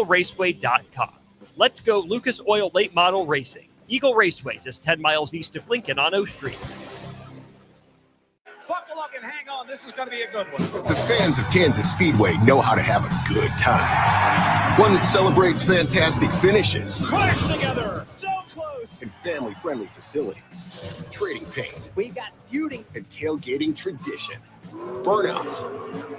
EagleRaceway.com. Let's go Lucas Oil Late Model Racing. Eagle Raceway, just 10 miles east of Lincoln on O Street. Buckle up and hang on. This is going to be a good one. The fans of Kansas Speedway know how to have a good time. One that celebrates fantastic finishes. Crash together. So close. And family-friendly facilities. Trading paint. We got feuding. And tailgating tradition. Burnouts.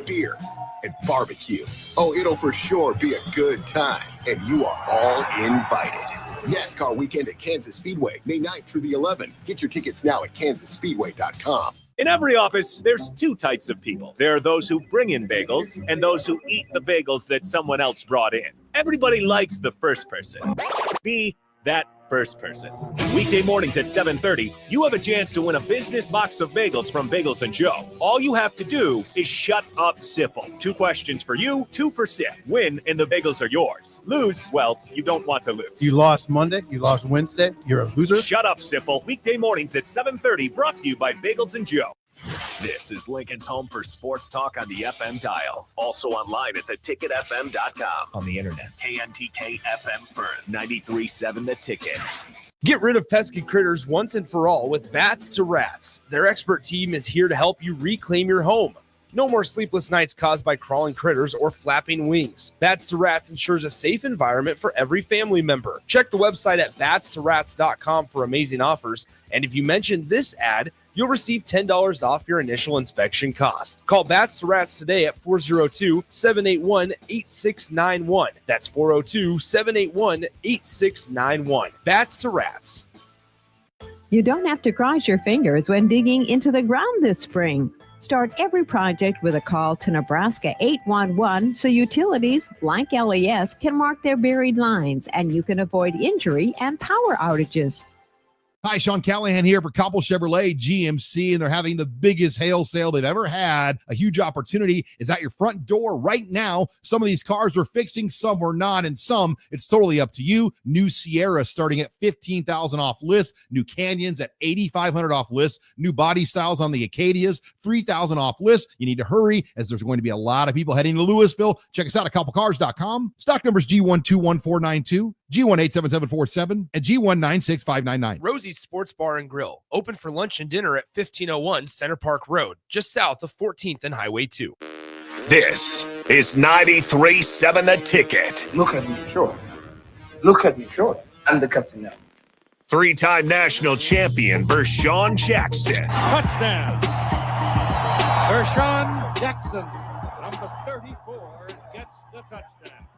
Beer. And barbecue. Oh, it'll for sure be a good time. And you are all invited. NASCAR weekend at Kansas Speedway, May 9th through the 11th. Get your tickets now at kansasspeedway.com. In every office, there's two types of people. There are those who bring in bagels and those who eat the bagels that someone else brought in. Everybody likes the first person. Be that first person. Weekday mornings at 7:30, you have a chance to win a business box of bagels from Bagels & Joe. All you have to do is shut up, Sipple. 2 questions for you, 2 for Sip. Win, and the bagels are yours. Lose, well, you don't want to lose. You lost Monday, you lost Wednesday, you're a loser. Shut up, Sipple. Weekday mornings at 7:30, brought to you by Bagels & Joe. This is Lincoln's home for sports talk on the FM dial. Also online at theticketfm.com. On the internet, KNTK FM Firth, 93.7 The Ticket. Get rid of pesky critters once and for all with Bats to Rats. Their expert team is here to help you reclaim your home. No more sleepless nights caused by crawling critters or flapping wings. Bats to Rats ensures a safe environment for every family member. Check the website at batstorats.com for amazing offers. And if you mention this ad, you'll receive $10 off your initial inspection cost. Call Bats to Rats today at 402-781-8691. That's 402-781-8691. Bats to Rats. You don't have to cross your fingers when digging into the ground this spring. Start every project with a call to Nebraska 811 so utilities like LES can mark their buried lines and you can avoid injury and power outages. Hi, Sean Callahan here for Koppel Chevrolet GMC, and they're having the biggest hail sale they've ever had. A huge opportunity is at your front door right now. Some of these cars we're fixing, some we're not, and some it's totally up to you. New Sierra starting at $15,000 off list. New Canyons at $8,500 off list. New body styles on the Acadias, $3,000 off list. You need to hurry as there's going to be a lot of people heading to Louisville. Check us out at koppelcars.com. Stock numbers G121492. G187747 and G196599. Rosie's Sports Bar and Grill, open for lunch and dinner at 1501 Center Park Road, just south of 14th and Highway 2. This is 93.7 The Ticket. Look at me, sure. Look at me, sure. I'm the captain now. 3-time national champion Vershan Jackson. Touchdown. Vershan Jackson, number 34, gets the touchdown.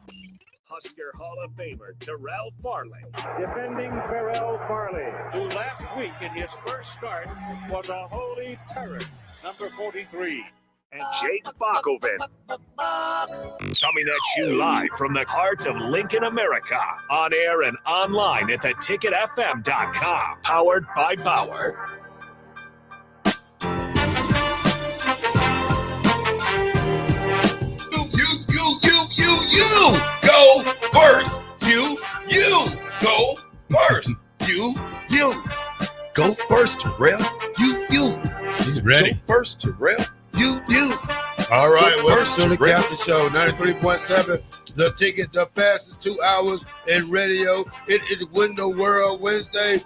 Husker Hall of Famer Terrell Farley. Defending Terrell Farley, who last week in his first start was a holy terror, number 43. And Jake Bockoven. Coming at you live from the heart of Lincoln, America. On air and online at theticketfm.com. Powered by Bauer. You go first. You go first. You go first, Terrell. You. He's ready. Go first, Terrell. You. All right, welcome to the Captain Show, 93.7. The Ticket, the fastest 2 hours in radio. It is Window World Wednesday.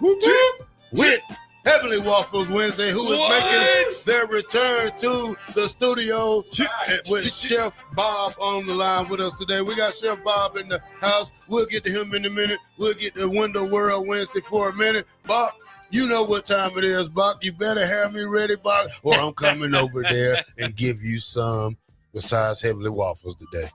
With Heavenly Waffles Wednesday, who is making their return to the studio with Chef Bob on the line with us today. We got Chef Bob in the house. We'll get to him in a minute. We'll get to Window World Wednesday for a minute. Bob, you know what time it is, Bob. You better have me ready, Bob, or I'm coming over there and give you some besides Heavenly Waffles today.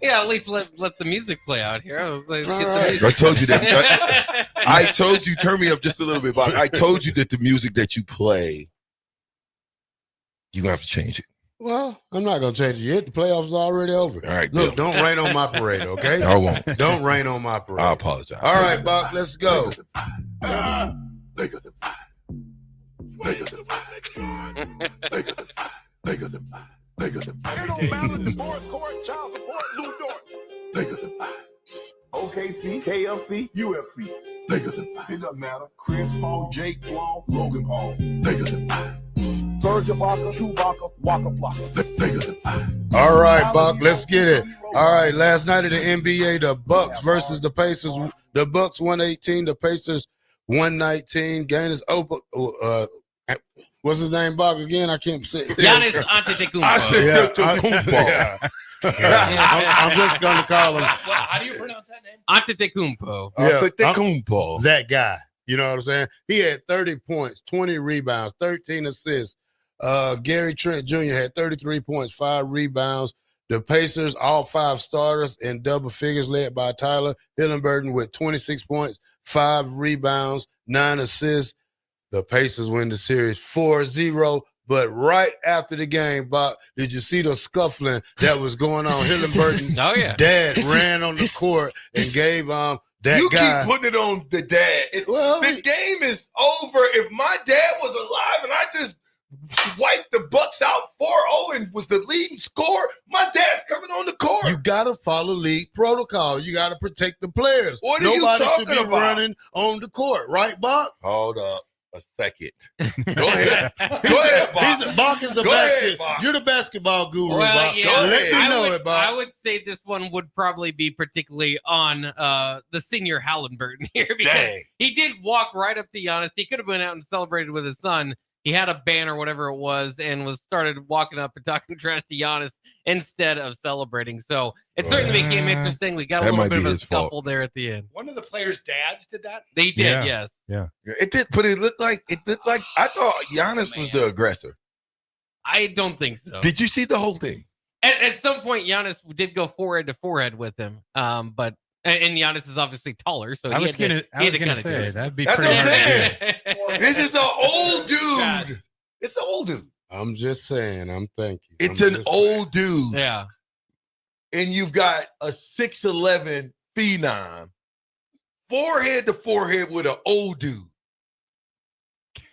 Yeah, at least let the music play out here. I was like, I told you that. I told you, turn me up just a little bit, Bob. I told you that the music that you play, you're going to have to change it. Well, I'm not going to change it yet. The playoffs are already over. All right, look, don't rain on my parade, okay? I won't. Don't rain on my parade. I apologize. All right, Bob, let's go. It don't balance, fourth court, child support, Lou Dort. OKC, KFC, UFC. It doesn't matter. Chris Paul, Jake Paul, Logan Paul. 30 Word to Barker, Chewbacca, Waka Flocka. Bigger than I. All right, Buck, let's get it. All right, last night of the NBA, the Bucks versus the Pacers. The Bucks 118, the Pacers 119. Game is open. What's his name, Buck, again? I can't say it. Giannis Antetokounmpo. I'm just going to call him. How do you pronounce that name? Antetokounmpo. Antetokounmpo. That guy. You know what I'm saying? He had 30 points, 20 rebounds, 13 assists. Gary Trent Jr. had 33 points, 5 rebounds. The Pacers, all 5 starters in double figures, led by Tyler Hillenburton with 26 points, 5 rebounds, 9 assists. The Pacers win the series 4-0. But right after the game, Bob, did you see the scuffling that was going on? Hillenburton's dad ran on the court and gave that you guy. keep putting it on the dad. The game is over. If my dad was alive and I just wiped the Bucks out 4-0 and was the leading scorer, my dad's coming on the court. You got to follow league protocol. You got to protect the players. What are Nobody you should be talking about? running on the court, right, Bob? Hold up a second. Go ahead. Go ahead, Bob. Bob is the Go basket. ahead, Bob. You're the basketball guru, Well, Bob. yeah, Let me know it, Bob. I would say this one would probably be particularly on the senior Halliburton here because he did walk right up to Giannis. He could have been out and celebrated with his son. He had a ban or whatever it was and started walking up and talking trash to Giannis instead of celebrating. So it certainly became interesting. We got a little bit of a scuffle there at the end. One of the players' dads did that? They did, yes. Yeah. It did, but it looked like I thought Giannis was the aggressor. I don't think so. Did you see the whole thing? At some point, Giannis did go forehead to forehead with him. But Giannis is obviously taller, so I was gonna say that'd be That's pretty what I'm hard. saying. This is an old dude. It's an old dude. I'm just saying. I'm thinking. It's an old dude. Yeah. And you've got a 6'11" phenom, forehead to forehead with an old dude.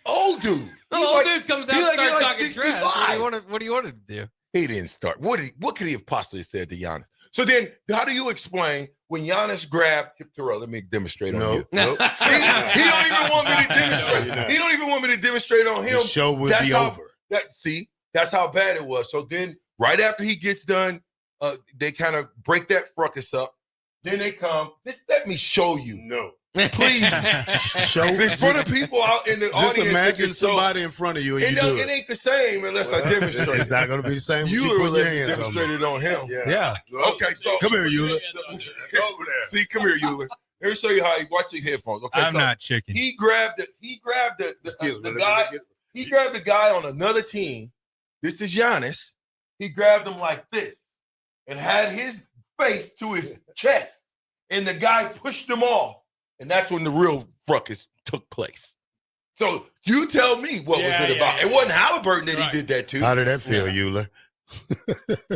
Old dude. The old dude comes out and starts talking trash. What do you want him to do? He didn't start. What could he have possibly said to Giannis? So then, how do you explain when Giannis grabbed Terrell? Let me demonstrate on you. Nope. See, he don't even want me to demonstrate. He don't even want me to demonstrate on him. The show would be over. That's how bad it was. So then, right after he gets done, they kind of break that fracas up. Then they come. Let me show you. No. Please. Show in front of people out in the audience. Just imagine somebody in front of you and you do it ain't the same unless I demonstrate. It's not going to be the same. You put your hands demonstrated on him. Yeah. Okay, so come here, Euler. Over there. See, come here, Euler. Let me show you how he watch your headphones. Okay, I'm not chicken. He grabbed the guy. He grabbed the guy on another team. This is Giannis. He grabbed him like this and had his face to his chest, and the guy pushed him off. And that's when the real fracas took place. So you tell me what was it about? It wasn't Halliburton that he did that to. How did that feel, Euler?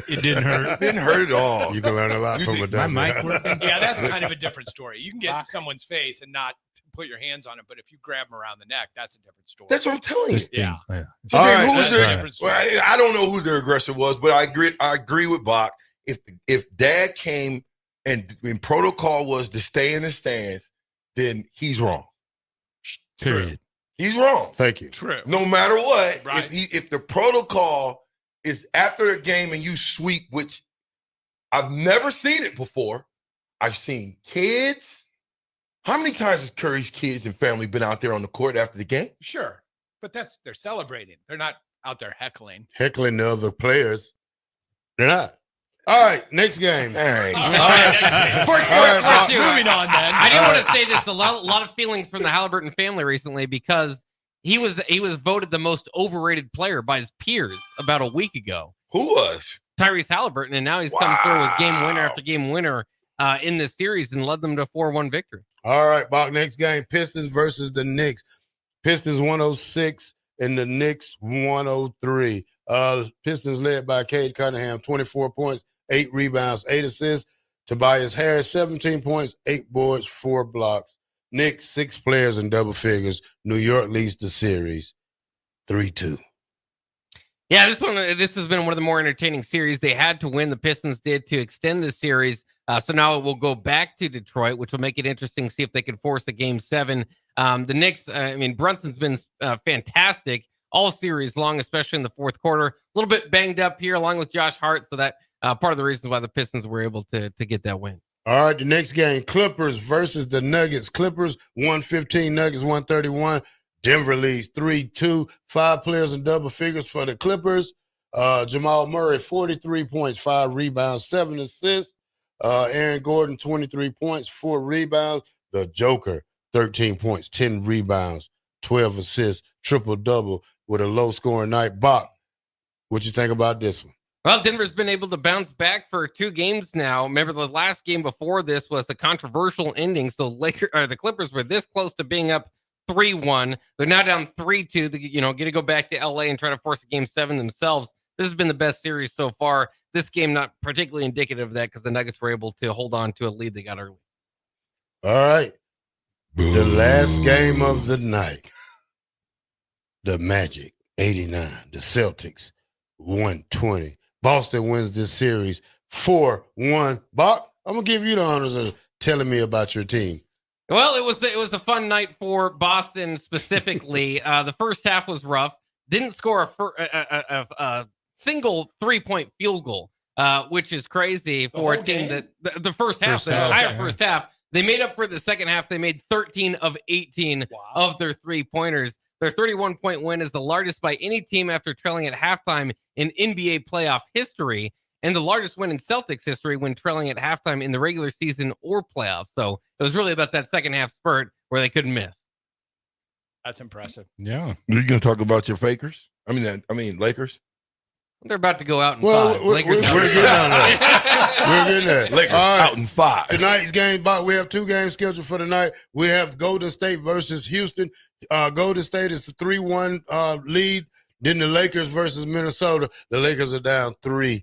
It didn't hurt. It didn't hurt at all. You can learn a lot from a dummy. My mic working? Yeah, that's kind of a different story. You can get someone's face and not put your hands on it, but if you grab them around the neck, that's a different story. That's what I'm telling you. Yeah. So All then right, who's that's their? right. Well, I don't know who their aggressor was, but I agree with Bach. If Dad came and protocol was to stay in the stands, then he's wrong. Period. He's wrong. Thank you. True. No matter what, Right. if the protocol is after a game and you sweep, which I've never seen it before. I've seen kids. How many times has Curry's kids and family been out there on the court after the game? Sure. But they're celebrating. They're not out there heckling. Heckling the other players. They're not. All right, next game. Dang. Moving on then. I do want to say this. A lot of feelings from the Halliburton family recently because he was voted the most overrated player by his peers about a week ago. Who was? Tyrese Halliburton, and now he's come through with game winner after game winner in this series and led them to a 4-1 victory. All right, Bach, next game, Pistons versus the Knicks. Pistons 106 and the Knicks 103. Pistons led by Cade Cunningham, 24 points, 8 rebounds, 8 assists. Tobias Harris, 17 points, 8 boards, 4 blocks. Knicks, 6 players in double figures. New York leads the series 3-2. Yeah, this has been one of the more entertaining series. They had to win. The Pistons did to extend the series. So now it will go back to Detroit, which will make it interesting to see if they can force a Game 7. The Knicks, Brunson's been fantastic all series long, especially in the fourth quarter. A little bit banged up here, along with Josh Hart. So that part of the reasons why the Pistons were able to get that win. All right, the next game, Clippers versus the Nuggets. Clippers 115, Nuggets 131. Denver leads 3-2. 5 players in double figures for the Clippers. Jamal Murray, 43 points, 5 rebounds, 7 assists. Aaron Gordon, 23 points, 4 rebounds. The Joker, 13 points, 10 rebounds, 12 assists, triple-double with a low-scoring night. Bach, what you think about this one? Well, Denver's been able to bounce back for 2 games now. Remember, the last game before this was a controversial ending, so the Clippers were this close to being up 3-1. They're now down 3-2. They, get to go back to LA and try to force a game 7 themselves. This has been the best series so far. This game not particularly indicative of that because the Nuggets were able to hold on to a lead they got early. All right. The last game of the night. The Magic, 89. The Celtics, 120. Boston wins this series 4-1. Bach, I'm going to give you the honors of telling me about your team. Well, it was a fun night for Boston specifically. The first half was rough. Didn't score a single 3-point field goal, which is crazy for a team that the first half, first half. They made up for the second half. They made 13 of 18 of their 3-pointers. Their 31-point win is the largest by any team after trailing at halftime in NBA playoff history, and the largest win in Celtics history when trailing at halftime in the regular season or playoffs. So it was really about that second half spurt where they couldn't miss. That's impressive. Yeah. Are you going to talk about your fakers? I mean, Lakers? They're about to go out in 5. We're getting on that. We're getting that. Lakers out in 5. Tonight's game, Bach, we have 2 games scheduled for tonight. We have Golden State versus Houston. Golden State is the 3-1 lead. Then the Lakers versus Minnesota. The Lakers are down 3-1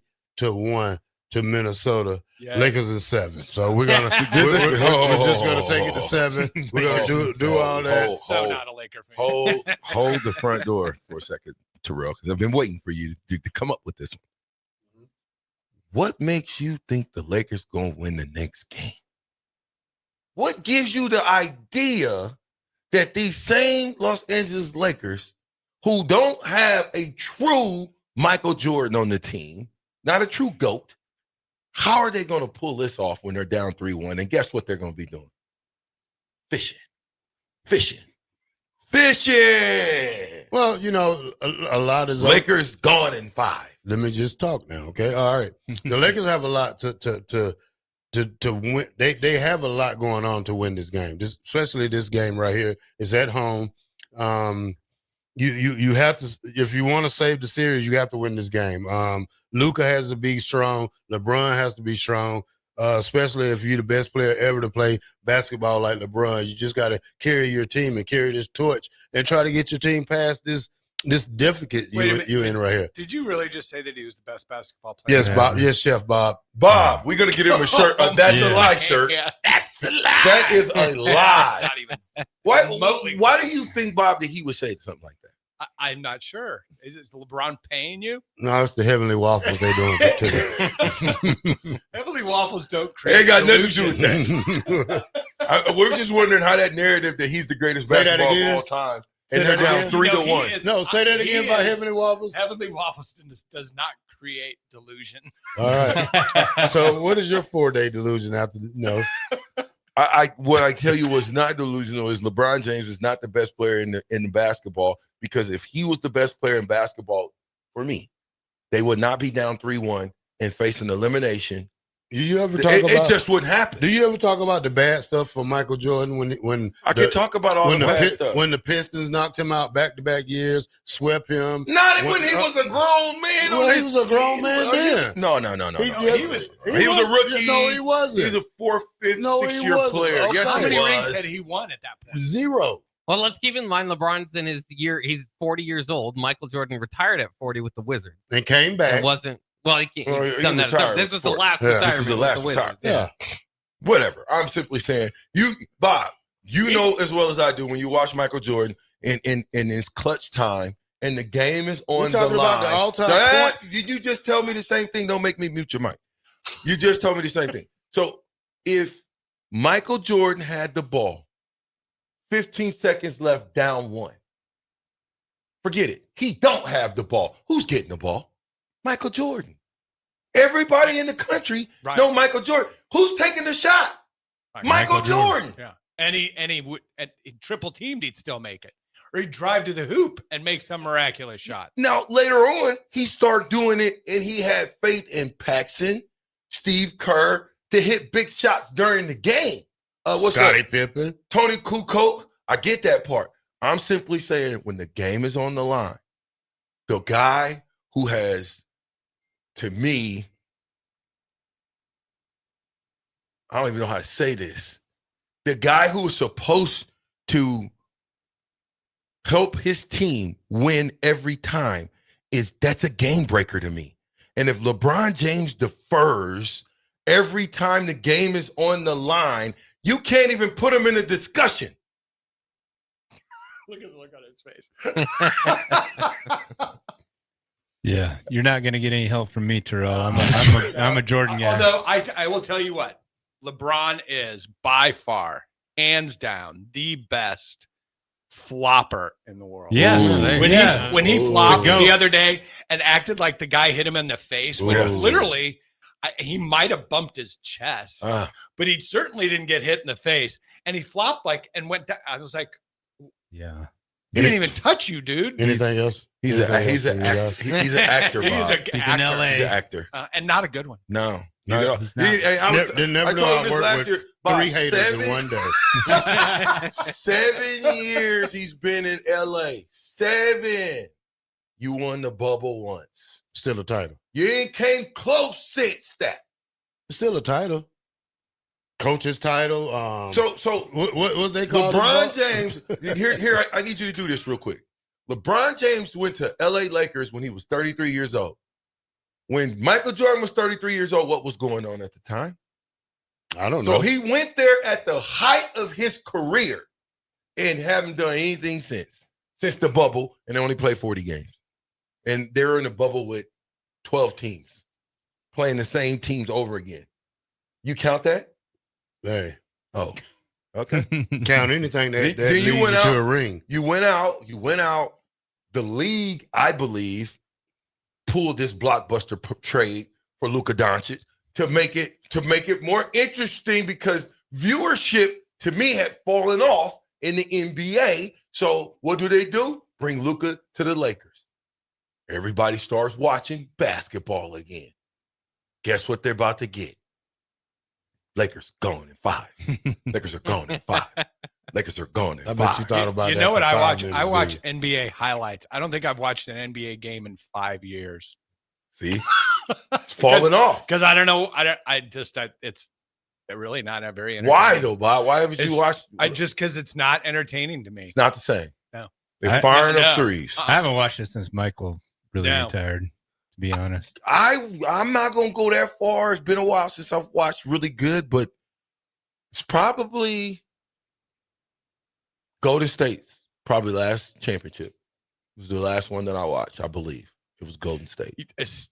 to Minnesota. Yeah. Lakers is 7. So we're gonna we're just gonna take it to 7. We're gonna do all that. So not a Laker fan. Hold the front door for a second, Terrell, because I've been waiting for you to come up with this one. What makes you think the Lakers gonna win the next game? What gives you the idea that these same Los Angeles Lakers, who don't have a true Michael Jordan on the team, not a true GOAT, how are they going to pull this off when they're down 3-1? And guess what they're going to be doing? Fishing. Well, a lot is Lakers gone in 5. Let me just talk now, okay? All right. The Lakers have a lot to win. They have a lot going on to win this game. Especially this game right here. It's at home. You have to, if you want to save the series, you have to win this game. Luka has to be strong. LeBron has to be strong. Especially if you're the best player ever to play basketball like LeBron. You just got to carry your team and carry this torch and try to get your team past this difficult you in right here. Did you really just say that he was the best basketball player? Yes, Bob. Yes, Chef Bob. Bob, we're going to get him a shirt. That's a lie shirt. Yeah. That's a lie. That is a lie. That's not even Why do you think, Bob, that he would say something like that? I'm not sure. Is LeBron paying you? No, it's the Heavenly Waffles they're doing it to. Heavenly Waffles don't create. They ain't got nothing to do with that. We're just wondering how that narrative that he's the greatest basketball of all time. And they're down 3-1. No, say that again about Heavenly Waffles. Heavenly Waffles does not create delusion. All right. So what is your 4-day delusion after? No. What I tell you was not delusional is LeBron James is not the best player in the basketball, because if he was the best player in basketball for me, they would not be down 3-1 and facing elimination. Do you ever talk about it? Just wouldn't happen. Do you ever talk about the bad stuff for Michael Jordan when I can talk about all the bad stuff when the Pistons knocked him out back-to-back years, swept him? Not when he was a grown man. Well, he was a grown man then. No. He was a rookie. No, he wasn't. He's a 4th, 5th, 6th-year player. Okay. Yes, How many was. rings had he won at that point? 0. Well, let's keep in mind LeBron's in his year. He's 40 years old. Michael Jordan retired at 40 with the Wizards. And came back. It wasn't. Well, he's done that. This was the last retirement. retirement. This was the last retirement. Yeah. Whatever. I'm simply saying, Bob, know as well as I do when you watch Michael Jordan in his clutch time and the game is on the line. Talking about the all-time point. Did you just tell me the same thing? Don't make me mute your mic. You just told me the same thing. So if Michael Jordan had the ball, 15 seconds left, down 1. Forget it. He don't have the ball. Who's getting the ball? Michael Jordan. Everybody in the country know Michael Jordan. Who's taking the shot? Michael Jordan. Yeah. And he triple teamed, he'd still make it. Or he'd drive to the hoop and make some miraculous shot. Now, later on, he started doing it, and he had faith in Paxson, Steve Kerr, to hit big shots during the game. Scottie Pippen. Tony Kukoc. I get that part. I'm simply saying when the game is on the line, the guy who has, to me, I don't even know how to say this, the guy who is supposed to help his team win every time, that's a game breaker to me. And if LeBron James defers every time the game is on the line, you can't even put him in a discussion. Look at the look on his face. Yeah, you're not going to get any help from me, Terrell. I'm a Jordan guy. Although I will tell you what, LeBron is by far, hands down, the best flopper in the world. Yeah. When he flopped the other day and acted like the guy hit him in the face, literally, he might have bumped his chest, but he certainly didn't get hit in the face. And he flopped and went down. I was like, yeah. He didn't even touch you, dude. Anything else? He's an actor. He's in LA. He's an actor. And not a good one. No. Never know I worked with 3 haters in one day. 7 years he's been in LA. 7. You won the bubble once. Still a title. You ain't came close since that. Still a title. Coach's title. So what they call LeBron James. Here, I need you to do this real quick. LeBron James went to LA Lakers when he was 33 years old. When Michael Jordan was 33 years old, what was going on at the time? I don't know. So he went there at the height of his career and haven't done anything since the bubble, and they only played 40 games. And they're in a bubble with 12 teams playing the same teams over again. You count that? Hey. Oh, okay. Count anything that then leads you went out to a ring. You went out. The league, I believe, pulled this blockbuster trade for Luka Doncic to make it more interesting because viewership to me had fallen off in the NBA. So what do? Bring Luka to the Lakers. Everybody starts watching basketball again. Guess what they're about to get? Lakers going in 5. Lakers are going in 5. Lakers are going in 5. I bet you thought about that. You know what I watch? Minutes, I watch NBA highlights. I don't think I've watched an NBA game in 5 years. See? It's falling off. Because I don't know. It's really not a very entertaining. Why though, Bob? Why haven't you watched? Just because it's not entertaining to me. It's not the same. No. They're firing up threes. I haven't watched it since Michael really retired, to be honest. I'm not going to go that far. It's been a while since I've watched really good, but it's probably Golden State's probably last championship. It was the last one that I watched, I believe. It was Golden State.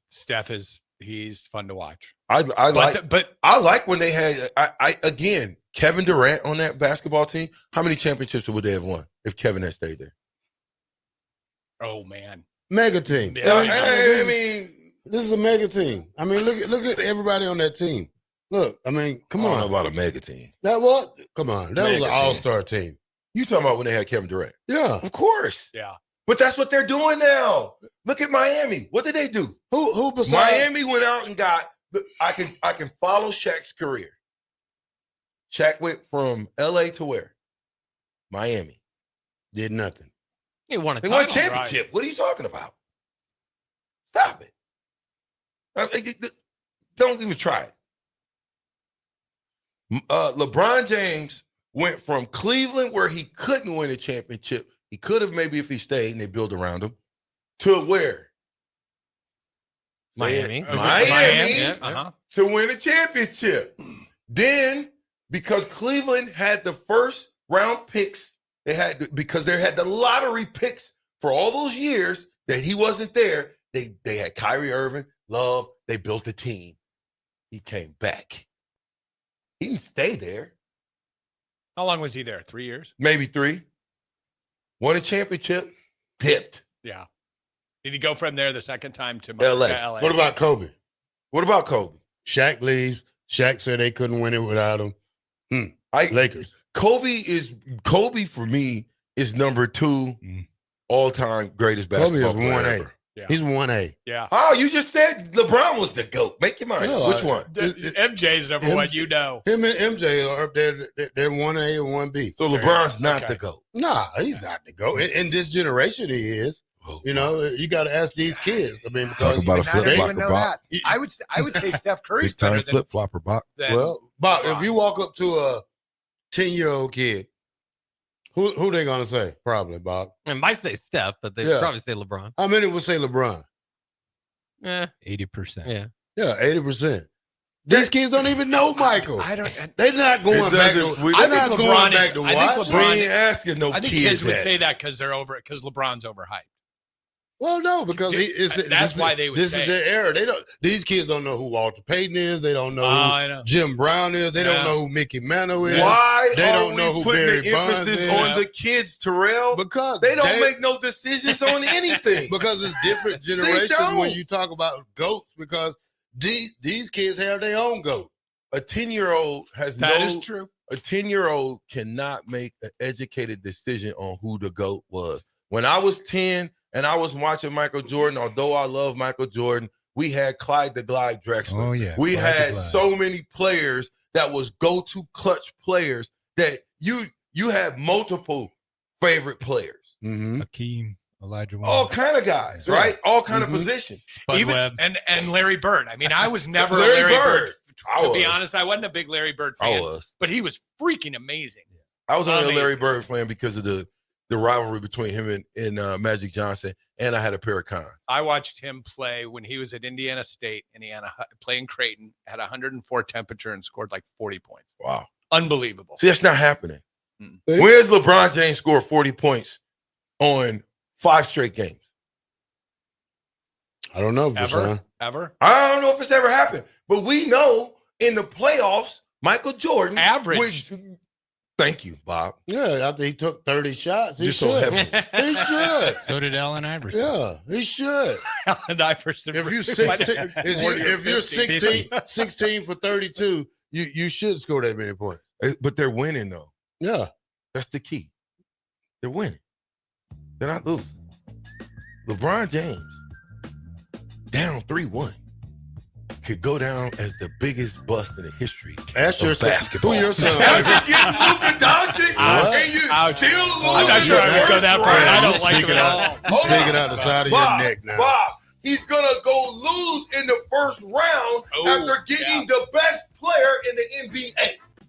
Steph he's fun to watch. I like when they had again Kevin Durant on that basketball team. How many championships would they have won if Kevin had stayed there? Oh man, mega team. Yeah, this is a mega team. I mean, look at everybody on that team. Look, I mean, come on. I don't know about a mega team. That what? Come on, that Mega was an team. all-star team. You talking about when they had Kevin Durant? Yeah, of course. Yeah. But that's what they're doing now. Look at Miami. What did they do? Who besides Miami went out and got. I can follow Shaq's career. Shaq went from L.A. to where? Miami. Did nothing. They won a They title. won a championship. What are you talking about? Stop it. Don't even try it. LeBron James went from Cleveland, where he couldn't win a championship. He could have maybe if he stayed and they built around him, to where? Miami. Miami to win a championship. Then, because Cleveland had the first round picks, because they had the lottery picks for all those years that he wasn't there. They had Kyrie Irving, Love. They built a team. He came back. He didn't stay there. How long was he there? 3 years? Maybe 3. Won a championship. Dipped. Yeah. Did he go from there the second time to LA? What about Kobe? What about Kobe? Shaq leaves. Shaq said they couldn't win it without him. Lakers. Kobe for me is number 2 all-time greatest Kobe basketball is player 1A. ever. Yeah. He's 1A. Yeah. Oh, you just said LeBron was the GOAT. Make your mind. No, Which one? MJ's number one, you know. Him and MJ are up there. They're 1A and 1B. So LeBron's not the GOAT. Nah, he's not the GOAT. In this generation, he is. You know, you got to ask these kids. I mean, Talk about a flip flopper, Bob. I would say Steph Curry's Big time better than flip flopper, Bob. Well, Bob, if you walk up to a 10-year-old kid, who they gonna say? Probably Bob. I might say Steph, but they probably say LeBron. How many would say LeBron? 80%. Yeah. Yeah, 80%. These kids don't even know Michael. They're not going It back doesn't- to. we- They're I think not going back to I watch. think LeBron- We ain't asking no I think kid kids would that. say that because LeBron's overhyped. Well, no, because That's why they would This say is their era. They don't. These kids don't know who Walter Payton is. They don't know I who know. Jim Brown is. They don't know who Mickey Mantle is. Why They are don't know we who putting Barry the Bonds emphasis is. on the kids, Terrell? Because they don't make no decisions on anything. Because it's different generations don't. when you talk about goats. Because these kids have their own goat. A 10-year-old has That is true. A 10-year-old cannot make an educated decision on who the GOAT was. When I was 10 and I was watching Michael Jordan, although I love Michael Jordan, we had Clyde the Glide Drexler. Oh, yeah. We Clyde the had Glide. so many players that was go-to clutch players that you had multiple favorite players. Hakeem, Elijah Wan. All kind of guys, right? All kind of Mm-hmm. positions. Spud Webb. And Larry Bird. I mean, I was never Larry a Larry Bird. Bird. I To be was. honest, I wasn't a big Larry Bird I fan. was. But he was freaking amazing. I was only a Amazing. Larry Bird fan because of the rivalry between him and Magic Johnson, and I had a pair of cons. I watched him play when he was at Indiana State, and he had playing Creighton, had 104 temperature and scored like 40 points. Wow. Unbelievable. See, that's not happening. Where's LeBron James scored 40 points on 5 straight games? I don't know, Vershan. Ever? I don't know if it's ever happened, but we know in the playoffs, Michael Jordan average. Thank you, Bob. Yeah, after he took 30 shots, he Just so should. heavily. He should. So did Allen Iverson. Yeah, he should. Allen Iverson. If you might have 16, had if 40 or you're 50. 16 for 32, you should score that many points. But they're winning, though. Yeah. That's the key. They're winning. They're not losing. LeBron James, down 3-1, could go down as the biggest bust in the history Ask of yourself, basketball. who your son? After getting Luka Doncic, and you still I'm not sure I would go that far. I don't like him Speaking at out, all. you speaking out the side of your neck now. Bob, he's going to go lose in the first round after getting the best player in the NBA.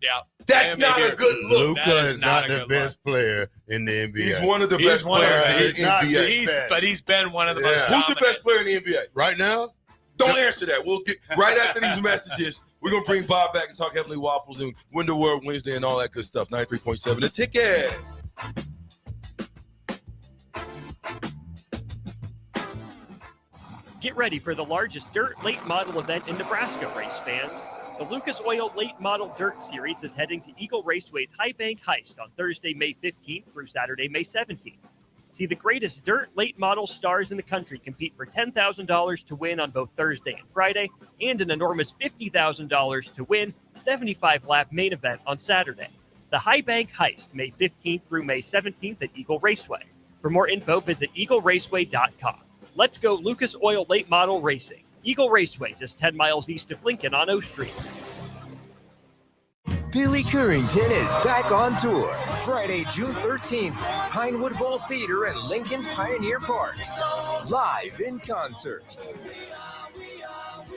Yeah. That's not a good look. Luka is not the best player in the NBA. He's one of the best players in the NBA. But he's been one of the most Who's the dominant. best player in the NBA? Right now? Don't answer that. We'll get right after these messages. We're going to bring Bob back and talk Heavenly Waffles and Window World Wednesday and all that good stuff. 93.7 The Ticket. Get ready for the largest dirt late model event in Nebraska, race fans. The Lucas Oil Late Model Dirt Series is heading to Eagle Raceway's High Bank Heist on Thursday, May 15th through Saturday, May 17th. See the greatest dirt late model stars in the country compete for $10,000 to win on both Thursday and Friday, and an enormous $50,000 to win 75-lap main event on Saturday. The High Bank Heist, May 15th through May 17th at Eagle Raceway. For more info, visit eagleraceway.com. Let's go Lucas Oil Late Model Racing. Eagle Raceway, just 10 miles east of Lincoln on O Street. Billy Currington is back on tour. Friday, June 13th, Pinewood Bowl Theater at Lincoln's Pioneer Park. Live in concert.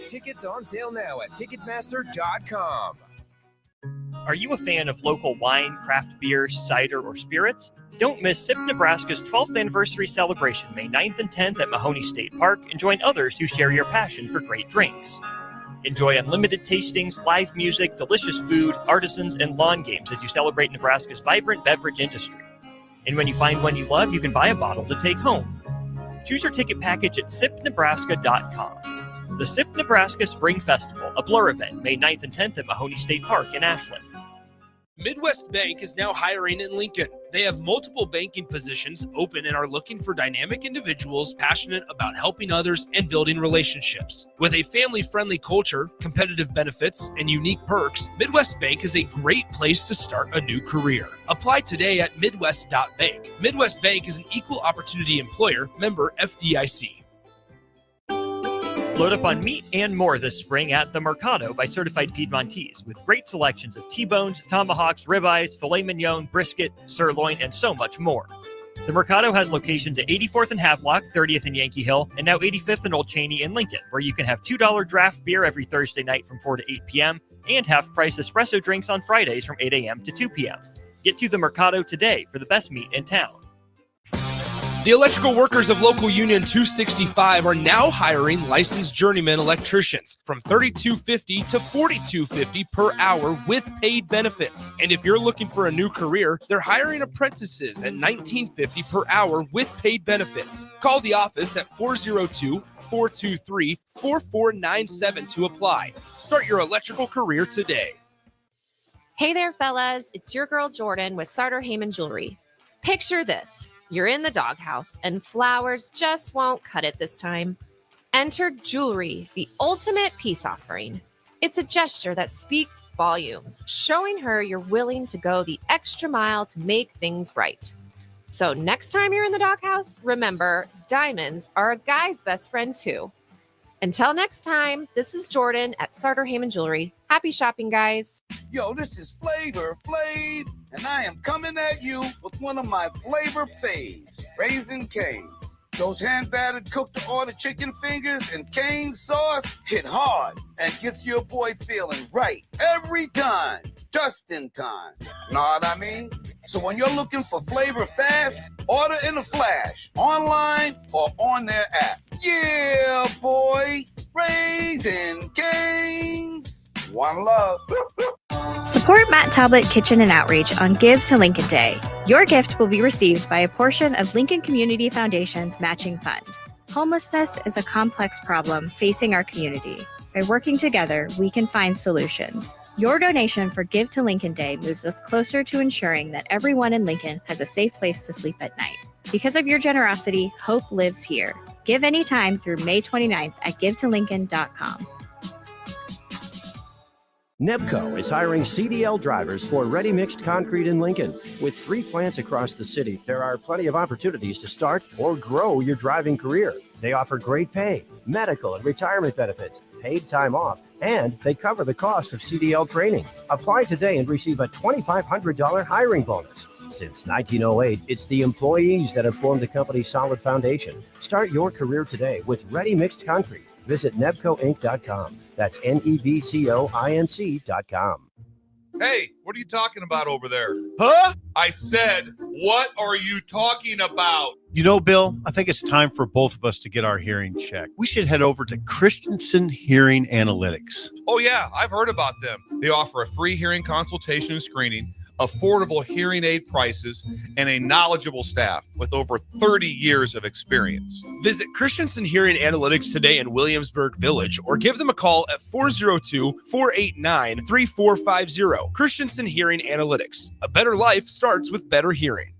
Tickets on sale now at Ticketmaster.com. Are you a fan of local wine, craft beer, cider, or spirits? Don't miss SIP Nebraska's 12th anniversary celebration May 9th and 10th at Mahoney State Park and join others who share your passion for great drinks. Enjoy unlimited tastings, live music, delicious food, artisans, and lawn games as you celebrate Nebraska's vibrant beverage industry. And when you find one you love, you can buy a bottle to take home. Choose your ticket package at sipnebraska.com. The SIP Nebraska Spring Festival, a Blur event, May 9th and 10th at Mahoney State Park in Ashland. Midwest Bank is now hiring in Lincoln. They have multiple banking positions open and are looking for dynamic individuals passionate about helping others and building relationships. With a family-friendly culture, competitive benefits, and unique perks, Midwest Bank is a great place to start a new career. Apply today at midwest.bank. Midwest Bank is an equal opportunity employer, member FDIC. Load up on meat and more this spring at The Mercado by Certified Piedmontese with great selections of T-bones, tomahawks, ribeyes, filet mignon, brisket, sirloin, and so much more. The Mercado has locations at 84th and Havelock, 30th and Yankee Hill, and now 85th and Old Cheney in Lincoln, where you can have $2 draft beer every Thursday night from 4 to 8 p.m. and half-price espresso drinks on Fridays from 8 a.m. to 2 p.m. Get to The Mercado today for the best meat in town. The electrical workers of Local Union 265 are now hiring licensed journeyman electricians from $32.50 to $42.50 per hour with paid benefits. And if you're looking for a new career, they're hiring apprentices at $19.50 per hour with paid benefits. Call the office at 402-423-4497 to apply. Start your electrical career today. Hey there, fellas. It's your girl Jordan with Sartor Heyman Jewelry. Picture this. You're in the doghouse and flowers just won't cut it this time. Enter jewelry, the ultimate peace offering. It's a gesture that speaks volumes, showing her you're willing to go the extra mile to make things right. So next time you're in the doghouse, remember, diamonds are a guy's best friend too. Until next time, this is Jordan at Sartor Heyman Jewelry. Happy shopping, guys. Yo, this is Flavor Flav, and I am coming at you with one of my flavor faves, Raisin Cane's. Those hand-battered cooked-to-order chicken fingers and cane sauce hit hard and gets your boy feeling right every time, just in time. Know what I mean? So when you're looking for flavor fast, order in a flash, online or on their app. Yeah, boy, Raisin Cane's. One love. Support Matt Talbot Kitchen and Outreach on Give to Lincoln Day. Your gift will be received by a portion of Lincoln Community Foundation's matching fund. Homelessness is a complex problem facing our community. By working together, we can find solutions. Your donation for Give to Lincoln Day moves us closer to ensuring that everyone in Lincoln has a safe place to sleep at night. Because of your generosity, hope lives here. Give anytime through May 29th at givetolincoln.com. Nebco is hiring CDL drivers for ready-mixed concrete in Lincoln. With 3 plants across the city, there are plenty of opportunities to start or grow your driving career. They offer great pay, medical and retirement benefits, paid time off, and they cover the cost of CDL training. Apply today and receive a $2,500 hiring bonus. Since 1908, it's the employees that have formed the company's solid foundation. Start your career today with ready-mixed concrete. Visit nebcoinc.com. That's nebcoinc.com. Hey, what are you talking about over there? Huh? I said, what are you talking about? You know, Bill, I think it's time for both of us to get our hearing checked. We should head over to Christensen Hearing Analytics. Oh, yeah, I've heard about them. They offer a free hearing consultation and screening, affordable hearing aid prices, and a knowledgeable staff with over 30 years of experience. Visit Christensen Hearing Analytics today in Williamsburg Village or give them a call at 402-489-3450. Christensen Hearing Analytics. A better life starts with better hearing.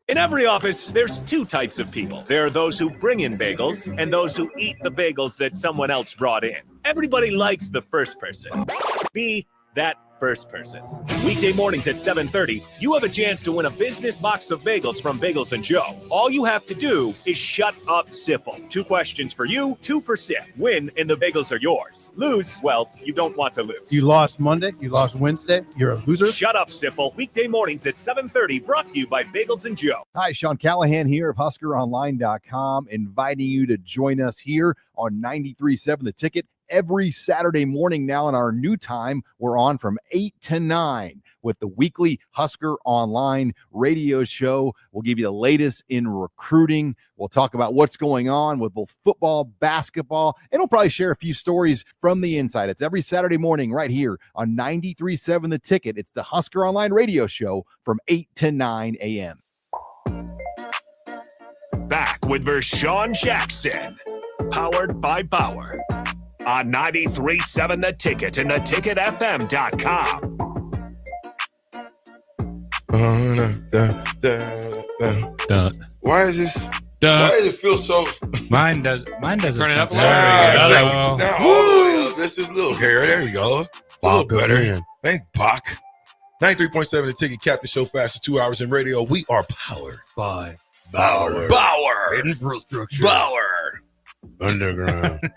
In every office, there's 2 types of people. There are those who bring in bagels and those who eat the bagels that someone else brought in. Everybody likes the first person. Be that first person. Weekday mornings at 7:30, you have a chance to win a business box of bagels from Bagels and Joe. All you have to do is shut up, Sipple. 2 questions for you, 2 for Sip. Win, and the bagels are yours. Lose, well, you don't want to lose. You lost Monday, you lost Wednesday, you're a loser. Shut up, Sipple. Weekday mornings at 7:30, brought to you by Bagels and Joe. Hi, Sean Callahan here of HuskerOnline.com, inviting you to join us here on 93.7 The Ticket. Every Saturday morning now in our new time, we're on from 8 to 9 with the weekly Husker Online radio show. We'll give you the latest in recruiting. We'll talk about what's going on with both football, basketball, and we'll probably share a few stories from the inside. It's every Saturday morning right here on 93.7 The Ticket. It's the Husker Online radio show from 8 to 9 a.m. Back with Vershan Jackson, powered by Bauer. On 93.7 The Ticket and theticketfm.com. Why is this? Why does it feel so? Mine doesn't. Turn it up a There we go. Woo! This is a little hair. There we go. A little better. Thank Bach. 93.7 The Ticket, Captain Show, fastest 2 hours in radio. We are powered by Bauer. Infrastructure. Bauer. Underground.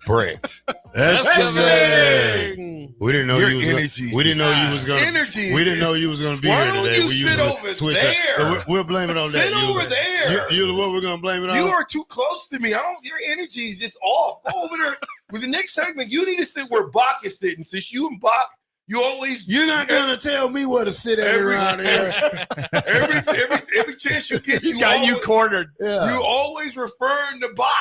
Brent. Excavating. We didn't know Your you was energy. gonna, we didn't know you was gonna Energy. we didn't know you was gonna be Why here don't today. you We sit usually over switch there? up. We'll blame it on that. Sit over there. You what we're gonna blame it on? You are too close to me. Your energy is just off. Go over there. With the next segment, you need to sit where Bach is sitting. Since you and Bach, you always. You're not gonna tell me where to sit at around here. every chance you get, He's got you cornered. Yeah. You always referring to Bach.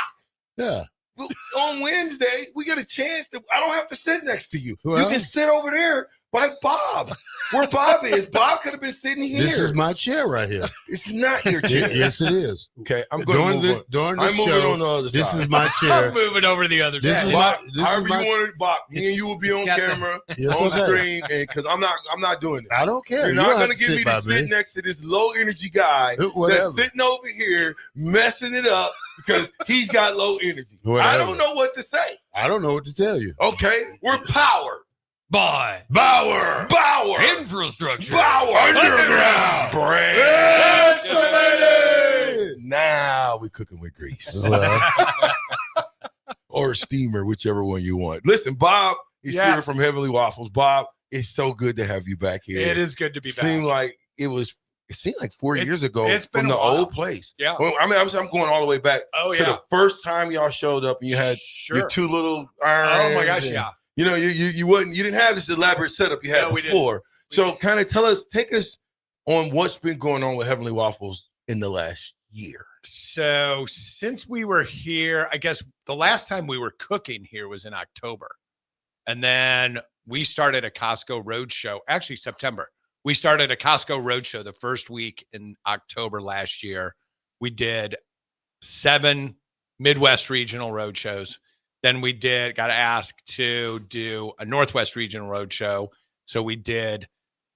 Yeah. Well, on Wednesday, we get a chance to. I don't have to sit next to you. Well, you can sit over there by Bob, where Bob is. Bob could have been sitting here. This is my chair right here. It's not your chair. Yes, it is. Okay, I'm going to move during I'm the moving show. on the other This side. is my chair. I'm moving over to the other This side. is Bob, my. This however is my. you want it, Bob. Me and you will be on camera, Yes, on okay. screen, and because I'm not doing it. I don't care. You're You not don't going have to to get me sit to by sit me. next to this low energy guy Whatever. that's sitting over here messing it up because he's got low energy. I Whatever. don't know what to say. I don't know what to tell you. Okay, we're powered. By Bauer. infrastructure. Bauer. Underground. Brand. Excavated. Now we're cooking with grease. Well, Or steamer, whichever one you want. Listen, Bob is Yeah. here from Heavenly Waffles. Bob, it's so good to have you back here. It is good to be back. Seemed like it seemed like 4 years ago it's been from a the while. old place. Yeah. Well, I mean, I'm going all the way back Oh, to yeah. the first time y'all showed up and you had Sure. your two little irons. Oh, my gosh, and, yeah. You know, you didn't have this elaborate setup you had No, we didn't. before. So kind of take us on what's been going on with Heavenly Waffles in the last year. So since we were here, I guess the last time we were cooking here was in October. And then we started a Costco roadshow, actually September. We started a Costco roadshow the first week in October last year. We did 7 Midwest regional roadshows. Then we got asked to do a Northwest regional roadshow. So we did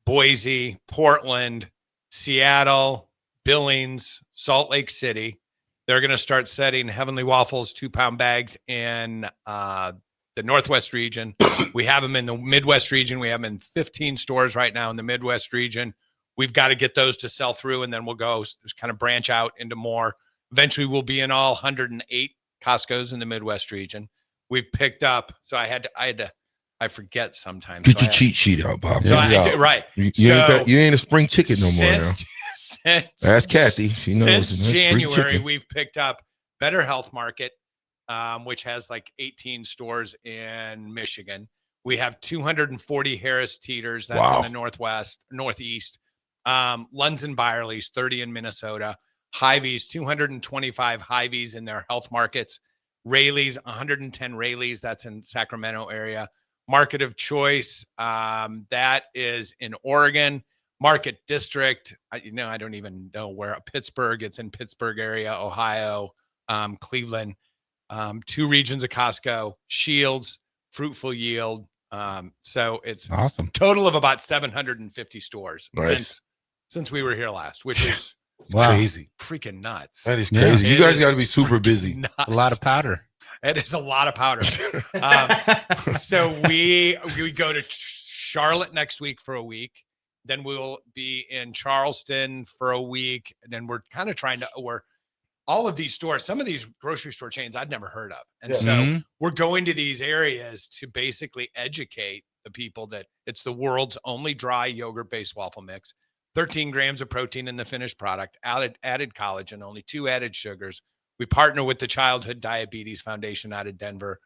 Boise, Portland, Seattle, Billings, Salt Lake City. They're going to start setting Heavenly Waffles 2-pound bags in the Northwest region. We have them in the Midwest region. We have them in 15 stores right now in the Midwest region. We've got to get those to sell through, and then we'll go kind of branch out into more. Eventually, we'll be in all 108 Costco's in the Midwest region. We've picked up. So I forget sometimes. Get So your cheat sheet out, Bob. So Get it out. right. You ain't a spring chicken no more now. Since Ask Kathy. She knows. Since That's free January, chicken. we've picked up Better Health Market, which has like 18 stores in Michigan. We have 240 Harris Teeters. That's in the Northeast. Lunds and Byerly's, 30 in Minnesota. Hy-Vee's, 225 Hy-Vee's in their health markets. Rayleigh's, 110 Rayleigh's. That's in Sacramento area. Market of Choice, that is in Oregon. Market District, I don't even know where. Pittsburgh, it's in Pittsburgh area, Ohio, Cleveland. 2 regions of Costco, Shields, Fruitful Yield. So it's awesome. Total of about 750 stores Nice. since we were here last, which is crazy. Freaking nuts. That is crazy. You guys got to be super busy. Nuts. A lot of powder. It is a lot of powder. So we go to Charlotte next week for a week. Then we'll be in Charleston for a week. And then we're kind of trying to, all of these stores, some of these grocery store chains I'd never heard of. And so we're going to these areas to basically educate the people that it's the world's only dry yogurt-based waffle mix, 13 grams of protein in the finished product, added collagen, only 2 added sugars. We partner with the Childhood Diabetes Foundation out of Denver.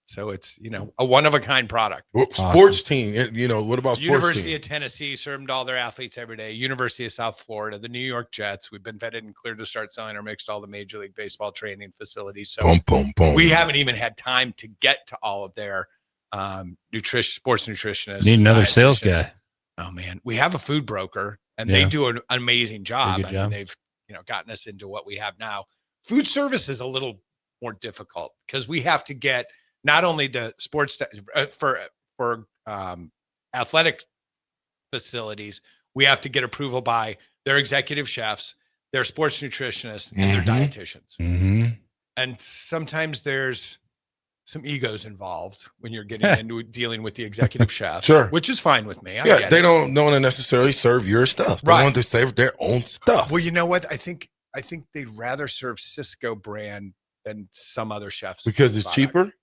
So it's, a one-of-a-kind product. Sports team. What about sports University team? of Tennessee served all their athletes every day. University of South Florida, the New York Jets. We've been vetted and cleared to start selling our mix to all the Major League Baseball training facilities. So Boom, boom, boom. we haven't even had time to get to all of their sports nutritionists. Need another sales dietitians. guy. Oh man, we have a food broker, and Yeah. they do an amazing job. Good job. They've gotten us into what we have now. Food service is a little more difficult because we have to get not only the sports for athletic facilities, we have to get approval by their executive chefs, their sports nutritionists, and their dietitians. And sometimes there's some egos involved when you're getting into dealing with the executive chef, Sure. which is fine with me. I Yeah, get they it. don't want to necessarily serve your stuff. They Right. want to serve their own stuff. Well, you know what? I think they'd rather serve Cisco brand than some other chefs Because it's product. cheaper?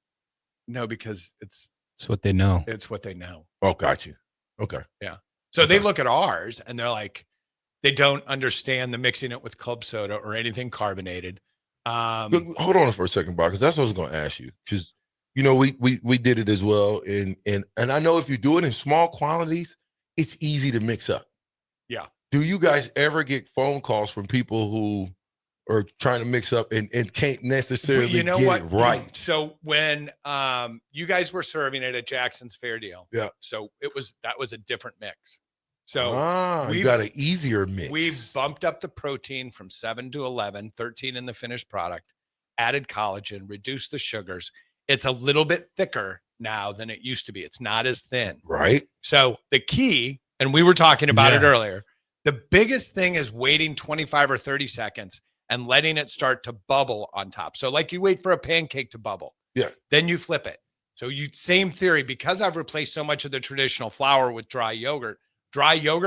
No, because it's what they know. It's what they know. Oh, got you. Okay. Yeah. So they look at ours and they're like, they don't understand the mixing it with club soda or anything carbonated. But hold on for a second, Bob, because that's what I was going to ask you. Because we did it as well, and I know if you do it in small quantities, it's easy to mix up. Yeah. Do you guys ever get phone calls from people who are trying to mix up and can't necessarily But you know get what? it right? So when you guys were serving it at Jackson's Fair Deal, Yeah. So that was a different mix. So you got an easier mix. We bumped up the protein from 7 to 11, 13 in the finished product, added collagen, reduced the sugars. It's a little bit thicker now than it used to be. It's not as thin. Right. So the key, and we were talking about it earlier, the biggest thing is waiting 25 or 30 seconds and letting it start to bubble on top. So like you wait for a pancake to bubble. Yeah. Then you flip it. So same theory, because I've replaced so much of the traditional flour with dry yogurt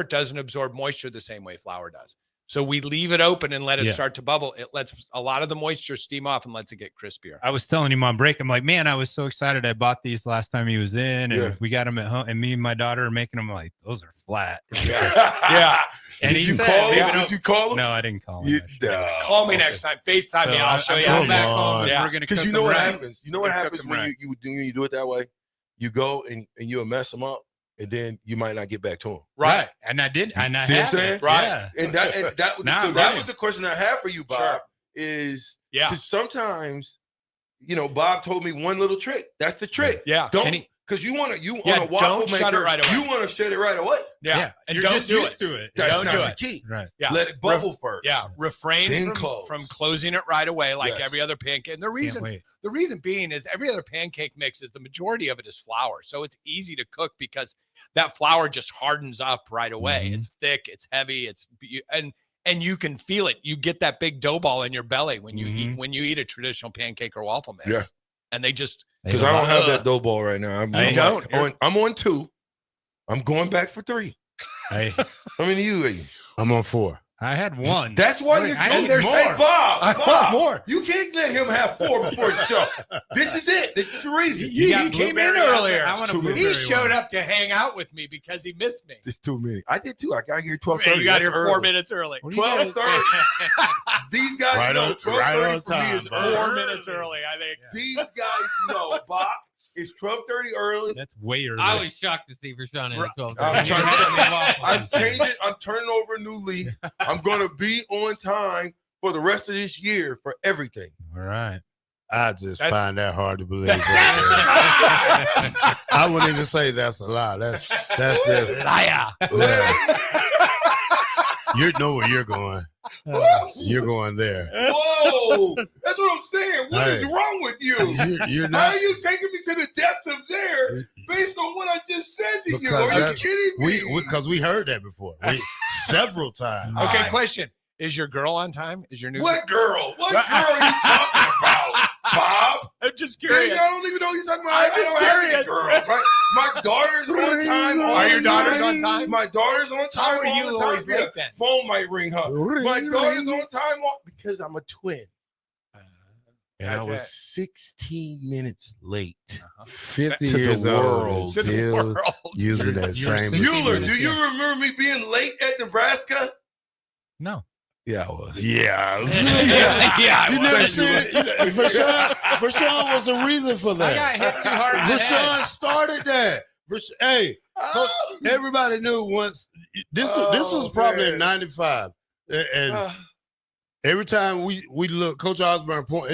doesn't absorb moisture the same way flour does. So we leave it open and let it start to bubble. It lets a lot of the moisture steam off and lets it get crispier. I was telling him on break, I'm like, man, I was so excited. I bought these last time he was in, and we got them at home. And me and my daughter are making them like, those are flat. Yeah. And Did he you said, call leave him? it Did open. you call him? No, I didn't call him. Call me next time. FaceTime me. I'll show you. Go back home and Yeah. we're gonna Because cook you know them what right. happens. You know what happens when you do it that way. You go and you'll mess them up, and then you might not get back to them. Right. And I did. And I See what I'm had saying? it. Yeah. And that Now so I'm that ready. was the question I had for you, Bob. Is because sometimes, Bob told me one little trick. That's the trick. Yeah. Don't because you want a waffle don't maker. shut it right away. You want to shut it right away. Yeah. And You're don't just do used it. to it. That's Don't not do the it. key. Right. Yeah. Let it bubble first. Yeah. Refrain Then from closing it right away like Yes. every other pancake. And the wait. reason being is every other pancake mix is the majority of it is flour. So it's easy to cook because that flour just hardens up right away. It's thick, it's heavy, and you can feel it. You get that big dough ball in your belly when you eat a traditional pancake or waffle mix. Yeah. And they just Because I don't have that dough ball right now. I'm on 2. I'm going back for 3. Hey, How many you eating? I'm on 4. I had one. That's why you're I going. need more. Hey, Bob, more. You can't let him have 4 before the show. This is it. This is the reason. He got came in blueberry earlier. I want a Too many. He blueberry showed one. up to hang out with me because he missed me. It's too many. I did too. I got here 12:30. You got here That's 4 early. minutes early. 12:30. These guys Right know on 12:30 for me time, is Bob. early. 4 minutes early, I think. These guys know, Bob. It's 12:30 early. That's way early. I was shocked to see Vershan in the 12. I'm changing. I'm turning over a new leaf. I'm going to be on time for the rest of this year for everything. All right. I just That's- find that hard to believe. I wouldn't even say that's a lie. That's just Liar. yeah. You know where you're going. You're going there. Whoa! That's what I'm saying. What is Hey. wrong with you? You're How not. are you taking me to the depths of there based on what I just said to you? Because Are you that's- kidding me? Because we heard that before. Several times. Okay, question. Is your girl on time? Is your new What girl? What girl are you talking about, Bob? I'm just Man, curious. I don't even know what you're talking about. I'm I just don't have any curious. girl. My daughter's on time. Are your daughters on time? My daughter's on time. How are all you the time. always late then? Phone might ring her. My daughter's on time because I'm a twin. And I That's was it. 16 minutes late. 50 To the years old. world. and To the Still world. using that You're same. 60 Mueller, minutes, do you yeah. remember me being late at Nebraska? No. Yeah, I was. Yeah. Yeah. You never seen it. Vershan was the reason for I got that. hit too hard in the Vershan head. started that. Hey, everybody knew once. This was probably in '95, and every time we look, Coach Osborne point.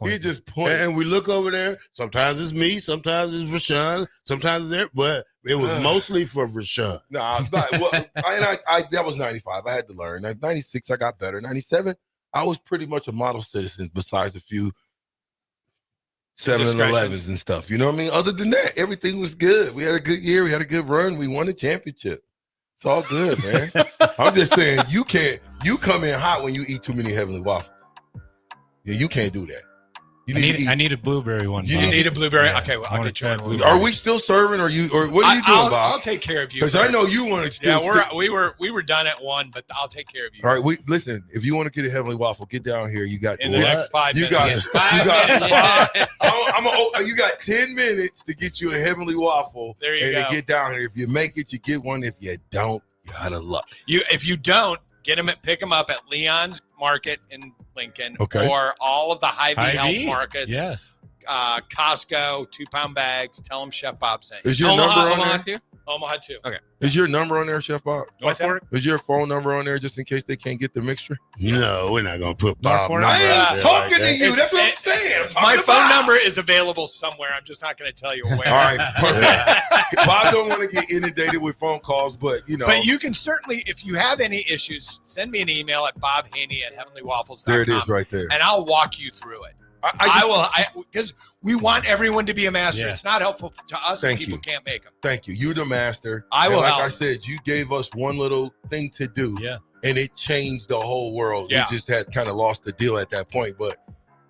He just pointed, and we look over there. Sometimes it's me, sometimes it's Vershan, sometimes it's there, but it was mostly for Vershan. Nah, well, I that was 95. I had to learn. 96, I got better. 97, I was pretty much a model citizen besides a few 7-Elevens and stuff. You know what I mean? Other than that, everything was good. We had a good year. We had a good run. We won a championship. It's all good, man. I'm just saying you come in hot when you eat too many Heavenly Waffles. Yeah, you can't do that. I need a blueberry one. You need a blueberry? Yeah. Okay, well, I'll get you a blueberry. Are we still serving, or what are you doing, Bob? I'll take care of you. Because I know you want to. Yeah, we were done at 1, but I'll take care of you. All right, listen. If you want to get a Heavenly Waffle, get down here. You got in the next 5 minutes. You got 10 minutes to get you a Heavenly Waffle. There you go. To get down here. If you make it, you get one. If you don't, you out of luck. If you don't, pick them up at Leon's Market in Lincoln, or all of the Hy-Vee health markets. Yeah. Costco, 2-pound bags. Tell them Chef Bob sent you. Is your number on there? Omaha too. Okay. Is your number on there, Chef Bob? What's that? Is your phone number on there just in case they can't get the mixture? No, we're not gonna put Bob. I ain't talking to you. That's what I'm saying. My phone number is available somewhere. I'm just not going to tell you where. All right, perfect. Bob don't want to get inundated with phone calls, but But you can certainly, if you have any issues, send me an email at bobhaney@heavenlywaffles.com. There it is, right there. And I'll walk you through it. I will, because we want everyone to be a master. Yeah. It's not helpful to us if people can't make them. Thank you. You're the master. I will Like help. I said, you gave us one little thing to do, and it changed the whole world. Yeah. We just had kind of lost the deal at that point, but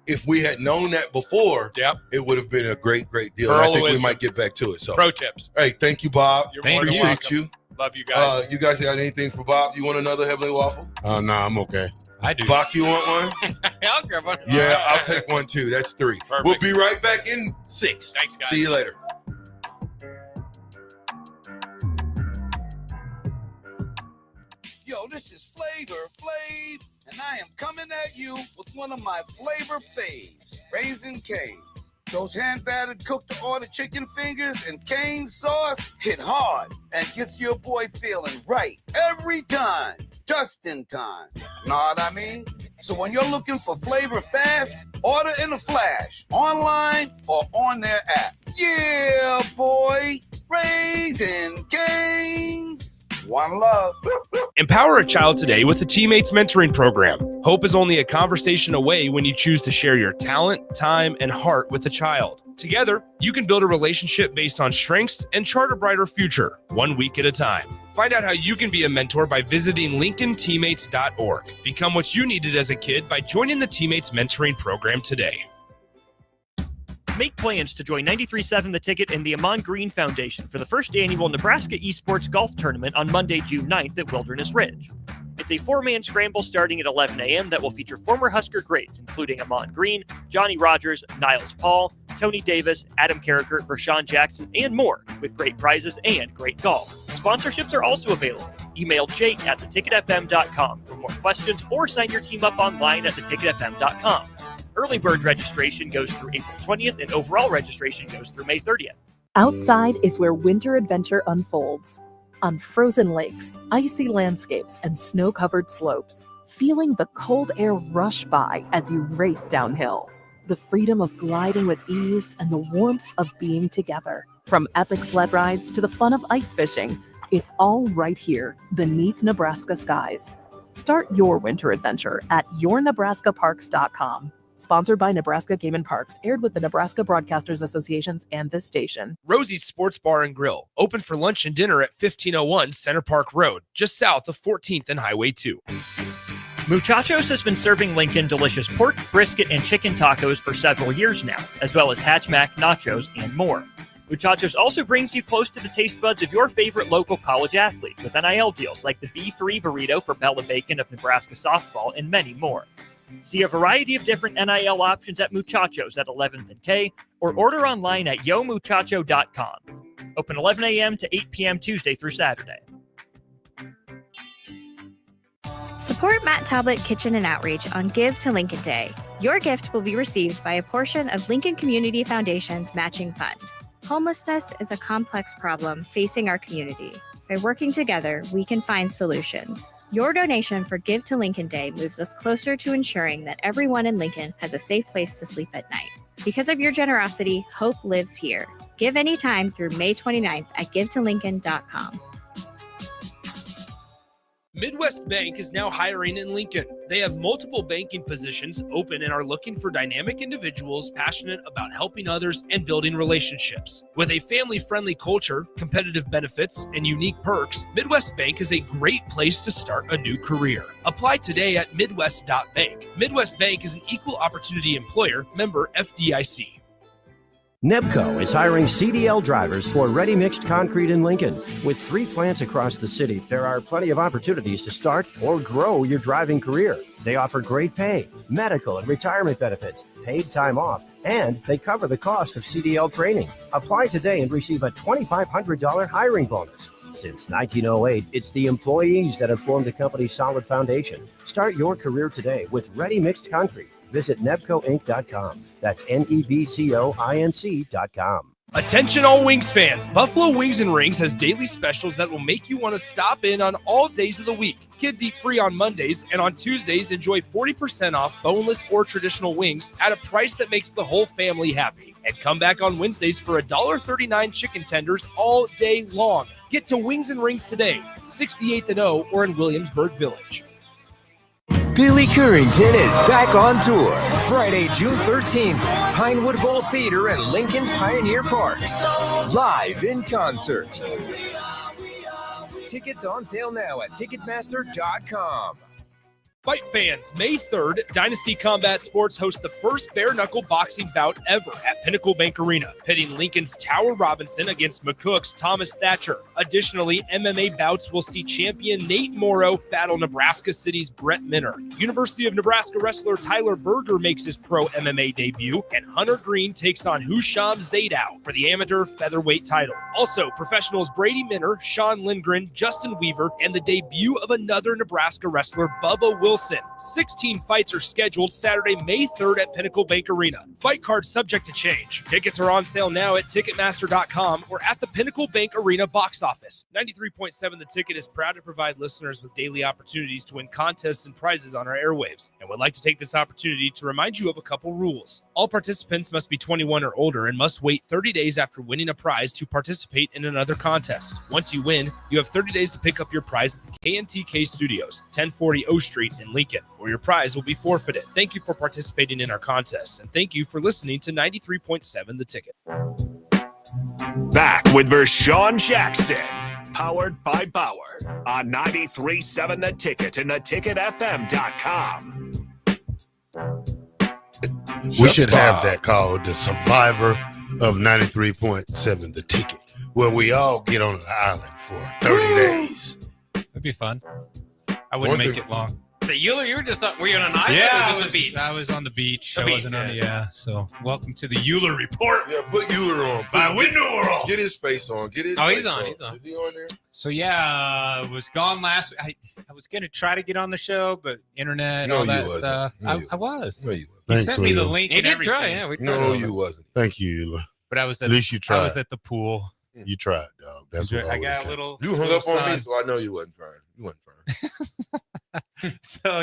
if we had known that before, it would have been a great deal. And I think we might get back to it. So, pro tips. Hey, thank you, Bob. You're more than Appreciate welcome. you. Love you guys. You guys got anything for Bob? You want another Heavenly Waffle? No, I'm okay. I do. Bach, you want one? I'll grab one. Yeah, I'll take one too. That's 3. Perfect. We'll be right back in 6. Thanks, guys. See you later. Yo, this is Flavor Flav, and I am coming at you with one of my flavor faves, Raisin Cane's. Those hand-battered cooked-to-order chicken fingers and cane sauce hit hard and gets your boy feeling right every time, just in time. Know what I mean? So when you're looking for flavor fast, order in a flash, online or on their app. Yeah, boy, Raisin Cane's. One love. Empower a child today with the Teammates Mentoring Program. Hope is only a conversation away when you choose to share your talent, time, and heart with the child. Together, you can build a relationship based on strengths and chart a brighter future, 1 week at a time. Find out how you can be a mentor by visiting LincolnTeammates.org. Become what you needed as a kid by joining the Teammates Mentoring Program today. Make plans to join 93.7 The Ticket and the Amon Green Foundation for the first annual Nebraska Esports Golf Tournament on Monday, June 9th at Wilderness Ridge. It's a 4-man scramble starting at 11 a.m. that will feature former Husker greats, including Amon Green, Johnny Rogers, Niles Paul, Tony Davis, Adam Carricker, Vershan Jackson, and more, with great prizes and great golf. Sponsorships are also available. Email jake@theticketfm.com for more questions or sign your team up online at theticketfm.com. Early bird registration goes through April 20th, and overall registration goes through May 30th. Outside is where winter adventure unfolds. On frozen lakes, icy landscapes, and snow-covered slopes, feeling the cold air rush by as you race downhill. The freedom of gliding with ease and the warmth of being together. From epic sled rides to the fun of ice fishing, it's all right here beneath Nebraska skies. Start your winter adventure at yournebraskaparks.com. Sponsored by Nebraska Game and Parks, aired with the Nebraska Broadcasters Associations and this station. Rosie's Sports Bar and Grill, open for lunch and dinner at 1501 Center Park Road, just south of 14th and Highway 2. Muchachos has been serving Lincoln delicious pork, brisket, and chicken tacos for several years now, as well as Hatchback nachos and more. Muchachos also brings you close to the taste buds of your favorite local college athletes with NIL deals like the B3 burrito for Bella Bacon of Nebraska softball and many more. See a variety of different NIL options at Muchachos at 11th and K, or order online at yomuchacho.com. Open 11 a.m. to 8 p.m. Tuesday through Saturday. Support Matt Talbot Kitchen and Outreach on Give to Lincoln Day. Your gift will be received by a portion of Lincoln Community Foundation's matching fund. Homelessness is a complex problem facing our community. By working together, we can find solutions. Your donation for Give to Lincoln Day moves us closer to ensuring that everyone in Lincoln has a safe place to sleep at night. Because of your generosity, hope lives here. Give anytime through May 29th at givetolincoln.com. Midwest Bank is now hiring in Lincoln. They have multiple banking positions open and are looking for dynamic individuals passionate about helping others and building relationships. With a family-friendly culture, competitive benefits, and unique perks, Midwest Bank is a great place to start a new career. Apply today at midwest.bank. Midwest Bank is an equal opportunity employer, member FDIC. Nebco is hiring CDL drivers for ready-mixed concrete in Lincoln. With 3 plants across the city, there are plenty of opportunities to start or grow your driving career. They offer great pay, medical and retirement benefits, paid time off, and they cover the cost of CDL training. Apply today and receive a $2,500 hiring bonus. Since 1908, it's the employees that have formed the company's solid foundation. Start your career today with ready-mixed concrete. Visit nebcoinc.com. That's nebcoinc.com. Attention all Wings fans. Buffalo Wings and Rings has daily specials that will make you want to stop in on all days of the week. Kids eat free on Mondays, and on Tuesdays, enjoy 40% off boneless or traditional wings at a price that makes the whole family happy. And come back on Wednesdays for $1.39 chicken tenders all day long. Get to Wings and Rings today, 68th and O, or in Williamsburg Village. Billy Currington is back on tour Friday, June 13th, Pinewood Bowls Theater at Lincoln's Pioneer Park. Live in concert. Tickets on sale now at Ticketmaster.com. Fight fans, May 3rd, Dynasty Combat Sports hosts the first bare-knuckle boxing bout ever at Pinnacle Bank Arena, pitting Lincoln's Tower Robinson against McCook's Thomas Thatcher. Additionally, MMA bouts will see champion Nate Morrow battle Nebraska City's Brett Minner. University of Nebraska wrestler Tyler Berger makes his pro MMA debut, and Hunter Green takes on Husham Zadow for the amateur featherweight title. Also, professionals Brady Minner, Sean Lindgren, Justin Weaver, and the debut of another Nebraska wrestler, Bubba Wilson. 16 fights are scheduled Saturday, May 3rd at Pinnacle Bank Arena. Fight cards subject to change. Tickets are on sale now at Ticketmaster.com or at the Pinnacle Bank Arena box office. 93.7 The Ticket is proud to provide listeners with daily opportunities to win contests and prizes on our airwaves, and would like to take this opportunity to remind you of a couple rules. All participants must be 21 or older and must wait 30 days after winning a prize to participate in another contest. Once you win, you have 30 days to pick up your prize at the KNTK Studios, 1040 O Street in Lincoln, or your prize will be forfeited. Thank you for participating in our contests, and thank you for listening to 93.7 The Ticket. Back with Vershan Jackson, powered by Bauer on 93.7 The Ticket and theticketfm.com. We should have that called the Survivor of 93.7 The Ticket, where we all get on an island for 30 days. That'd be fun. I wouldn't make it long. So you were just were you on an island? Yeah, or on the beach? I was on the beach. The I beach, wasn't on the yeah. So welcome to the Euler Report. Yeah, put Euler on. My window on. Get his face on. Get his. Oh, face he's on. He's on. Is he on there? So yeah, was gone last. I was gonna try to get on the show, but internet and No, all you that wasn't. stuff. No, you I was. No, you wasn't. You Thanks, sent me the Euler. link. He and did everything. try. Yeah, we tried. No, you wasn't. Thank you, Euler. But I was At least you tried. I was at the pool. You tried, dog. That's what I got a counts. little. You hung up on me, so I know you wasn't trying. You wasn't trying. So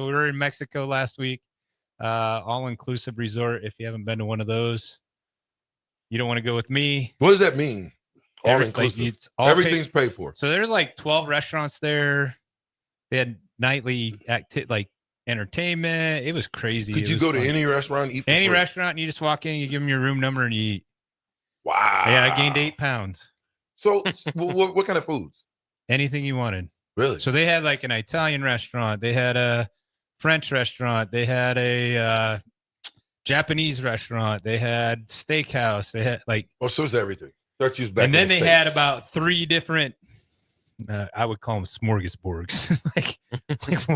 we were in Mexico last week. All-inclusive resort. If you haven't been to one of those, you don't want to go with me. What does that mean? All inclusive. It's all Everything's paid for. So there's like 12 restaurants there. They had nightly entertainment. It was crazy. Could you go to any restaurant and eat? Any free? restaurant, and you just walk in, you give them your room number, and you eat. Wow. Yeah, I gained 8 pounds. So what kind of foods? Anything you wanted. Really? So they had like an Italian restaurant. They had a French restaurant. They had a Japanese restaurant. They had steakhouse. They had like. Oh, so it's everything. Start use back. And then they had about 3 different. I would call them smorgasbords, like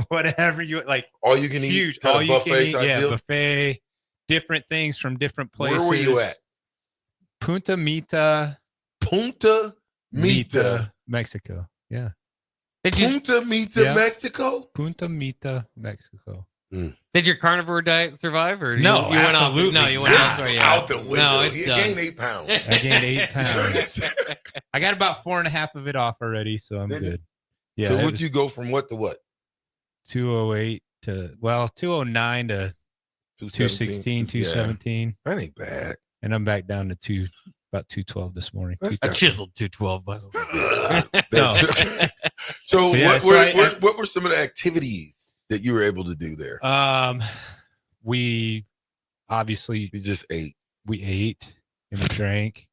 whatever you like. All you can eat. Huge. All you can eat. Yeah, deal? buffet. Different things from different places. Where were you at? Punta Mita, Mexico. Yeah. Punta Mita, Mexico. Punta Mita, Mexico. Did your carnivore diet survive, or no? You went off. No, you went elsewhere. Yeah. Out the window. No, it's He done. gained 8 pounds. I gained 8 pounds. I got about 4.5 of it off already, so I'm good. Yeah. So would you go from what to what? 208 to 209 to 216, 217. That ain't bad. And I'm back down to about 212 this morning. I chiseled 212 by the way. So what were some of the activities? that you were able to do there? We obviously just ate. We ate and we drank.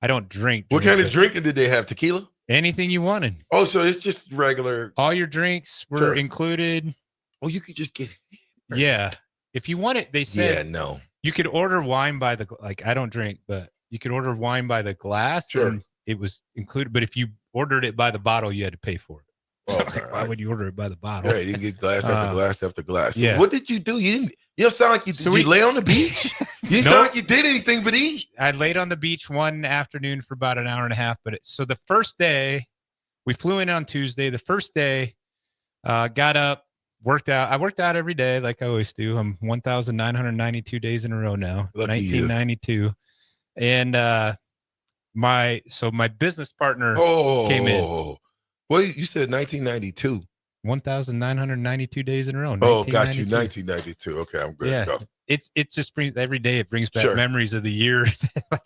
I don't drink. What kind of drinking did they have? Tequila? Anything you wanted. Oh, so it's just regular. All your drinks were included. Oh, you could just get it. Yeah. If you want it, they said. Yeah, no. You could order wine by the, like, I don't drink, but you could order wine by the glass. Sure. And it was included. But if you ordered it by the bottle, you had to pay for it. So like, why would you order it by the bottle? Yeah, you can get glass after glass after glass. So yeah. what did you do? You don't sound like you did. You lay on the beach? You didn't sound like you did anything but eat. I laid on the beach one afternoon for about an hour and a half. But so the first day, we flew in on Tuesday. The first day, got up, worked out. I worked out every day like I always do. I'm 1,992 days in a row now. Lucky 1992. You. And my business partner came in. Well, you said 1992. 1,992 days in a row. Oh, got you. 1992. Okay, I'm good. Yeah, Go. it just brings every day. It brings back Sure. memories of the year.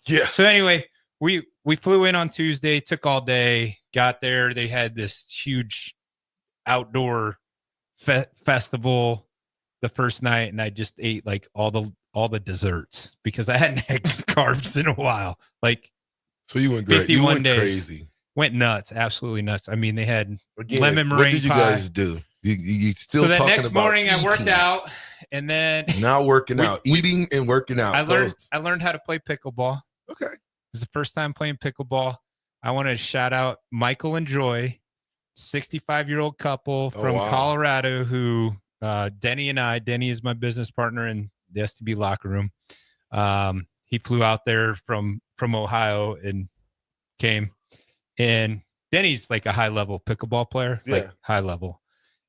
Yeah. So anyway, we flew in on Tuesday. Took all day. Got there. They had this huge outdoor festival the first night, and I just ate like all the desserts because I hadn't had carbs in a while. Like, so you went great. You went crazy. Went nuts, absolutely nuts. I mean, they had lemon meringue. What did you pie. guys do? You still So the talking next about morning, I worked eating. out, and then Now working out, eating and working out. I learned how to play pickleball. Okay, it was the first time playing pickleball. I want to shout out Michael and Joy, 65-year-old couple from Colorado who Denny is my business partner in the STB locker room. He flew out there from Ohio and came. And Denny's like a high-level pickleball player, like high level.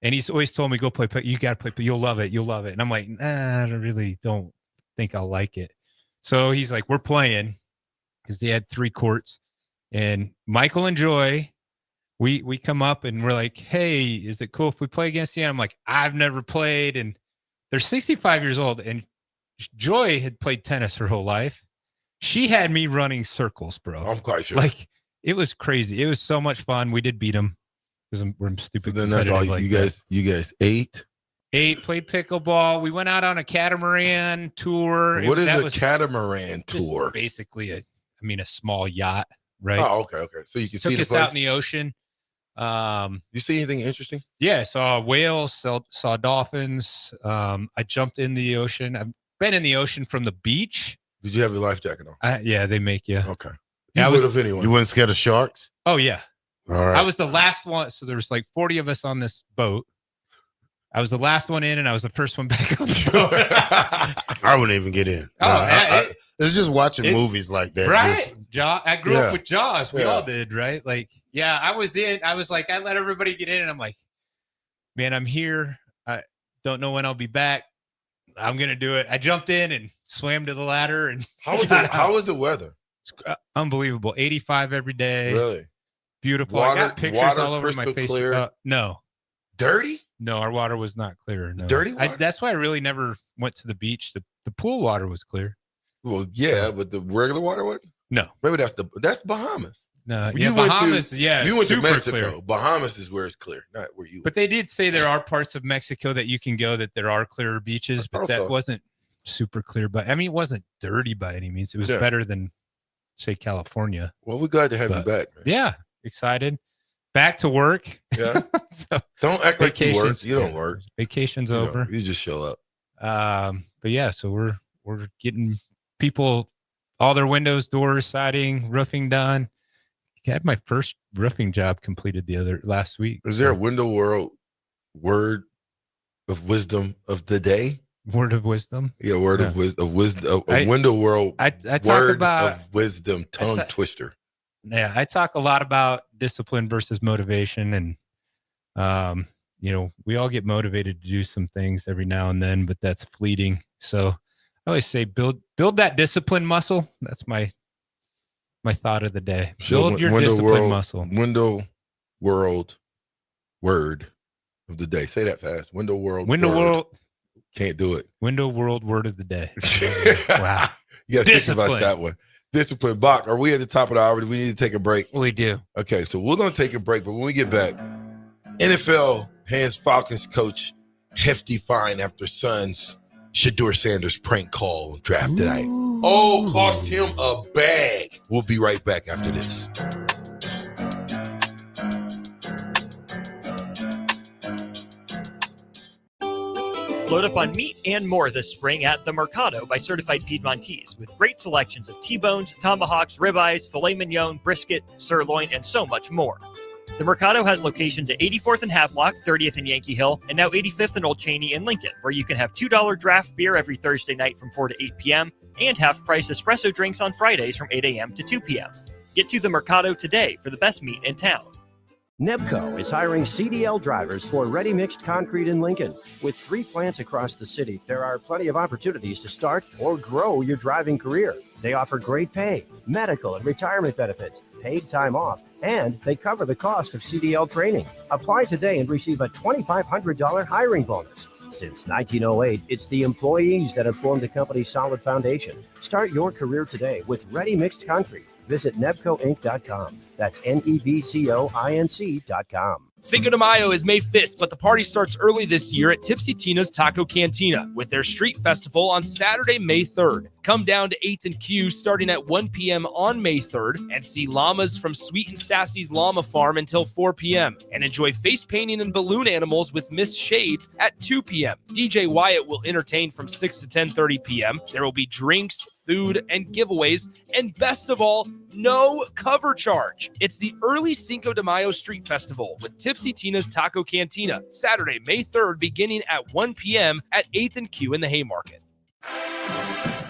And he's always told me, go play. You got to play. You'll love it. You'll love it. And I'm like, I really don't think I'll like it. So he's like, we're playing because he had 3 courts. And Michael and Joy, we come up and we're like, hey, is it cool if we play against you? And I'm like, I've never played. And they're 65 years old. And Joy had played tennis her whole life. She had me running circles, bro. I'm quite sure. Like, it was crazy. It was so much fun. We did beat them because we're stupid. So then that's all you guys ate. Played pickleball. We went out on a catamaran tour. What is a catamaran tour? Basically a small yacht, right? Oh, okay. So you can see took the us place? out in the ocean. You see anything interesting? Yeah, I saw whales, saw dolphins. I jumped in the ocean. I've been in the ocean from the beach. Did you have your life jacket on? Yeah, they make you. Okay. You would have anyway. You weren't scared of sharks? Oh, yeah. All right. I was the last one. So there was like 40 of us on this boat. I was the last one in, and I was the first one back on the boat. I wouldn't even get in. It's just watching movies like that. Right? I grew up with Jaws. We all did, right? Like, yeah, I was in. I was like, I let everybody get in, and I'm like, man, I'm here. I don't know when I'll be back. I'm going to do it. I jumped in and swam to the ladder. And How was the weather? Unbelievable. 85 every day. Really? Beautiful. I got pictures all over my face. Clear? No. Dirty? No, our water was not clear. No. Dirty water? That's why I really never went to the beach. The pool water was clear. Well, yeah, but the regular water wasn't? No. Maybe that's Bahamas. No, You Bahamas, you went to super Mexico. clear. Bahamas is where it's clear, not where you. But they did say there are parts of Mexico that you can go that there are clearer beaches, but that wasn't super clear. But I mean, it wasn't dirty by any means. It was better than, say, California. Well, we're glad to have you back, man. Yeah, excited. Back to work. Yeah. So, don't act like you work. You don't work. Vacation's over. You just show up. But yeah, so we're getting people all their windows, doors, siding, roofing done. I had my first roofing job completed last week. Is there a Window World word of wisdom of the day? Word of wisdom? Yeah, word of wisdom. A Window World I talk word about of wisdom, tongue twister. Yeah, I talk a lot about discipline versus motivation, and we all get motivated to do some things every now and then, but that's fleeting. So I always say build that discipline muscle. That's my thought of the day. Build your discipline muscle. Window World word of the day. Say that fast. Window World. World. Can't do it. Window World word of the day. Wow. You got to think about that one. Discipline. Bach, are we at the top of the hour? Do we need to take a break? We do. Okay, so we're going to take a break, but when we get back, NFL Falcons coach hefty fine after son's Shador Sanders prank call draft night. Cost him a bag. We'll be right back after this. Load up on meat and more this spring at The Mercado by Certified Piedmontese, with great selections of T-bones, tomahawks, ribeyes, filet mignon, brisket, sirloin, and so much more. The Mercado has locations at 84th and Havelock, 30th and Yankee Hill, and now 85th and Old Cheney in Lincoln, where you can have $2 draft beer every Thursday night from 4 to 8 p.m. and half-price espresso drinks on Fridays from 8 a.m. to 2 p.m. Get to The Mercado today for the best meat in town. Nebco is hiring CDL drivers for ready-mixed concrete in Lincoln. With 3 plants across the city, there are plenty of opportunities to start or grow your driving career. They offer great pay, medical and retirement benefits, paid time off, and they cover the cost of CDL training. Apply today and receive a $2,500 hiring bonus. Since 1908, it's the employees that have formed the company's solid foundation. Start your career today with ready-mixed concrete. Visit nebcoinc.com. That's NEBCOINC.com. Cinco de Mayo is May 5th, but the party starts early this year at Tipsy Tina's Taco Cantina with their street festival on Saturday, May 3rd. Come down to 8th and Q starting at 1 p.m. on May 3rd and see llamas from Sweet and Sassy's Llama Farm until 4 p.m. and enjoy face painting and balloon animals with Miss Shades at 2 p.m. DJ Wyatt will entertain from 6 to 10:30 p.m. There will be drinks, food, and giveaways, and best of all, no cover charge. It's the early Cinco de Mayo Street Festival with Tipsy Tina's Taco Cantina, Saturday, May 3rd, beginning at 1 p.m. at 8th and Q in the Haymarket.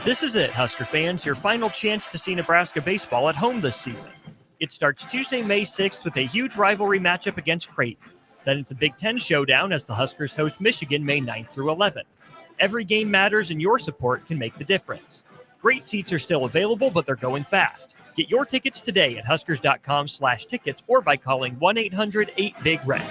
This is it, Husker fans, your final chance to see Nebraska baseball at home this season. It starts Tuesday, May 6th with a huge rivalry matchup against Creighton. Then it's a Big Ten showdown as the Huskers host Michigan May 9th through 11th. Every game matters and your support can make the difference. Great seats are still available, but they're going fast. Get your tickets today at huskers.com/tickets or by calling 1-800-8-BIG-RED.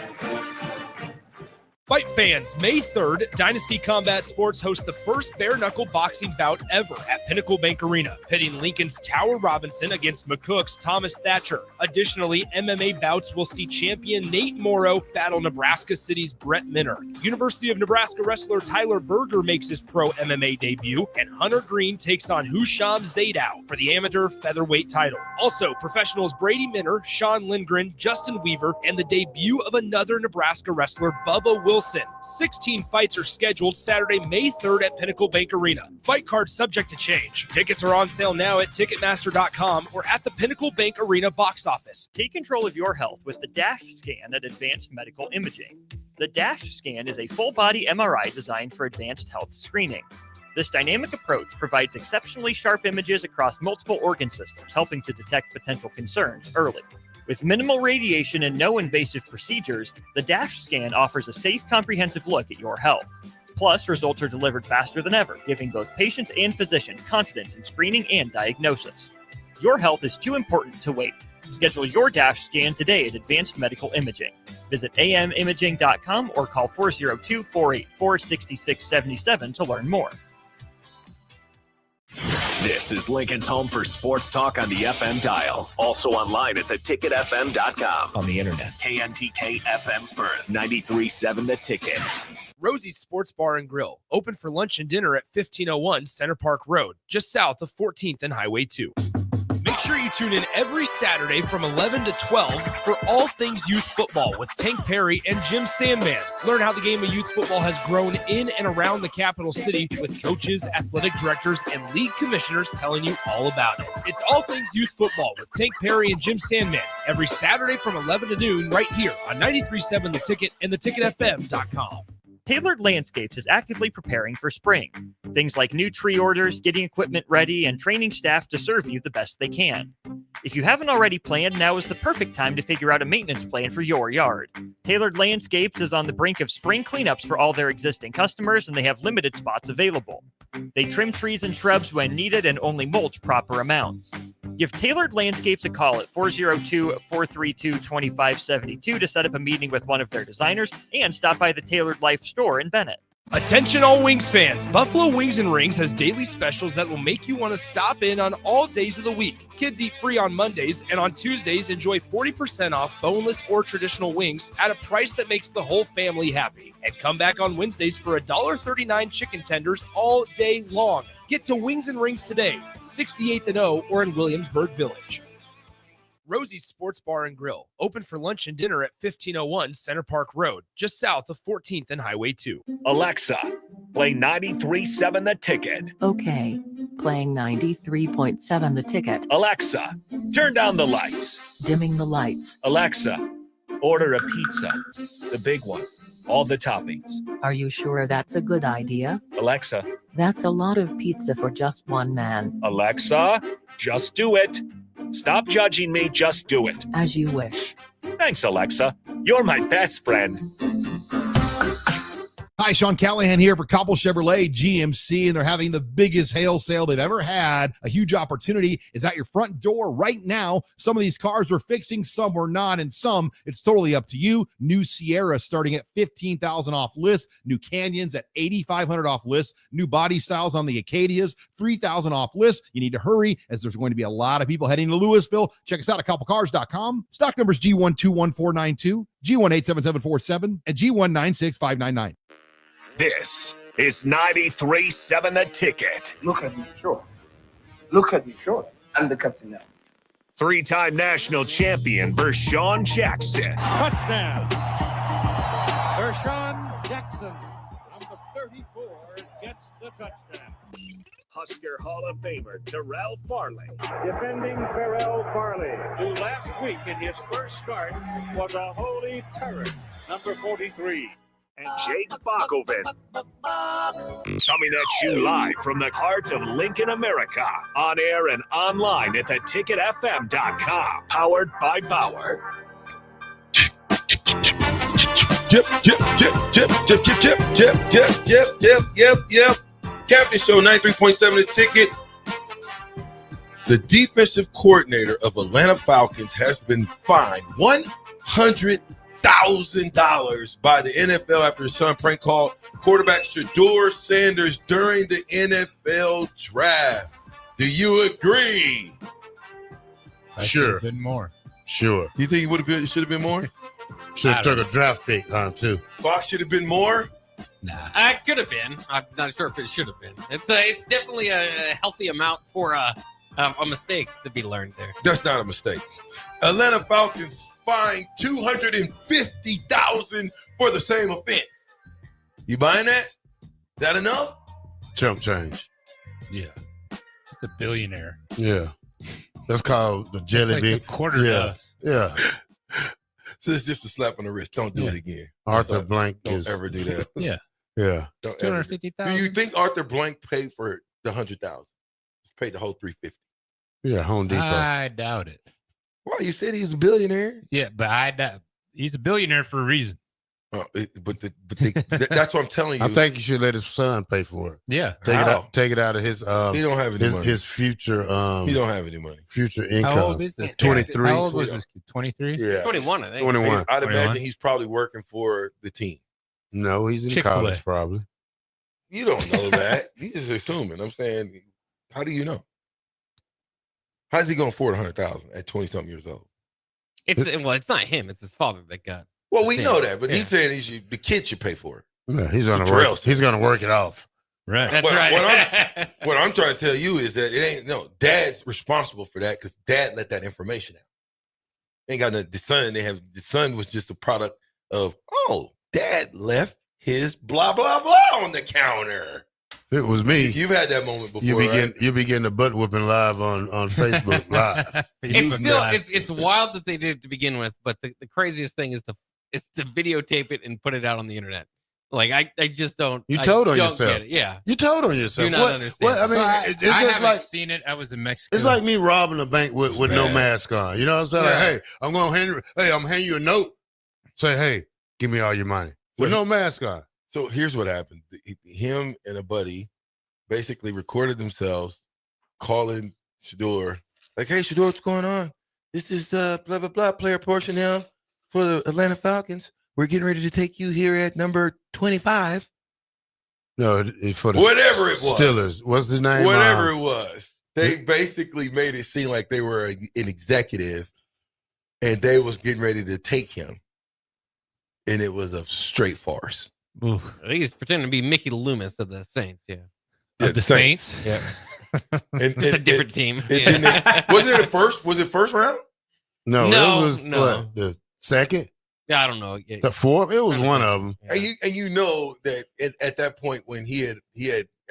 Fight fans, May 3rd, Dynasty Combat Sports hosts the first bare-knuckle boxing bout ever at Pinnacle Bank Arena, pitting Lincoln's Tower Robinson against McCook's Thomas Thatcher. Additionally, MMA bouts will see champion Nate Morrow battle Nebraska City's Brett Minner. University of Nebraska wrestler Tyler Berger makes his pro MMA debut, and Hunter Green takes on Husham Zadow for the amateur featherweight title. Also, professionals Brady Minner, Sean Lindgren, Justin Weaver, and the debut of another Nebraska wrestler, Bubba Wilson. 16 fights are scheduled Saturday, May 3rd at Pinnacle Bank Arena. Fight cards subject to change. Tickets are on sale now at Ticketmaster.com or at the Pinnacle Bank Arena box office. Take control of your health with the DASH scan at Advanced Medical Imaging. The DASH scan is a full-body MRI designed for advanced health screening. This dynamic approach provides exceptionally sharp images across multiple organ systems, helping to detect potential concerns early. With minimal radiation and no invasive procedures, the DASH scan offers a safe, comprehensive look at your health. Plus, results are delivered faster than ever, giving both patients and physicians confidence in screening and diagnosis. Your health is too important to wait. Schedule your DASH scan today at Advanced Medical Imaging. Visit amimaging.com or call 402-484-6677 to learn more. This is Lincoln's home for sports talk on the FM dial. Also online at theticketfm.com. On the internet. KNTK FM Firth, 93.7 The Ticket. Rosie's Sports Bar and Grill, open for lunch and dinner at 1501 Center Park Road, just south of 14th and Highway 2. Make sure you tune in every Saturday from 11 to 12 for all things youth football with Tank Perry and Jim Sandman. Learn how the game of youth football has grown in and around the capital city with coaches, athletic directors, and league commissioners telling you all about it. It's all things youth football with Tank Perry and Jim Sandman every Saturday from 11 to noon right here on 93.7 The Ticket and theticketfm.com. Tailored Landscapes is actively preparing for spring. Things like new tree orders, getting equipment ready, and training staff to serve you the best they can. If you haven't already planned, now is the perfect time to figure out a maintenance plan for your yard. Tailored Landscapes is on the brink of spring cleanups for all their existing customers, and they have limited spots available. They trim trees and shrubs when needed and only mulch proper amounts. Give Tailored Landscapes a call at 402-432-2572 to set up a meeting with one of their designers and stop by the Tailored Life store in Bennett. Attention all Wings fans. Buffalo Wings and Rings has daily specials that will make you want to stop in on all days of the week. Kids eat free on Mondays, and on Tuesdays, enjoy 40% off boneless or traditional wings at a price that makes the whole family happy. And come back on Wednesdays for $1.39 chicken tenders all day long. Get to Wings and Rings today, 68th and O, or in Williamsburg Village. Rosie's Sports Bar and Grill, open for lunch and dinner at 1501 Center Park Road, just south of 14th and Highway 2. Alexa, play 93.7 The Ticket. Okay, playing 93.7 The Ticket. Alexa, turn down the lights. Dimming the lights. Alexa, order a pizza, the big one, all the toppings. Are you sure that's a good idea? Alexa. That's a lot of pizza for just one man. Alexa, just do it. Stop judging me, just do it. As you wish. Thanks, Alexa. You're my best friend. Hi, Sean Callahan here for Cobble Chevrolet GMC, and they're having the biggest hail sale they've ever had. A huge opportunity is at your front door right now. Some of these cars we're fixing, some we're not, and some it's totally up to you. New Sierra starting at $15,000 off list. New Canyons at $8,500 off list. New body styles on the Acadias, $3,000 off list. You need to hurry as there's going to be a lot of people heading to Louisville. Check us out at cobblecars.com. Stock numbers G121492, G187747, and G196599. This is 93.7 The Ticket. Look at me, sure. Look at me, sure. I'm the captain now. Three-time national champion Vershan Jackson. Touchdown. Vershan Jackson, number 34, gets the touchdown. Husker Hall of Famer Terrell Farley. Defending Terrell Farley, who last week in his first start was a holy terror, number 43. And Jake Bockoven. Coming at you live from the heart of Lincoln, America. On air and online at theticketfm.com. Powered by Bauer. Yep. Captain Show 93.7 The Ticket. The defensive coordinator of Atlanta Falcons has been fined $100,000 by the NFL after his son prank called quarterback Shedeur Sanders during the NFL draft. Do you agree? Sure. Been more. Sure. You think it should have been more? Should have took a draft pick on too. Fox should have been more. Nah, it could have been. I'm not sure if it should have been. It's definitely a healthy amount for a mistake to be learned there. That's not a mistake. Atlanta Falcons fined $250,000 for the same offense. You buying that? Is that enough? Chump change. Yeah, it's a billionaire. Yeah, that's called the jelly bean. Quarter does. Yeah. So it's just a slap on the wrist. Don't do it again. Arthur Blank don't ever do that. Yeah. Yeah. $250,000. Do you think Arthur Blank paid for the $100,000? He's paid the whole $350,000. Yeah, Home Depot. I doubt it. Well, you said he was a billionaire. Yeah, but I doubt he's a billionaire for a reason. Oh, that's what I'm telling you. I think you should let his son pay for it. Yeah. Take it out of his he don't have any money. His future he don't have any money. Future income. How old is this? 23. How old was this kid? 23? Yeah. 21, I think. 21. I'd 21. imagine he's probably working for the team. No, he's in Chick-fil-A. college probably. You don't know that. You're just assuming. I'm saying, how do you know? How's he going to afford $100,000 at 20-something years old? It's not him. It's his father that got. Well, we know that, but he's saying the kid should pay for it. Yeah, he's going to work. He's going to work it off. Right. That's right. What I'm trying to tell you is that it ain't dad's responsible for that because dad let that information out. Ain't got nothing. The son was just a product of dad left his blah blah blah on the counter. It was me. You've had that moment before. You begin the butt whooping live on Facebook Live. It's wild that they did it to begin with, but the craziest thing is to videotape it and put it out on the internet. Like I just don't. You told on yourself. Get it. Yeah, you told on yourself. Do not understand. I mean, I haven't seen it. I was in Mexico. It's like me robbing a bank with no mask on. You know what I'm saying? Yeah. Like, hey, I'm handing you a note. Say, hey, give me all your money with no mask on. So here's what happened. Him and a buddy basically recorded themselves calling Shedeur. Like, hey, Shedeur, what's going on? This is blah, blah, blah, player portion now for the Atlanta Falcons. We're getting ready to take you here at number 25. No, for the whatever it was. Steelers. What's the name? Whatever it was. They basically made it seem like they were an executive and they was getting ready to take him. And it was a straight farce. I think he's pretending to be Mickey Loomis of the Saints. Yeah. Of the Saints? Yeah. And, It's a different team. Was it first round? No, No, it was no. what, the second, I don't know. the fourth. It was one of them. And you know that at that point when he had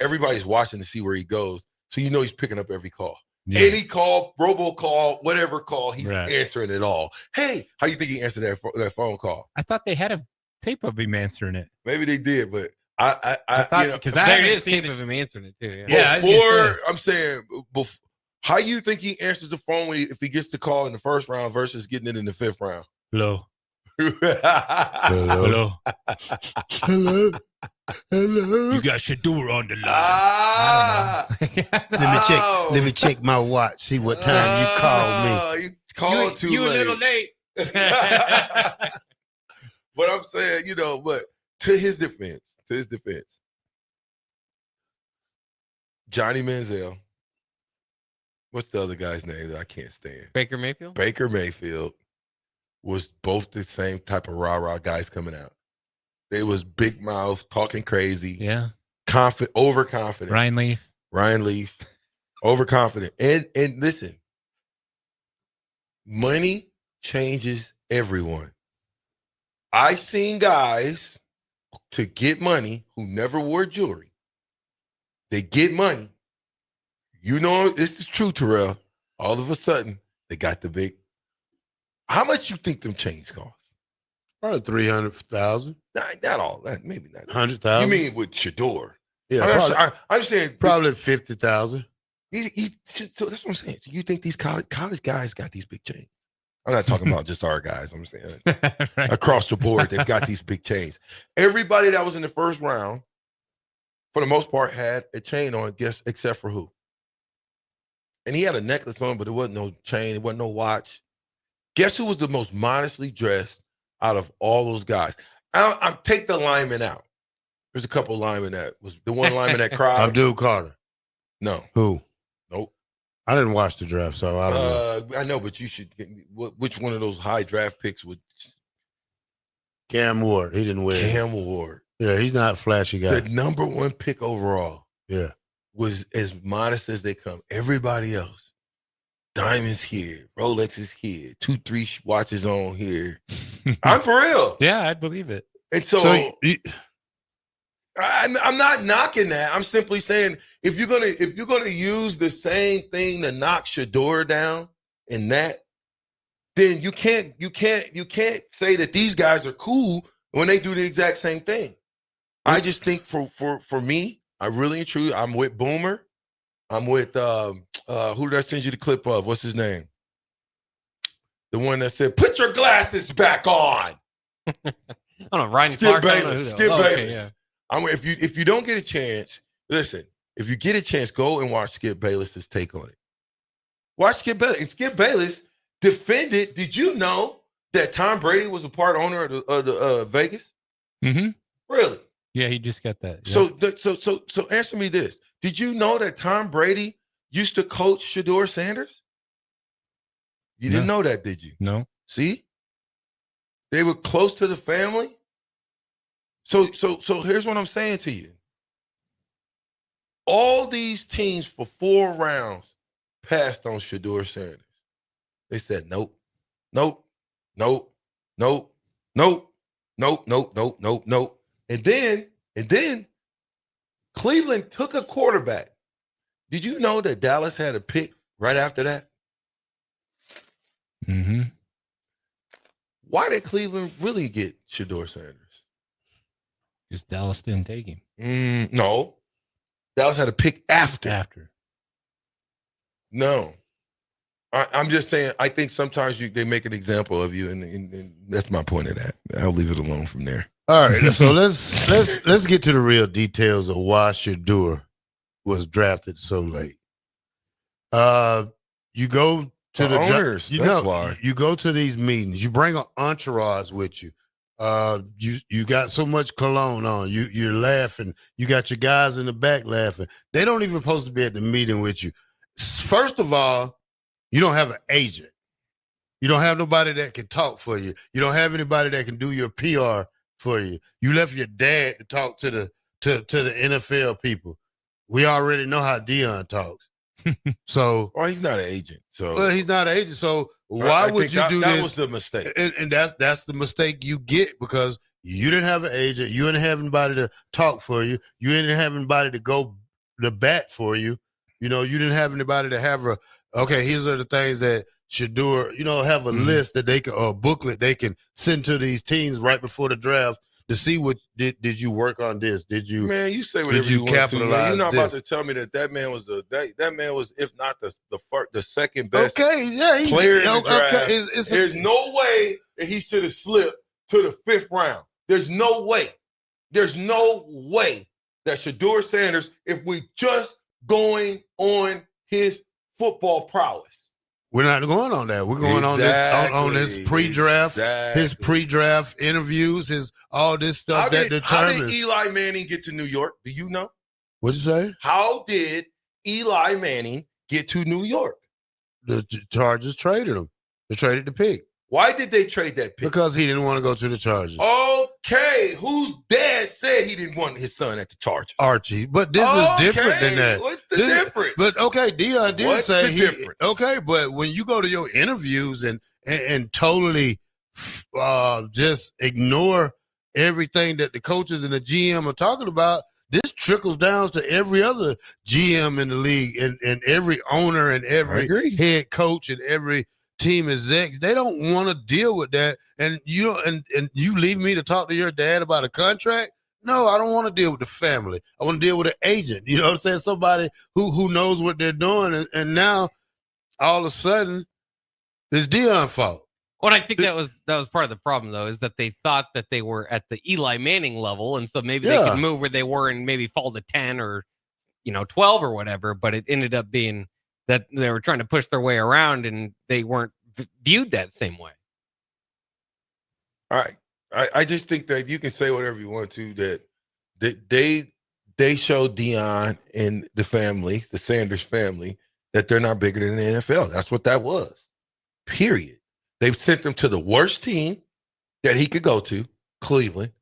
everybody's watching to see where he goes, so you know he's picking up every call. Yeah. Any call, robocall, whatever call, he's Right. answering it all. Hey, how do you think he answered that phone call? I thought they had a tape of him answering it. Maybe they did, but I thought, you know, because There haven't is seen tape it. of him answering it too. Yeah. Yeah, I was gonna before say. I'm saying, how you think he answers the phone if he gets the call in the first round versus getting it in the fifth round? Hello. Hello. Hello. Hello. You got Shador on the line. Let me check my watch. See what time you called me. You called too You late. a little late. But I'm saying, but to his defense, Johnny Manziel, what's the other guy's name that I can't stand? Baker Mayfield. Baker Mayfield was both the same type of rah-rah guys coming out. They was big mouth, talking crazy, Yeah. overconfident. Ryan Leaf. Overconfident. And listen, money changes everyone. I seen guys to get money who never wore jewelry. They get money. This is true, Terrell. All of a sudden, they got the big. How much you think them chains cost? Probably 300,000. Not all that. Maybe not. 100,000. You mean with Shador? Yeah, I'm saying probably 50,000. So that's what I'm saying. So you think these college guys got these big chains? I'm not talking about just our guys. I'm saying Right. across the board, they've got these big chains. Everybody that was in the first round, for the most part, had a chain on, except for who? And he had a necklace on, but it wasn't no chain. It wasn't no watch. Guess who was the most modestly dressed out of all those guys? I'll take the lineman out. There's a couple linemen that was the one lineman that cried. Abdul Carter. No. Who? Nope. I didn't watch the draft, so I don't know. I know, but you should. Which one of those high draft picks would? Cam Ward. He didn't win. Cam Ward. Yeah, he's not a flashy guy. The number one pick overall. Yeah. Was as modest as they come. Everybody else, diamonds here, Rolex is here, 2-3 watches on here. I'm for real. Yeah, I believe it. And so I'm not knocking that. I'm simply saying if you're gonna use the same thing to knock Shador down in that, then you can't say that these guys are cool when they do the exact same thing. I just think for me, I really and truly, I'm with Boomer. I'm with who did I send you the clip of? What's his name? The one that said, "Put your glasses back on." I don't know. Ryan Skip Clark. I don't know Bayless. who Skip that- oh, okay, Bayless. yeah. If you don't get a chance, listen. If you get a chance, go and watch Skip Bayless's take on it. Watch Skip Bayless. And Skip Bayless defended. Did you know that Tom Brady was a part owner of the Vegas? Mm-hmm. Really? Yeah, he just got that. Yeah. So answer me this. Did you know that Tom Brady used to coach Shador Sanders? You didn't know that, did you? No. See? They were close to the family. So here's what I'm saying to you. All these teams for 4 rounds passed on Shador Sanders. They said nope, nope, nope, nope, nope, nope, nope, nope, nope, nope. And then Cleveland took a quarterback. Did you know that Dallas had a pick right after that? Mm-hmm. Why did Cleveland really get Shador Sanders? Because Dallas didn't take him. No. Dallas had a pick after. No. I'm just saying, I think sometimes they make an example of you, and that's my point of that. I'll leave it alone from there. All right, so let's get to the real details of why Shador was drafted so late. You go to the owners. you go to these meetings. You bring an entourage with you. You got so much cologne on. You're laughing. You got your guys in the back laughing. They don't even supposed to be at the meeting with you. First of all, you don't have an agent. You don't have nobody that can talk for you. You don't have anybody that can do your PR for you. You left your dad to talk to the NFL people. We already know how Dion talks. So, well, he's not an agent. So, well, he's not an agent. So, why would you do this? That was the mistake, and that's the mistake you get because you didn't have an agent. You didn't have anybody to talk for you. You didn't have anybody to go to bat for you. You know, you didn't have anybody to have okay, here's are the things that should do, have a list that they can, or a booklet they can send to these teams right before the draft to see what did you work on this? Did you, man? You say whatever you want to. Man. You're not about to tell me that man was that man was, if not the second best. Okay, yeah, player in the draft. There's no way that he should have slipped to the 5th round. There's no way. There's no way that Shedeur Sanders, if we just going on his football prowess. We're not going on that. We're going on this pre-draft, his pre-draft interviews, all this stuff that determines. How did Eli Manning get to New York? Do you know? What'd you say? How did Eli Manning get to New York? The Chargers traded him. They traded the pick. Why did they trade that pick? Because he didn't want to go to the Chargers. Okay, whose dad said he didn't want his son at the Chargers? Archie. But this is different than that. What's the difference? But okay, Dion did What's say the difference? Okay, but when you go to your interviews and totally just ignore everything that the coaches and the GM are talking about, this trickles down to every other GM in the league and every owner and every head coach and every team execs. They don't want to deal with that. And you leave me to talk to your dad about a contract? No, I don't want to deal with the family. I want to deal with an agent. You know what I'm saying? Somebody who knows what they're doing. And now all of a sudden it's Dion's fault. Well, I think that was part of the problem, though, is that they thought that they were at the Eli Manning level, and so maybe they could move where they were and maybe fall to 10 or 12 or whatever. But it ended up being that they were trying to push their way around, and they weren't viewed that same way. All right, I just think that you can say whatever you want to. That they showed Dion and the family, the Sanders family, that they're not bigger than the NFL. That's what that was. Period. They've sent him to the worst team that he could go to, Cleveland,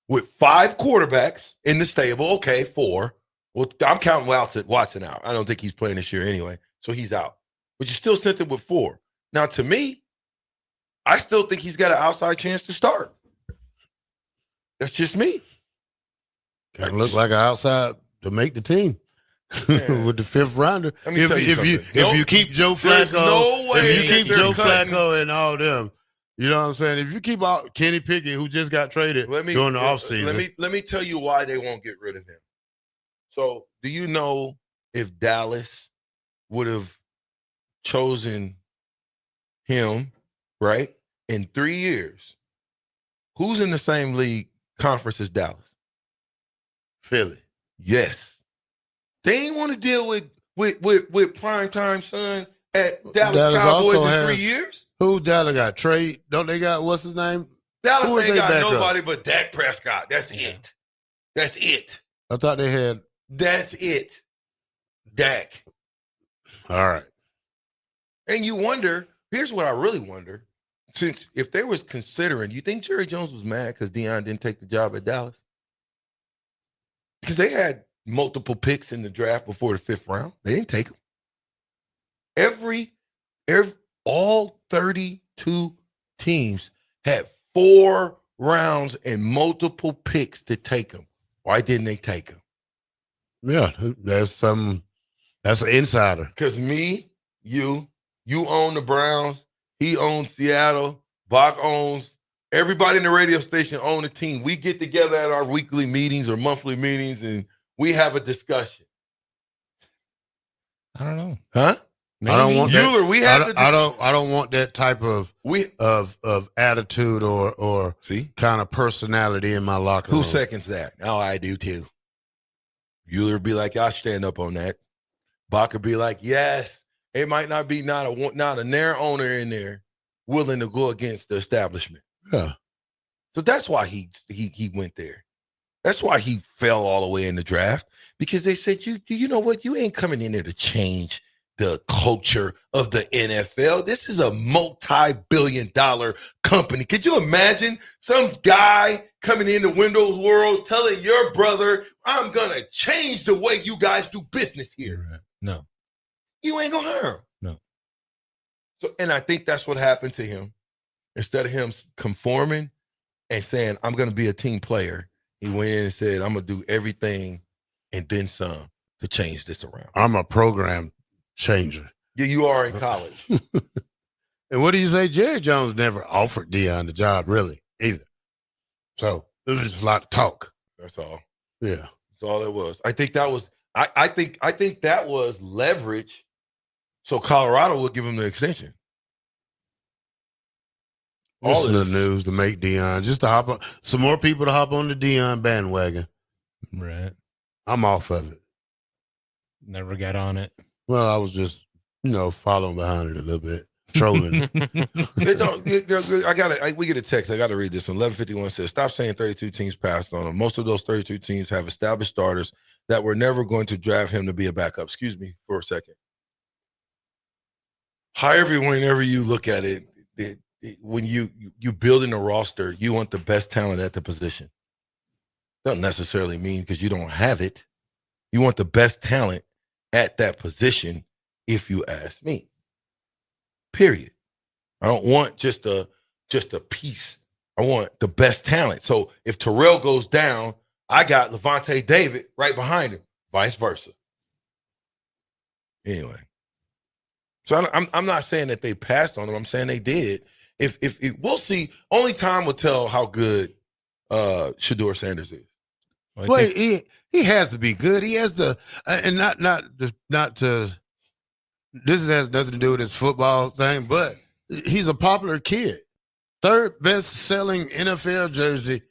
with 5 quarterbacks in the stable. Okay, 4. Well, I'm counting Watson out. I don't think he's playing this year anyway, so he's out. But you still sent him with 4. Now, to me, I still think he's got an outside chance to start. That's just me. Kind of look like an outside to make the team. With the 5th rounder. If you keep Joe Flacco, Flacco and all them, you know what I'm saying? If you keep out Kenny Pickett, who just got traded during the offseason. Let me tell you why they won't get rid of him. So, do you know if Dallas would have chosen him, right, in 3 years? Who's in the same league conference as Dallas? Philly. Yes. They ain't want to deal with primetime son at Dallas Cowboys in 3 years. Who Dallas got? Trade? Don't they got, what's his name? Dallas ain't got nobody but Dak Prescott. That's it. That's it. I thought they had. That's it. Dak. All right. And you wonder, here's what I really wonder. Since if they was considering, you think Jerry Jones was mad because Deion didn't take the job at Dallas? Because they had multiple picks in the draft before the 5th round. They didn't take them. All 32 teams had 4 rounds and multiple picks to take them. Why didn't they take them? Yeah, that's an insider. Because you own the Browns, he owns Seattle, Bach owns, everybody in the radio station own a team. We get together at our weekly meetings or monthly meetings and we have a discussion. I don't know. Huh? Maybe. I don't want Euler, we have I don't want that type of attitude or kind of personality in my locker room. Who seconds that? Oh, I do too. Euler be like, I'll stand up on that. Bach would be like, yes. It might not be not a Nair owner in there willing to go against the establishment. Yeah. So that's why he went there. That's why he fell all the way in the draft, because they said, you know what? You ain't coming in there to change the culture of the NFL. This is a multi-billion-dollar company. Could you imagine some guy coming into Windows World telling your brother, I'm going to change the way you guys do business here? Right. No. You ain't going to hire him. No. So, and I think that's what happened to him. Instead of him conforming and saying, I'm going to be a team player, he went in and said, I'm going to do everything and then some to change this around. I'm a program changer. Yeah, you are in college. And what do you say? Jerry Jones never offered Deion the job, really, either. So it was just a lot of talk. That's all. Yeah, that's all it was. I think that was. I think that was leverage, so Colorado would give him the extension. All of the news to make Deion, just to hop on, some more people to hop on the Deion bandwagon. Right. I'm off of it. Never got on it. Well, I was just, following behind it a little bit, trolling. We get a text. I got to read this one. 1151 says, stop saying 32 teams passed on him. Most of those 32 teams have established starters that were never going to draft him to be a backup. Excuse me for a second. Whenever you look at it, when you building a roster, you want the best talent at the position. Doesn't necessarily mean because you don't have it. You want the best talent at that position, if you ask me. Period. I don't want just a piece. I want the best talent. So if Terrell goes down, I got Levante David right behind him, vice versa. Anyway, so I'm not saying that they passed on him. I'm saying they did. If we'll see, only time will tell how good Shedeur Sanders is. Well, he has to be good. He has to, and not to. This has nothing to do with his football thing, but he's a popular kid. Third best selling NFL jersey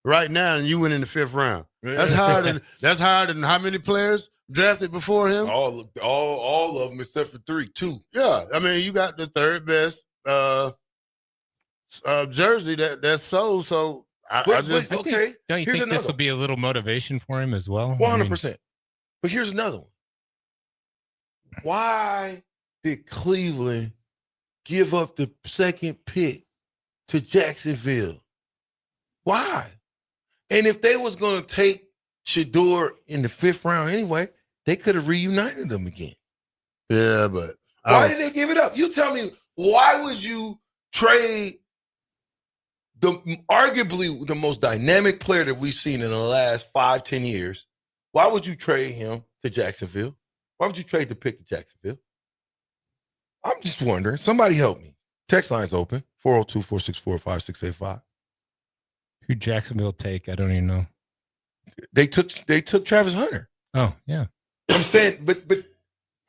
right now, and you went in the 5th round. That's higher than how many players drafted before him? All of them except for 2. Yeah, I mean, you got the third best jersey that's sold. So I just okay. Don't you think this will be a little motivation for him as well? 100%. But here's another one. Why did Cleveland give up the 2nd pick to Jacksonville? Why? And if they was going to take Shedeur in the 5th round anyway, they could have reunited them again. Yeah, but why did they give it up? You tell me, why would you trade arguably the most dynamic player that we've seen in the last 5-10 years? Why would you trade him to Jacksonville? Why would you trade the pick to Jacksonville? I'm just wondering. Somebody help me. Text line's open. 402-464-5685. Who Jacksonville take? I don't even know. They took Travis Hunter. Oh, yeah. I'm saying, but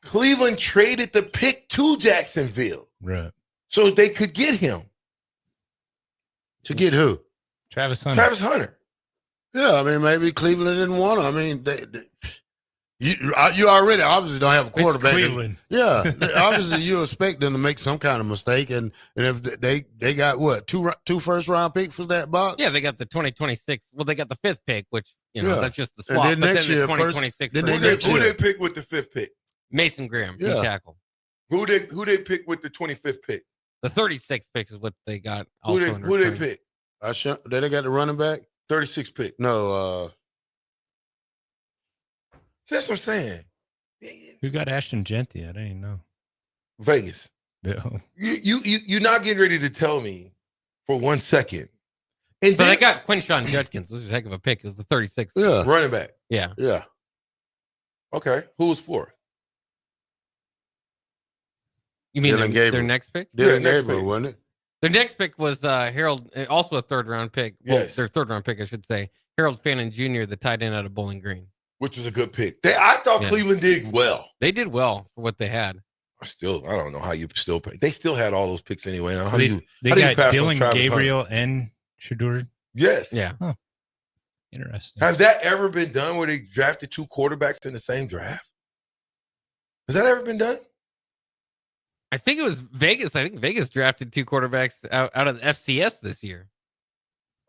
Cleveland traded the pick to Jacksonville. Right. So they could get him. To get who? Travis Hunter. Travis Hunter. Yeah, I mean, maybe Cleveland didn't want him. I mean, you already obviously don't have a quarterback. It's Cleveland. Yeah, obviously you expect them to make some kind of mistake, and if they got what two first round picks for that box? Yeah, they got the 2026. Well, they got the 5th pick, which that's just the swap. And then next year, 2026. Who they pick with the 5th pick? Mason Graham, Yeah. D tackle. Who they pick with the 25th pick? The 36th pick is what they got. Who they pick? They got the running back. 36th pick. No, that's what I'm saying. Who got Ashton Genty? I didn't even know. Vegas. Bill. You're not getting ready to tell me for 1 second. And So they got Quinshon Judkins, which is a heck of a pick. It was the 36th. Yeah. Running back. Yeah. Yeah. Okay. Who was 4th? You mean Dylan their Gabriel. next pick? Dylan next Gabriel, pick. wasn't it? Their next pick was Harold, also a 3rd round pick. Well, Yes. their 3rd round pick, I should say. Harold Fannin Jr., the tight end out of Bowling Green. Which was a good pick. I thought Yeah. Cleveland did well. They did well for what they had. I don't know how you still pay. They still had all those picks anyway. Now, They got pass on Dylan Travis Gabriel and Shedeur. Yes. Yeah. Oh, interesting. Has that ever been done where they drafted 2 quarterbacks in the same draft? Has that ever been done? I think it was Vegas. I think Vegas drafted 2 quarterbacks out of the FCS this year.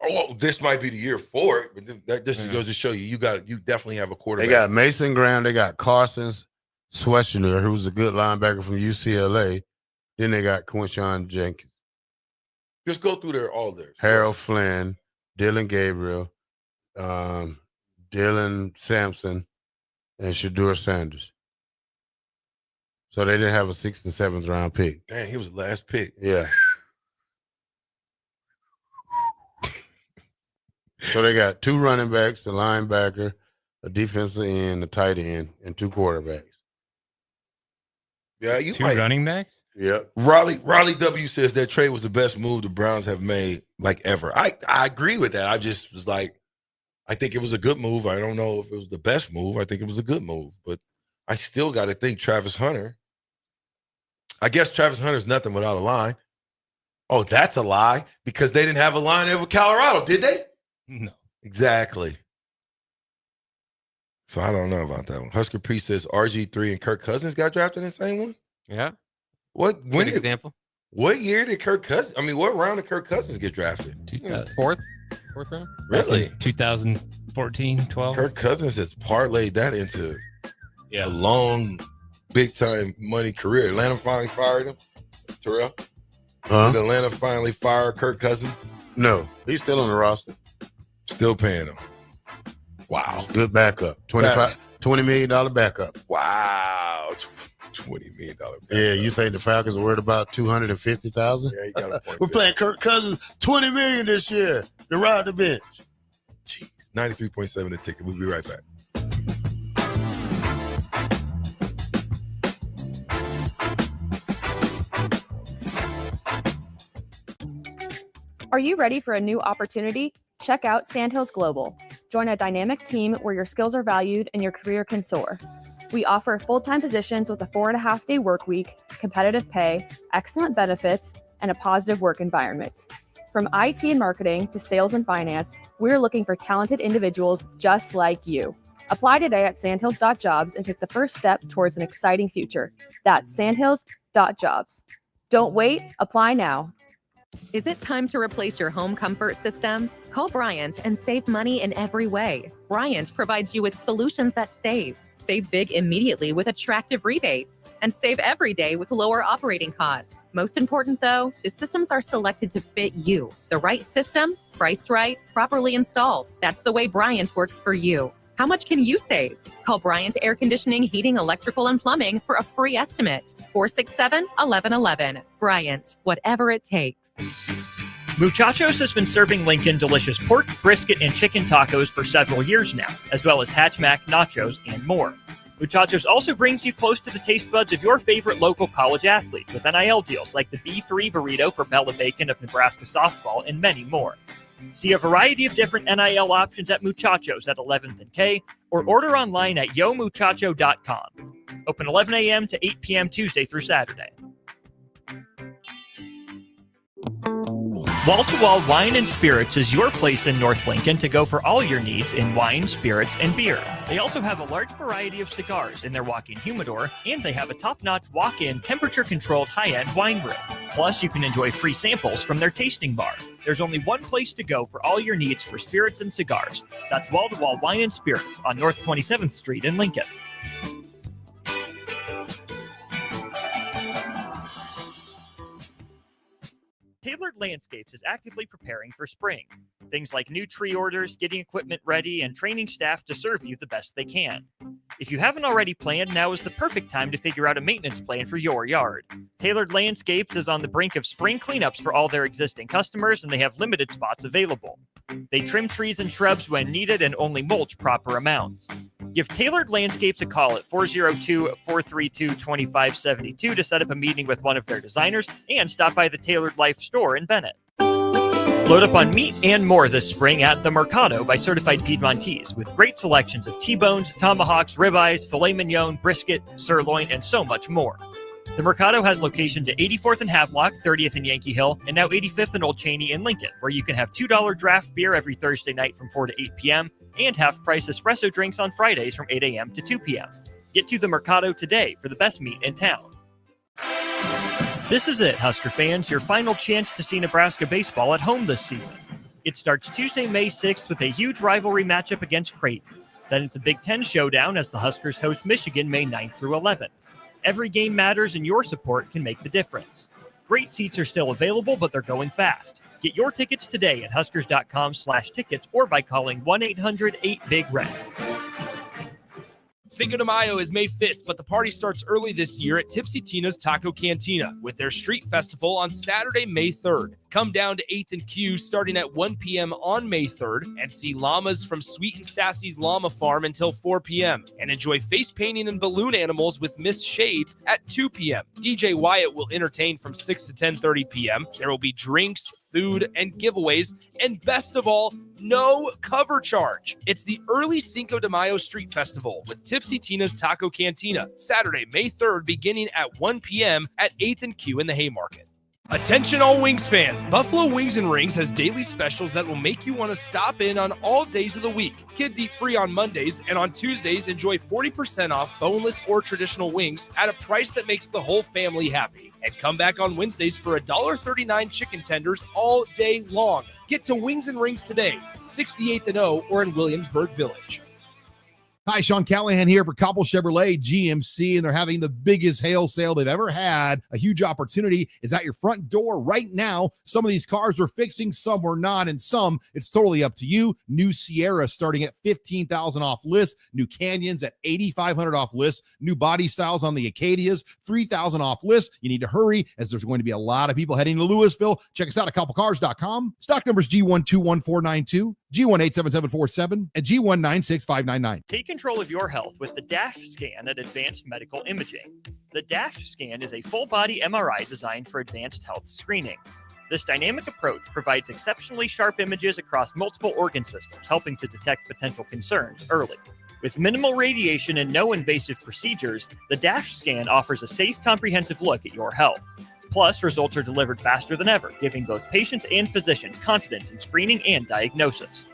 Oh, well, this might be the year for it, but this goes to show you definitely have a quarterback. They got Mason Graham. They got Carson Schwarzenegger, who's a good linebacker from UCLA. Then they got Quinshon Jenkins. Just go through all theirs. Harold Flynn, Dylan Gabriel, Dylan Sampson, and Shadur Sanders. So they didn't have a 6th and 7th round pick. Dang, he was the last pick. Yeah. So they got 2 running backs, a linebacker, a defensive end, a tight end, and 2 quarterbacks. Yeah, Two running backs? Yep. Raleigh W says that trade was the best move the Browns have made like ever. I agree with that. I just was like, I think it was a good move. I don't know if it was the best move. I think it was a good move, but I still got to think Travis Hunter. I guess Travis Hunter's nothing without a line. Oh, that's a lie because they didn't have a line over Colorado, did they? No. Exactly. So I don't know about that one. Husker P says RG3 and Kirk Cousins got drafted in the same one? Yeah. What? Good example. What year did Kirk Cousins? I mean, what round did Kirk Cousins get drafted? Fourth round. Really? 2014, 12. Kirk Cousins has parlayed that into a long, big-time money career. Atlanta finally fired him. Terrell? Did Atlanta finally fire Kirk Cousins? No, he's still on the roster. Still paying him. Wow. Good backup. $20 million backup. Wow. $20 million backup. Yeah, you think the Falcons are worried about $250,000? Yeah, you got a point. We're playing Kirk Cousins $20 million this year to ride the bench. Jeez. 93.7 the ticket. We'll be right back. Are you ready for a new opportunity? Check out Sandhills Global. Join a dynamic team where your skills are valued and your career can soar. We offer full-time positions with a 4.5-day work week, competitive pay, excellent benefits, and a positive work environment. From IT and marketing to sales and finance, we're looking for talented individuals just like you. Apply today at sandhills.jobs and take the first step towards an exciting future. That's sandhills.jobs. Don't wait, apply now. Is it time to replace your home comfort system? Call Bryant and save money in every way. Bryant provides you with solutions that save. Save big immediately with attractive rebates, and save every day with lower operating costs. Most important though, the systems are selected to fit you. The right system, priced right, properly installed. That's the way Bryant works for you. How much can you save? Call Bryant Air Conditioning, Heating, Electrical, and Plumbing for a free estimate. 467-1111. Bryant, whatever it takes. Muchachos has been serving Lincoln delicious pork, brisket, and chicken tacos for several years now, as well as Hatch Mac, nachos, and more. Muchachos also brings you close to the taste buds of your favorite local college athletes with NIL deals like the B3 burrito for Bella Bacon of Nebraska softball and many more. See a variety of different NIL options at Muchachos at 11th and K, or order online at yomuchacho.com. Open 11 a.m. to 8 p.m. Tuesday through Saturday. Wall to Wall Wine and Spirits is your place in North Lincoln to go for all your needs in wine, spirits, and beer. They also have a large variety of cigars in their walk-in humidor, and they have a top-notch walk-in temperature-controlled high-end wine room. Plus, you can enjoy free samples from their tasting bar. There's only one place to go for all your needs for spirits and cigars. That's Wall to Wall Wine and Spirits on North 27th Street in Lincoln. Tailored Landscapes is actively preparing for spring. Things like new tree orders, getting equipment ready, and training staff to serve you the best they can. If you haven't already planned, now is the perfect time to figure out a maintenance plan for your yard. Tailored Landscapes is on the brink of spring cleanups for all their existing customers, and they have limited spots available. They trim trees and shrubs when needed and only mulch proper amounts. Give Tailored Landscapes a call at 402-432-2572 to set up a meeting with one of their designers and stop by the Tailored Life store in Bennett. Load up on meat and more this spring at The Mercado by Certified Piedmontese with great selections of T-bones, tomahawks, ribeyes, filet mignon, brisket, sirloin, and so much more. The Mercado has locations at 84th and Havelock, 30th and Yankee Hill, and now 85th and Old Cheney in Lincoln, where you can have $2 draft beer every Thursday night from 4 to 8 p.m. and half-price espresso drinks on Fridays from 8 a.m. to 2 p.m. Get to the Mercado today for the best meat in town. This is it, Husker fans, your final chance to see Nebraska baseball at home this season. It starts Tuesday, May 6th with a huge rivalry matchup against Creighton. Then it's a Big Ten showdown as the Huskers host Michigan May 9th through 11th. Every game matters and your support can make the difference. Great seats are still available, but they're going fast. Get your tickets today at huskers.com/tickets or by calling 1-800-8-BIG-RED. Cinco de Mayo is May 5th, but the party starts early this year at Tipsy Tina's Taco Cantina with their street festival on Saturday, May 3rd. Come down to 8th and Q starting at 1 p.m. on May 3rd and see llamas from Sweet and Sassy's Llama Farm until 4 p.m. and enjoy face painting and balloon animals with Miss Shades at 2 p.m. DJ Wyatt will entertain from 6 to 10:30 p.m. There will be drinks, food, and giveaways, and best of all, no cover charge. It's the early Cinco de Mayo Street Festival with Tipsy Tina's Taco Cantina, Saturday, May 3rd, beginning at 1 p.m. at 8th and Q in the Haymarket. Attention all Wings fans, Buffalo Wings and Rings has daily specials that will make you want to stop in on all days of the week. Kids eat free on Mondays, and on Tuesdays, enjoy 40% off boneless or traditional wings at a price that makes the whole family happy. And come back on Wednesdays for $1.39 chicken tenders all day long. Get to Wings and Rings today, 68th and O, or in Williamsburg Village. Hi, Sean Callahan here for Cobble Chevrolet GMC, and they're having the biggest hail sale they've ever had. A huge opportunity is at your front door right now. Some of these cars we're fixing, some we're not, and some it's totally up to you. New Sierra starting at $15,000 off list. New Canyons at $8,500 off list. New body styles on the Acadias, $3,000 off list. You need to hurry as there's going to be a lot of people heading to Louisville. Check us out at cobblecars.com. Stock numbers G121492, G187747, and G196599. Take control of your health with the DASH scan at Advanced Medical Imaging. The DASH scan is a full-body MRI designed for advanced health screening. This dynamic approach provides exceptionally sharp images across multiple organ systems, helping to detect potential concerns early. With minimal radiation and no invasive procedures, the DASH scan offers a safe, comprehensive look at your health. Plus, results are delivered faster than ever, giving both patients and physicians confidence in screening and diagnosis.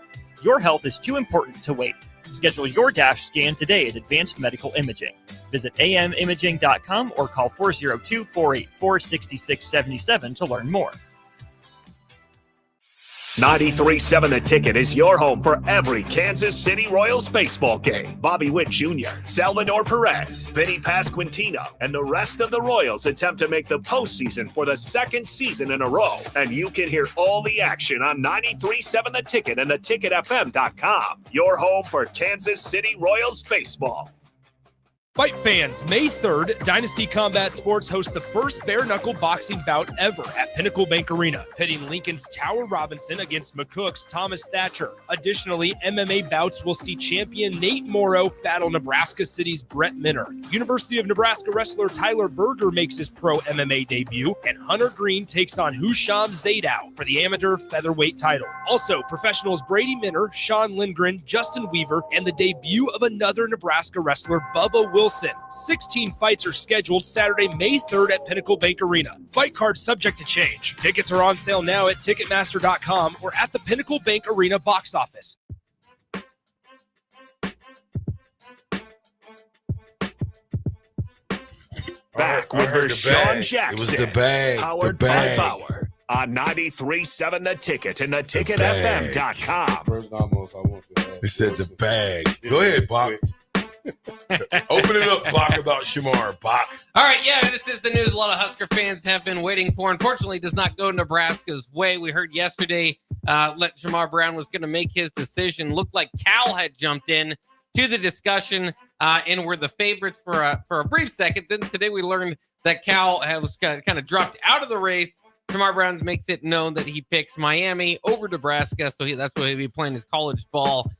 Your health is too important to wait. Schedule your DASH scan today at Advanced Medical Imaging. Visit amimaging.com or call 402-484-6677 to learn more. 93.7 The Ticket is your home for every Kansas City Royals baseball game. Bobby Witt Jr., Salvador Perez, Vinny Pasquantino, and the rest of the Royals attempt to make the postseason for the second season in a row. And you can hear all the action on 93.7 The Ticket and theticketfm.com. Your home for Kansas City Royals baseball. Fight fans, May 3rd, Dynasty Combat Sports hosts the first bare-knuckle boxing bout ever at Pinnacle Bank Arena, pitting Lincoln's Tower Robinson against McCook's Thomas Thatcher. Additionally, MMA bouts will see champion Nate Morrow battle Nebraska City's Brett Minner. University of Nebraska wrestler Tyler Berger makes his pro MMA debut, and Hunter Green takes on Husham Zadow for the amateur featherweight title. Also, professionals Brady Minner, Sean Lindgren, Justin Weaver, and the debut of another Nebraska wrestler, Bubba Wilson. 16 fights are scheduled Saturday, May 3rd at Pinnacle Bank Arena. Fight cards subject to change. Tickets are on sale now at Ticketmaster.com or at the Pinnacle Bank Arena box office. Back with Vershan Jackson. It was the bag. Powered by Bauer on 93.7 The Ticket and theticketfm.com. First almost, I want to. It said the bag. Go ahead, Bach. Open it up, Bach, about Shamar. Bach. All right, yeah, this is the news a lot of Husker fans have been waiting for. Unfortunately, it does not go Nebraska's way. We heard yesterday Shamar Brown was going to make his decision. Looked like Cal had jumped in to the discussion and were the favorites for a brief second. Then today we learned that Cal was kind of dropped out of the race. Shamar Brown makes it known that he picks Miami over Nebraska, so that's why he'll be playing his college ball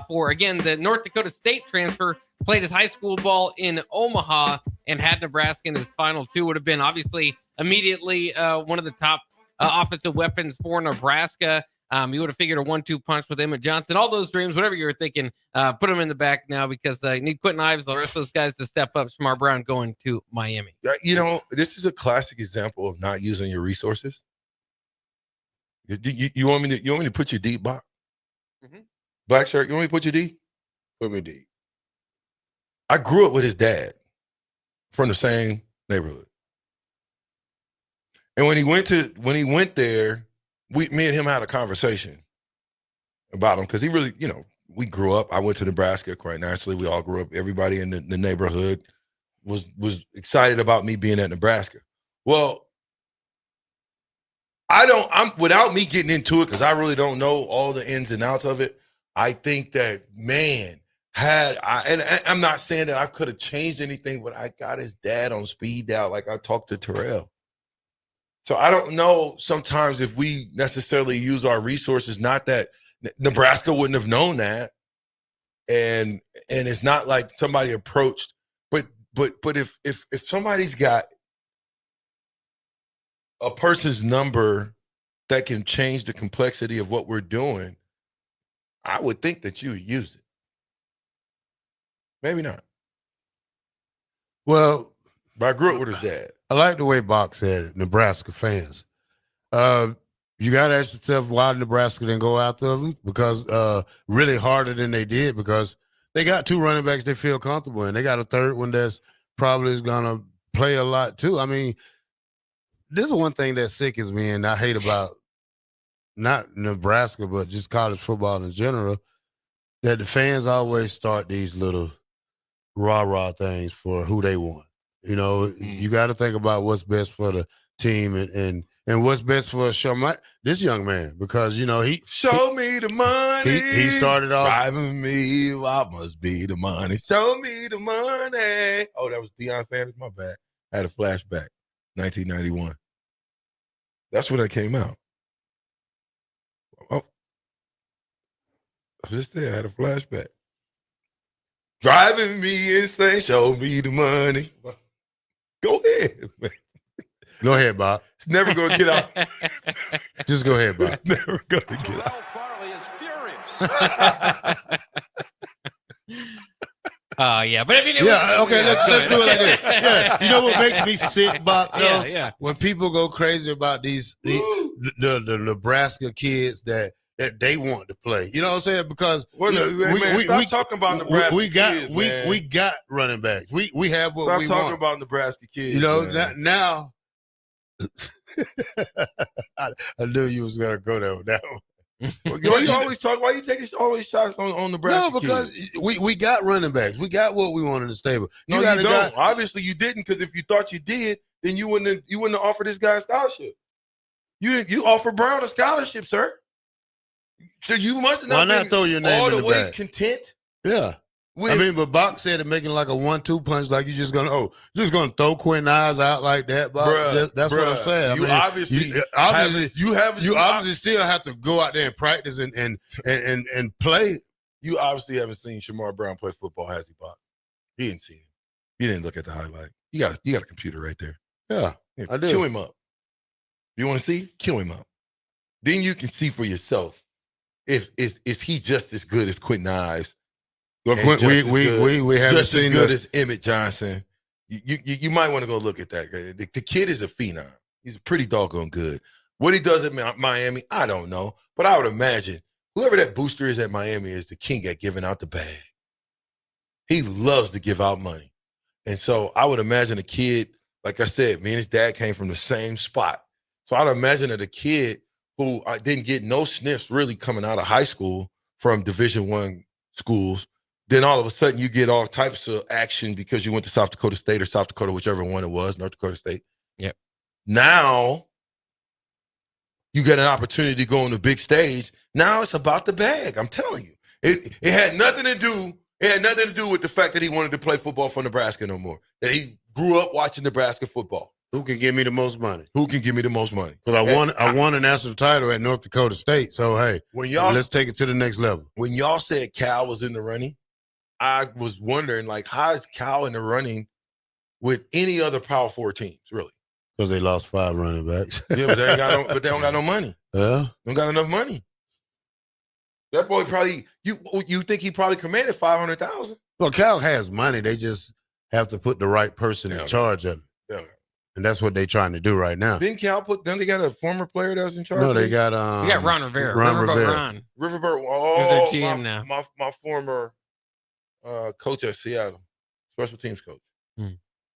for. Again, the North Dakota State transfer played his high school ball in Omaha and had Nebraska in his final two. Would have been obviously immediately one of the top offensive weapons for Nebraska. You would have figured a 1-2 punch with Emmett Johnson. All those dreams, whatever you were thinking, put them in the back now because you need Quentin Ives, the rest of those guys to step up. Shamar Brown going to Miami. You know, this is a classic example of not using your resources. You want me to put you deep, Bob? Mm-hmm. Black shirt, you want me to put you deep? Put me deep. I grew up with his dad from the same neighborhood. And when he went there, me and him had a conversation. about him because he really, we grew up. I went to Nebraska quite naturally. We all grew up. Everybody in the neighborhood was excited about me being at Nebraska. Well, I'm without me getting into it because I really don't know all the ins and outs of it. I think that, man, and I'm not saying that I could have changed anything, but I got his dad on speed dial like I talked to Terrell. So I don't know sometimes if we necessarily use our resources, not that Nebraska wouldn't have known that. And it's not like somebody approached, but if somebody's got a person's number that can change the complexity of what we're doing, I would think that you would use it. Maybe not. Well, but I grew up with his dad. I like the way Bach said it, Nebraska fans. You got to ask yourself why Nebraska didn't go after them, because really harder than they did, because they got 2 running backs they feel comfortable in. They got a third one that's probably is going to play a lot too. I mean, this is one thing that sickens me and I hate about not Nebraska, but just college football in general, that the fans always start these little rah-rah things for who they want. You got to think about what's best for the team and what's best for this young man, because he show me the money. He started off driving me. I must be the money. Show me the money. Oh, that was Deion Sanders. My bad. I had a flashback. 1991. That's when that came out. Oh, I just said I had a flashback. Driving me insane. Show me the money. Go ahead, man. Go ahead, Bob. It's never going to get out. Just go ahead, Bob. It's never going to get out. Farley is furious. Yeah, but I mean, okay, let's do it like this. Yeah, you know what makes me sick, Bob? Yeah. When people go crazy about the Nebraska kids that they want to play. You know what I'm saying? Because we talking about Nebraska kids, we got running backs. We have what we want. Stop talking about Nebraska kids. Now I knew you was gonna go there with that one. You always talk. Why you taking always shots on Nebraska? No, because we got running backs. We got what we want in the stable. You don't. Obviously, you didn't, because if you thought you did, then you wouldn't have offered this guy a scholarship. You offered Brown a scholarship, sir. So you must have not been throw your name all in the the way bag? content. Yeah. But Bach said it making like a 1-2 punch, like you're just gonna throw Quinn Eyes out like that, Bach. That's what I'm saying. You obviously still have to go out there and practice and play. You obviously haven't seen Shamar Brown play football, has he, Bach? He didn't see him. You didn't look at the highlight. You got a computer right there. Yeah, I do. Cue him up. You want to see? Cue him up. Then you can see for yourself if is he just as good as Quentin Ives. We haven't just seen as good as Emmett Johnson. You might want to go look at that. The kid is a phenom. He's pretty doggone good. What he does at Miami, I don't know, but I would imagine whoever that booster is at Miami is the king at giving out the bag. He loves to give out money, and so I would imagine a kid, like I said, me and his dad came from the same spot, so I'd imagine that a kid who didn't get no sniffs really coming out of high school from Division I schools. Then all of a sudden you get all types of action because you went to South Dakota State or South Dakota, whichever one it was, North Dakota State. Yep. Now you get an opportunity to go on the big stage. Now it's about the bag. I'm telling you. It had nothing to do. It had nothing to do with the fact that he wanted to play football for Nebraska no more. That he grew up watching Nebraska football. Who can give me the most money? Who can give me the most money? Because I won a national title at North Dakota State. So hey, let's take it to the next level. When y'all said Cal was in the running, I was wondering, like, how is Cal in the running with any other Power 4 teams, really? Because they lost 5 running backs. Yeah, but they don't got no money. Yeah, don't got enough money. That boy probably you think he probably commanded $500,000? Well, Cal has money. They just have to put the right person in charge of it. Yeah. And that's what they're trying to do right now. Didn't Cal then they got a former player that was in charge? No, they got Ron Rivera. Ron. Riverboat. He's their GM now. My former coach at Seattle, special teams coach.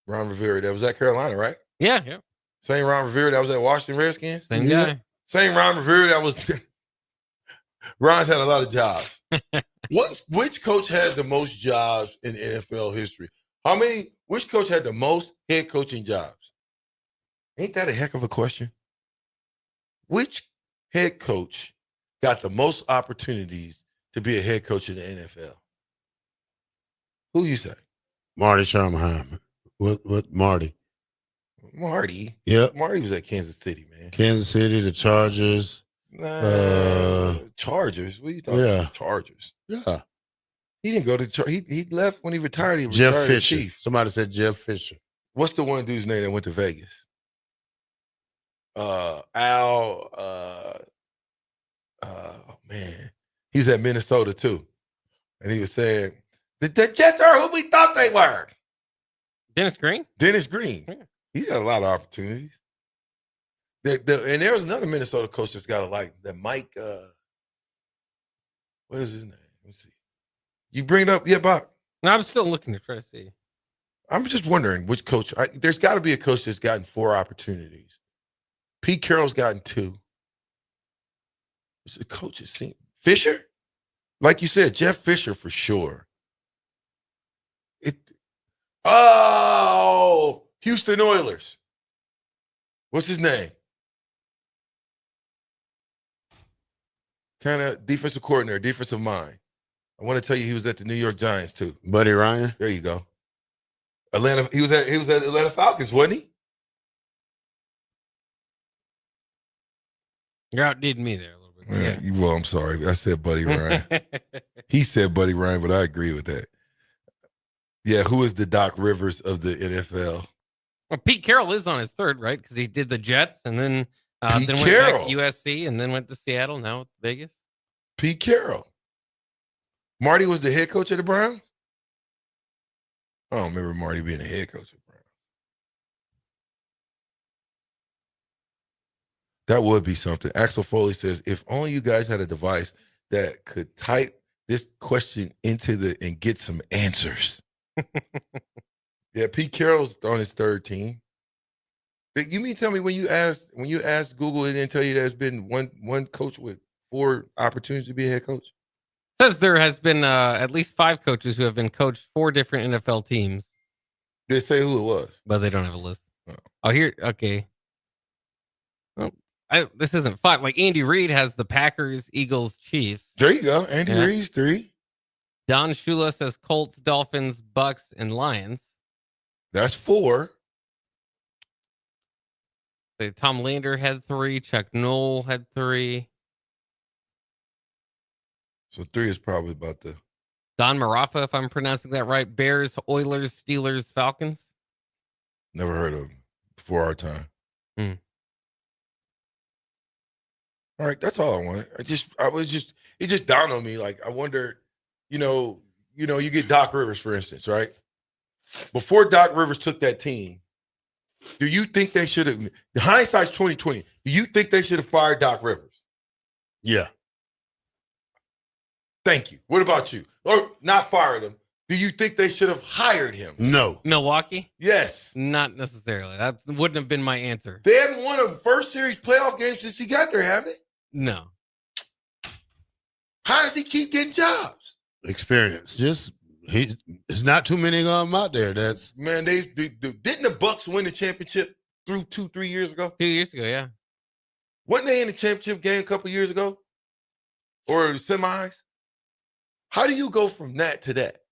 Ron Rivera. That was at Carolina, right? Yeah. Same Ron Rivera that was at Washington Redskins. Same guy. Same Ron Rivera that was Ron's had a lot of jobs. Which coach had the most jobs in NFL history? Which coach had the most head coaching jobs? Ain't that a heck of a question? Which head coach got the most opportunities to be a head coach in the NFL? Who you say? Marty Shermerheimer. What Marty? Marty. Yep. Marty was at Kansas City, man. Kansas City, the Chargers. Chargers. What are you talking Yeah. about? Chargers. Yeah. He didn't go to he left when he retired. He Jeff retired Fisher. Chief. Somebody said Jeff Fisher. What's the one dude's name that went to Vegas? Al. Man, he was at Minnesota too, and he was saying the Jets are who we thought they were. Dennis Green. Dennis Green. Yeah. He's got a lot of opportunities. And there was another Minnesota coach that's got that Mike. What is his name? Let's see. You bring it up, yeah, Bob. No, I'm still looking to try to see. I'm just wondering which coach. There's got to be a coach that's gotten 4 opportunities. Pete Carroll's gotten 2. What's the coach has seen? Fisher? Like you said, Jeff Fisher for sure. Houston Oilers. What's his name? Kind of defensive coordinator, defensive mind. I want to tell you he was at the New York Giants too. Buddy Ryan. There you go. Atlanta. He was at Atlanta Falcons, wasn't he? You outdid me there a little bit. Yeah. Well, I'm sorry. I said Buddy Ryan. He said Buddy Ryan, but I agree with that. Yeah, who is the Doc Rivers of the NFL? Well, Pete Carroll is on his 3rd, right? Because he did the Jets and then went back to USC and then went to Seattle. Now with Vegas. Pete Carroll. Marty was the head coach of the Browns? I don't remember Marty being the head coach of the Browns. That would be something. Axel Foley says, if only you guys had a device that could type this question into and get some answers. Yeah, Pete Carroll's on his 3rd team. You mean tell me when you asked Google, it didn't tell you there's been one coach with 4 opportunities to be a head coach? Says there has been at least 5 coaches who have been coached 4 different NFL teams. Did it say who it was? But they don't have a list. Oh, here. Okay. Well, this isn't 5. Like Andy Reid has the Packers, Eagles, Chiefs. There you go. Andy Reid's 3. Don Shula says Colts, Dolphins, Bucks, and Lions. That's 4. Tom Lander had 3. Chuck Noll had 3. So 3 is probably about the Don Marafa, if I'm pronouncing that right. Bears, Oilers, Steelers, Falcons. Never heard of him before our time. All right, that's all I wanted. It just dawned on me. Like I wonder, you get Doc Rivers, for instance, right? Before Doc Rivers took that team, do you think they should have? The hindsight's 2020. Do you think they should have fired Doc Rivers? Yeah. Thank you. What about you? Or not fired him? Do you think they should have hired him? No. Milwaukee? Yes. Not necessarily. That wouldn't have been my answer. They haven't won a first series playoff game since he got there, have they? No. How does he keep getting jobs? Experience. There's not too many of them out there. That's man. Didn't the Bucks win the championship 2-3 years ago? 2 years ago, yeah. Wasn't they in the championship game a couple years ago, or semis? How do you go from that to that?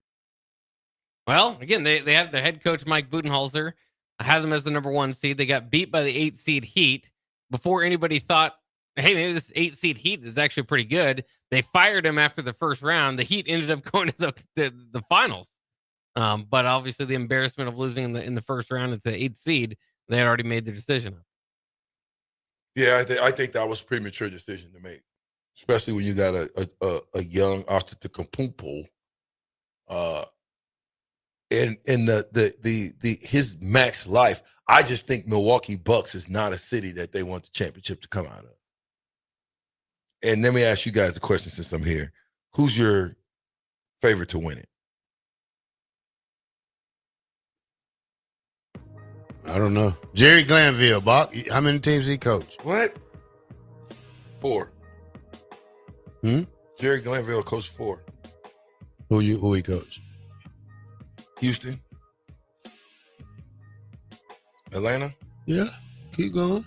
Well, again, they have the head coach Mike Budenholzer. I had them as the number 1 seed. They got beat by the 8 seed Heat before anybody thought, hey, maybe this 8 seed Heat is actually pretty good. They fired him after the first round. The Heat ended up going to the finals. But obviously the embarrassment of losing in the first round at the 8th seed, they had already made the decision. Yeah, I think that was a premature decision to make, especially when you got a young Antetokounmpo, and his max life. I just think Milwaukee Bucks is not a city that they want the championship to come out of. And let me ask you guys a question since I'm here. Who's your favorite to win it? I don't know. Jerry Glanville, Bach. How many teams he coached? What? 4. Jerry Glanville, coach 4. Who he coach? Houston. Atlanta. Yeah, keep going.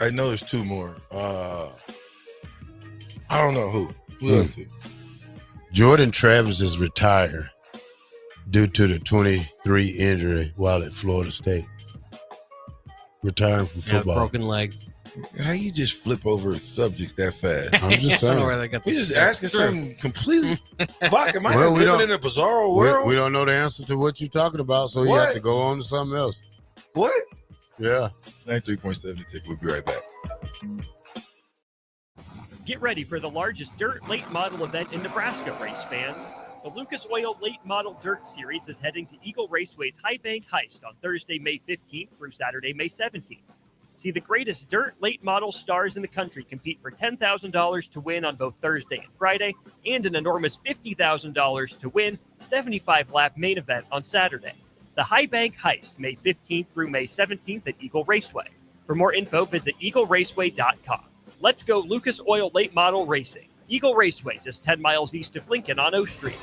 I know there's 2 more. I don't know who. Who else? Jordan Travis is retired due to the 23 injury while at Florida State. Retiring from football. Broken leg. How you just flip over subjects that fast? I'm just saying. We're just asking something completely. Fuck, am I living in a bizarre world? We don't know the answer to what you're talking about, so you have to go on to something else. What? Yeah. 93.7 The Ticket. We'll be right back. Get ready for the largest dirt late model event in Nebraska, race fans. The Lucas Oil Late Model Dirt Series is heading to Eagle Raceway's High Bank Heist on Thursday, May 15th through Saturday, May 17th. See the greatest dirt late model stars in the country compete for $10,000 to win on both Thursday and Friday, and an enormous $50,000 to win 75-lap main event on Saturday. The High Bank Heist, May 15th through May 17th at Eagle Raceway. For more info, visit eagleraceway.com. Let's go Lucas Oil Late Model Racing. Eagle Raceway, just 10 miles east of Lincoln on O Street.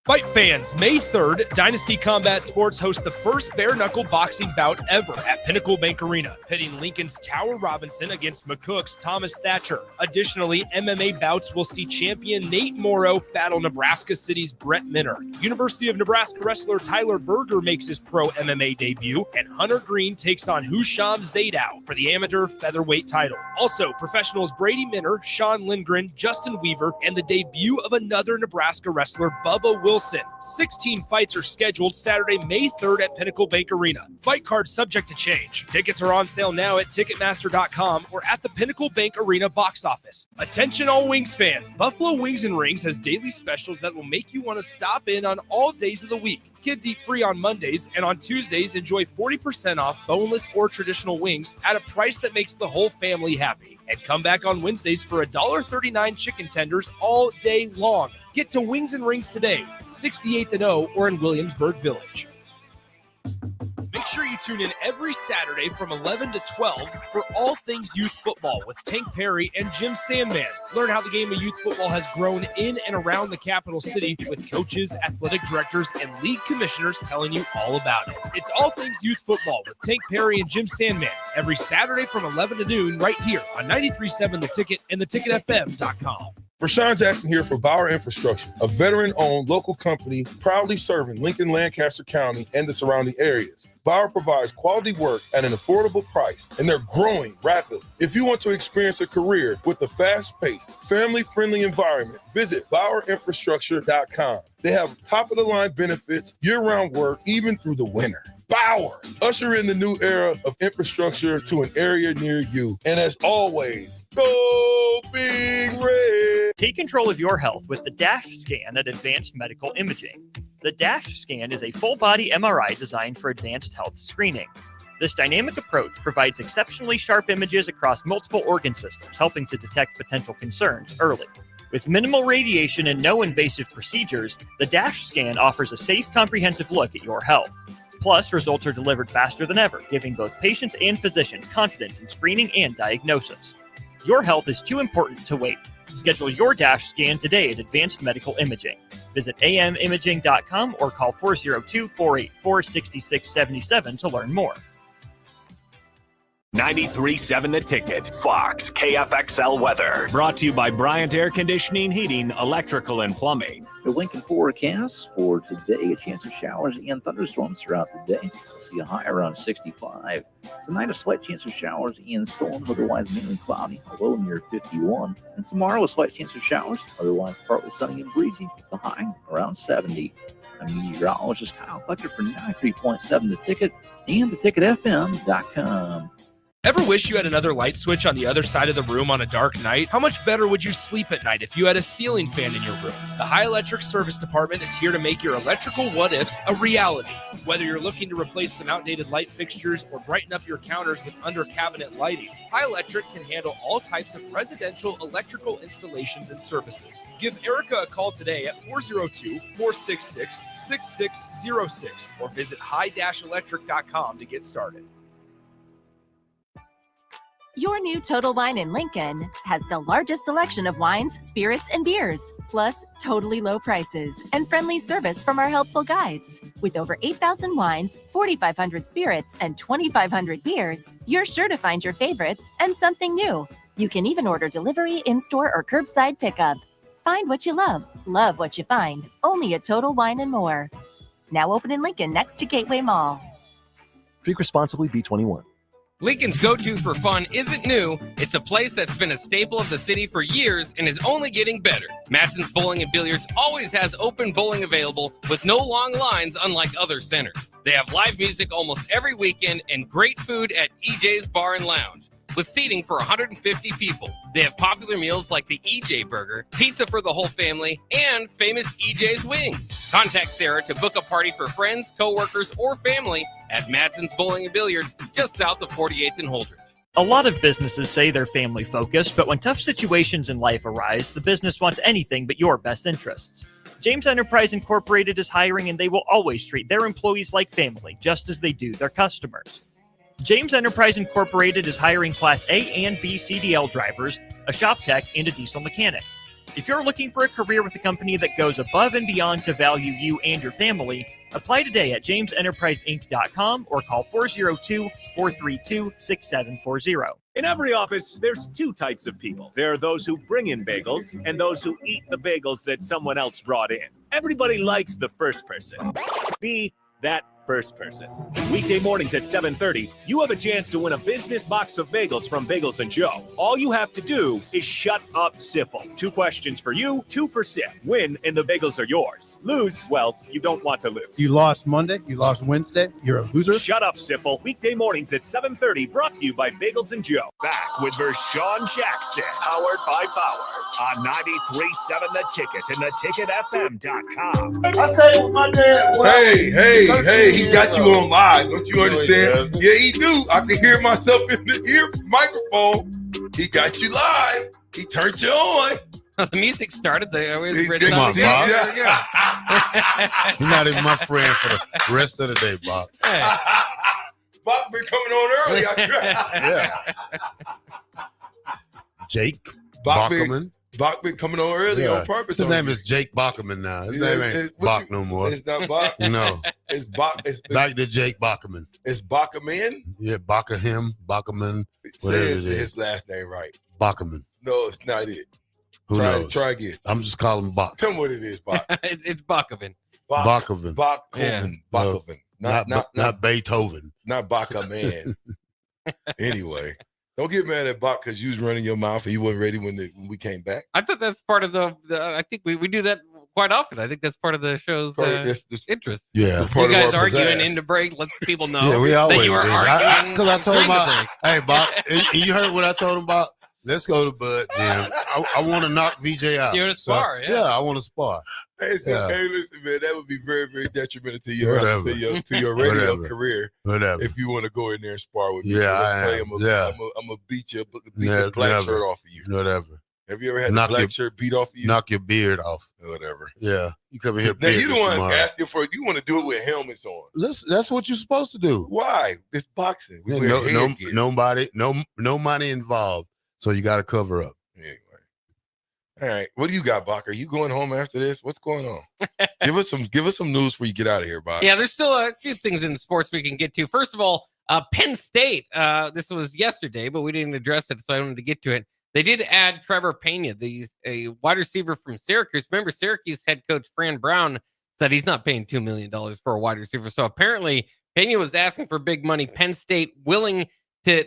Fight fans, May 3rd, Dynasty Combat Sports hosts the first bare-knuckle boxing bout ever at Pinnacle Bank Arena, pitting Lincoln's Tower Robinson against McCook's Thomas Thatcher. Additionally, MMA bouts will see champion Nate Morrow battle Nebraska City's Brett Minner. University of Nebraska wrestler Tyler Berger makes his pro MMA debut, and Hunter Green takes on Husham Zadow for the amateur featherweight title. Also, professionals Brady Minner, Sean Lindgren, Justin Weaver, and the debut of another Nebraska wrestler, Bubba Wilson. 16 fights are scheduled Saturday, May 3rd at Pinnacle Bank Arena. Fight cards subject to change. Tickets are on sale now at Ticketmaster.com or at the Pinnacle Bank Arena box office. Attention all Wings fans. Buffalo Wings and Rings has daily specials that will make you want to stop in on all days of the week. Kids eat free on Mondays, and on Tuesdays, enjoy 40% off boneless or traditional wings at a price that makes the whole family happy. And come back on Wednesdays for $1.39 chicken tenders all day long. Get to Wings and Rings today, 68th and O, or in Williamsburg Village. Make sure you tune in every Saturday from 11 to 12 for all things youth football with Tank Perry and Jim Sandman. Learn how the game of youth football has grown in and around the capital city with coaches, athletic directors, and league commissioners telling you all about it. It's all things youth football with Tank Perry and Jim Sandman every Saturday from 11 to noon right here on 93.7 The Ticket and theticketfm.com. Vershan Jackson here for Bauer Infrastructure, a veteran-owned local company proudly serving Lincoln, Lancaster County, and the surrounding areas. Bauer provides quality work at an affordable price, and they're growing rapidly. If you want to experience a career with a fast-paced, family-friendly environment, visit BauerInfrastructure.com. They have top-of-the-line benefits, year-round work, even through the winter. Bauer, usher in the new era of infrastructure to an area near you. And as always, go Big Red! Take control of your health with the DASH scan at Advanced Medical Imaging. The DASH scan is a full-body MRI designed for advanced health screening. This dynamic approach provides exceptionally sharp images across multiple organ systems, helping to detect potential concerns early. With minimal radiation and no invasive procedures, the DASH scan offers a safe, comprehensive look at your health. Plus, results are delivered faster than ever, giving both patients and physicians confidence in screening and diagnosis. Your health is too important to wait. Schedule your DASH scan today at Advanced Medical Imaging. Visit amimaging.com or call 402-484-6677 to learn more. 93.7 The Ticket, Fox, KFXL weather. Brought to you by Bryant Air Conditioning, Heating, Electrical, and Plumbing. The Lincoln forecast for today, a chance of showers and thunderstorms throughout the day. We'll see a high around 65. Tonight, a slight chance of showers and storms, otherwise mainly cloudy, a low near 51. And tomorrow, a slight chance of showers, otherwise partly sunny and breezy, the high around 70. I'm meteorologist Kyle Fletcher for 93.7 The Ticket and theticketfm.com. Ever wish you had another light switch on the other side of the room on a dark night? How much better would you sleep at night if you had a ceiling fan in your room? The High Electric Service Department is here to make your electrical what-ifs a reality. Whether you're looking to replace some outdated light fixtures or brighten up your counters with under-cabinet lighting, High Electric can handle all types of residential electrical installations and services. Give Erica a call today at 402-466-6606 or visit high-electric.com to get started. Your new Total Wine in Lincoln has the largest selection of wines, spirits, and beers, plus totally low prices and friendly service from our helpful guides. With over 8,000 wines, 4,500 spirits, and 2,500 beers, you're sure to find your favorites and something new. You can even order delivery, in-store, or curbside pickup. Find what you love what you find, only at Total Wine and More. Now open in Lincoln next to Gateway Mall. Drink responsibly, B21. Lincoln's go-to for fun isn't new. It's a place that's been a staple of the city for years and is only getting better. Matson's Bowling and Billiards always has open bowling available with no long lines, unlike other centers. They have live music almost every weekend and great food at EJ's Bar and Lounge, with seating for 150 people. They have popular meals like the EJ Burger, pizza for the whole family, and famous EJ's Wings. Contact Sarah to book a party for friends, coworkers, or family at Matson's Bowling and Billiards, just south of 48th and Holdridge. A lot of businesses say they're family focused, but when tough situations in life arise, the business wants anything but your best interests. James Enterprise Incorporated is hiring, and they will always treat their employees like family, just as they do their customers. James Enterprise Incorporated is hiring Class A and B CDL drivers, a shop tech, and a diesel mechanic. If you're looking for a career with a company that goes above and beyond to value you and your family, apply today at jamesenterpriseinc.com or call 402-432-6740. In every office, there's two types of people. There are those who bring in bagels and those who eat the bagels that someone else brought in. Everybody likes the first person. Be that first person. Weekday mornings at 7:30, you have a chance to win a business box of bagels from Bagels and Joe. All you have to do is shut up, Sipple. 2 questions for you, 2 for Sip. Win, and the bagels are yours. Lose, well, you don't want to lose. You lost Monday, you lost Wednesday, you're a loser. Shut up, Sipple. Weekday mornings at 7:30, brought to you by Bagels and Joe. Back with Vershan Jackson, powered by Power, on 93.7 The Ticket and theticketfm.com. I say with my dad. Hey, he got you on live. Don't you understand? Yeah, he do. I can hear myself in the ear microphone. He got you live. He turned you on. The music started. Come on, Bob. You're not even my friend for the rest of the day, Bob. Hey. Bob been coming on early. Yeah. Jake Bockoven. Bach been coming on early on purpose. His name is Jake Bockoven now. His name ain't Bach no more. It's not Bach. No. It's Bach. It's back to Jake Bockoven. It's Bockoven? Yeah, Bockoven, whatever it is. His last name right. Bockoven. No, it's not it. Who knows? Try again. I'm just calling Bach. Tell me what it is, Bach. It's Bockoven. Bockoven. Bockoven. Bockoven. Not Beethoven. Not Bockoven. Anyway. Don't get mad at Bach because you was running your mouth and you weren't ready when we came back. I thought that's part of the I think we do that quite often. I think that's part of the show's interest. Yeah. You guys arguing into break, let people know yeah, we always that you are arguing. Because I told him, hey, Bob, you heard what I told him about? Let's go to Bud, Jim. I want to knock VJ out. You want to spar, yeah, I want to spar. Hey, listen, man, that would be very, very detrimental to your radio career. Whatever. If you want to go in there and spar with me. Yeah, I'm gonna beat the black shirt off of you. Whatever. Have you ever had the black shirt beat off of you? Knock your beard off. Whatever. Yeah. You come in here. Now you the one asking for it. You want to do it with helmets on. That's what you're supposed to do. Why? It's boxing. No money involved. So you got to cover up. Anyway. All right. What do you got, Bach? Are you going home after this? What's going on? Give us some news before you get out of here, Bach. Yeah, there's still a few things in sports we can get to. First of all, Penn State. This was yesterday, but we didn't address it, so I wanted to get to it. They did add Trevor Pena, a wide receiver from Syracuse. Remember, Syracuse head coach Fran Brown said he's not paying $2 million for a wide receiver. So apparently Pena was asking for big money. Penn State willing to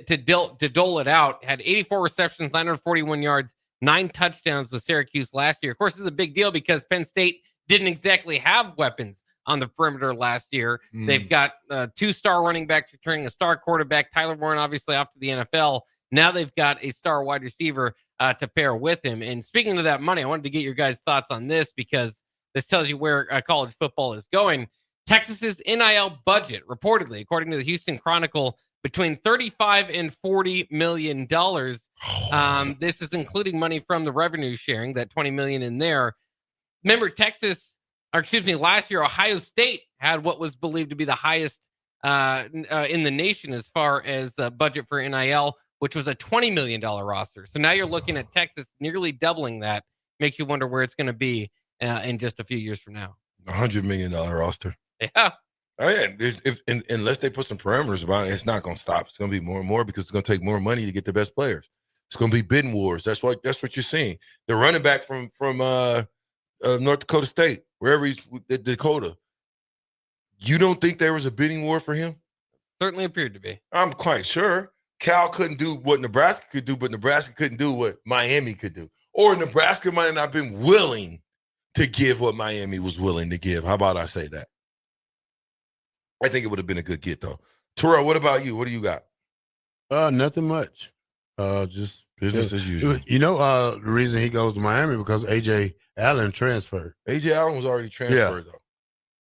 dole it out. Had 84 receptions, 941 yards, 9 touchdowns with Syracuse last year. Of course, this is a big deal because Penn State didn't exactly have weapons on the perimeter last year. They've got 2-star running backs returning, a star quarterback, Tyler Warren, obviously off to the NFL. Now they've got a star wide receiver to pair with him. And speaking of that money, I wanted to get your guys' thoughts on this because this tells you where college football is going. Texas's NIL budget, reportedly, according to the Houston Chronicle, between $35 and $40 million. This is including money from the revenue sharing, that $20 million in there. Remember, last year, Ohio State had what was believed to be the highest in the nation as far as budget for NIL. which was a $20 million roster. So now you're looking at Texas nearly doubling that. Makes you wonder where it's going to be in just a few years from now. $100 million roster. Yeah. Oh, yeah. Unless they put some parameters about it, it's not going to stop. It's going to be more and more because it's going to take more money to get the best players. It's going to be bidding wars. That's what you're seeing. The running back from North Dakota State, wherever he's Dakota. You don't think there was a bidding war for him? Certainly appeared to be. I'm quite sure. Cal couldn't do what Nebraska could do, but Nebraska couldn't do what Miami could do. Or Nebraska might have not been willing to give what Miami was willing to give. How about I say that? I think it would have been a good get, though. Terrell, what about you? What do you got? Nothing much. Just business as usual. The reason he goes to Miami because A.J. Allen transferred. A.J. Allen was already transferred, though.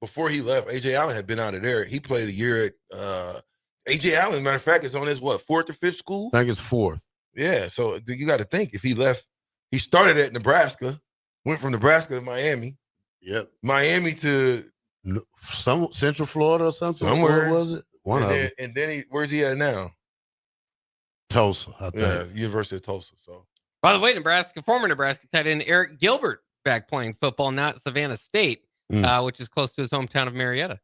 Before he left, A.J. Allen had been out of there. He played a year at A.J. Allen, matter of fact, is on his, fourth or fifth school? I think it's fourth. Yeah, so you got to think. If he left, he started at Nebraska, went from Nebraska to Miami. Yep. Miami to some Central Florida or something. Somewhere. Where was it? One of them. And then where's he at now? Tulsa, I think. Yeah, University of Tulsa. So, by the way, former Nebraska tight end Eric Gilbert back playing football, now at Savannah State, which is close to his hometown of Marietta.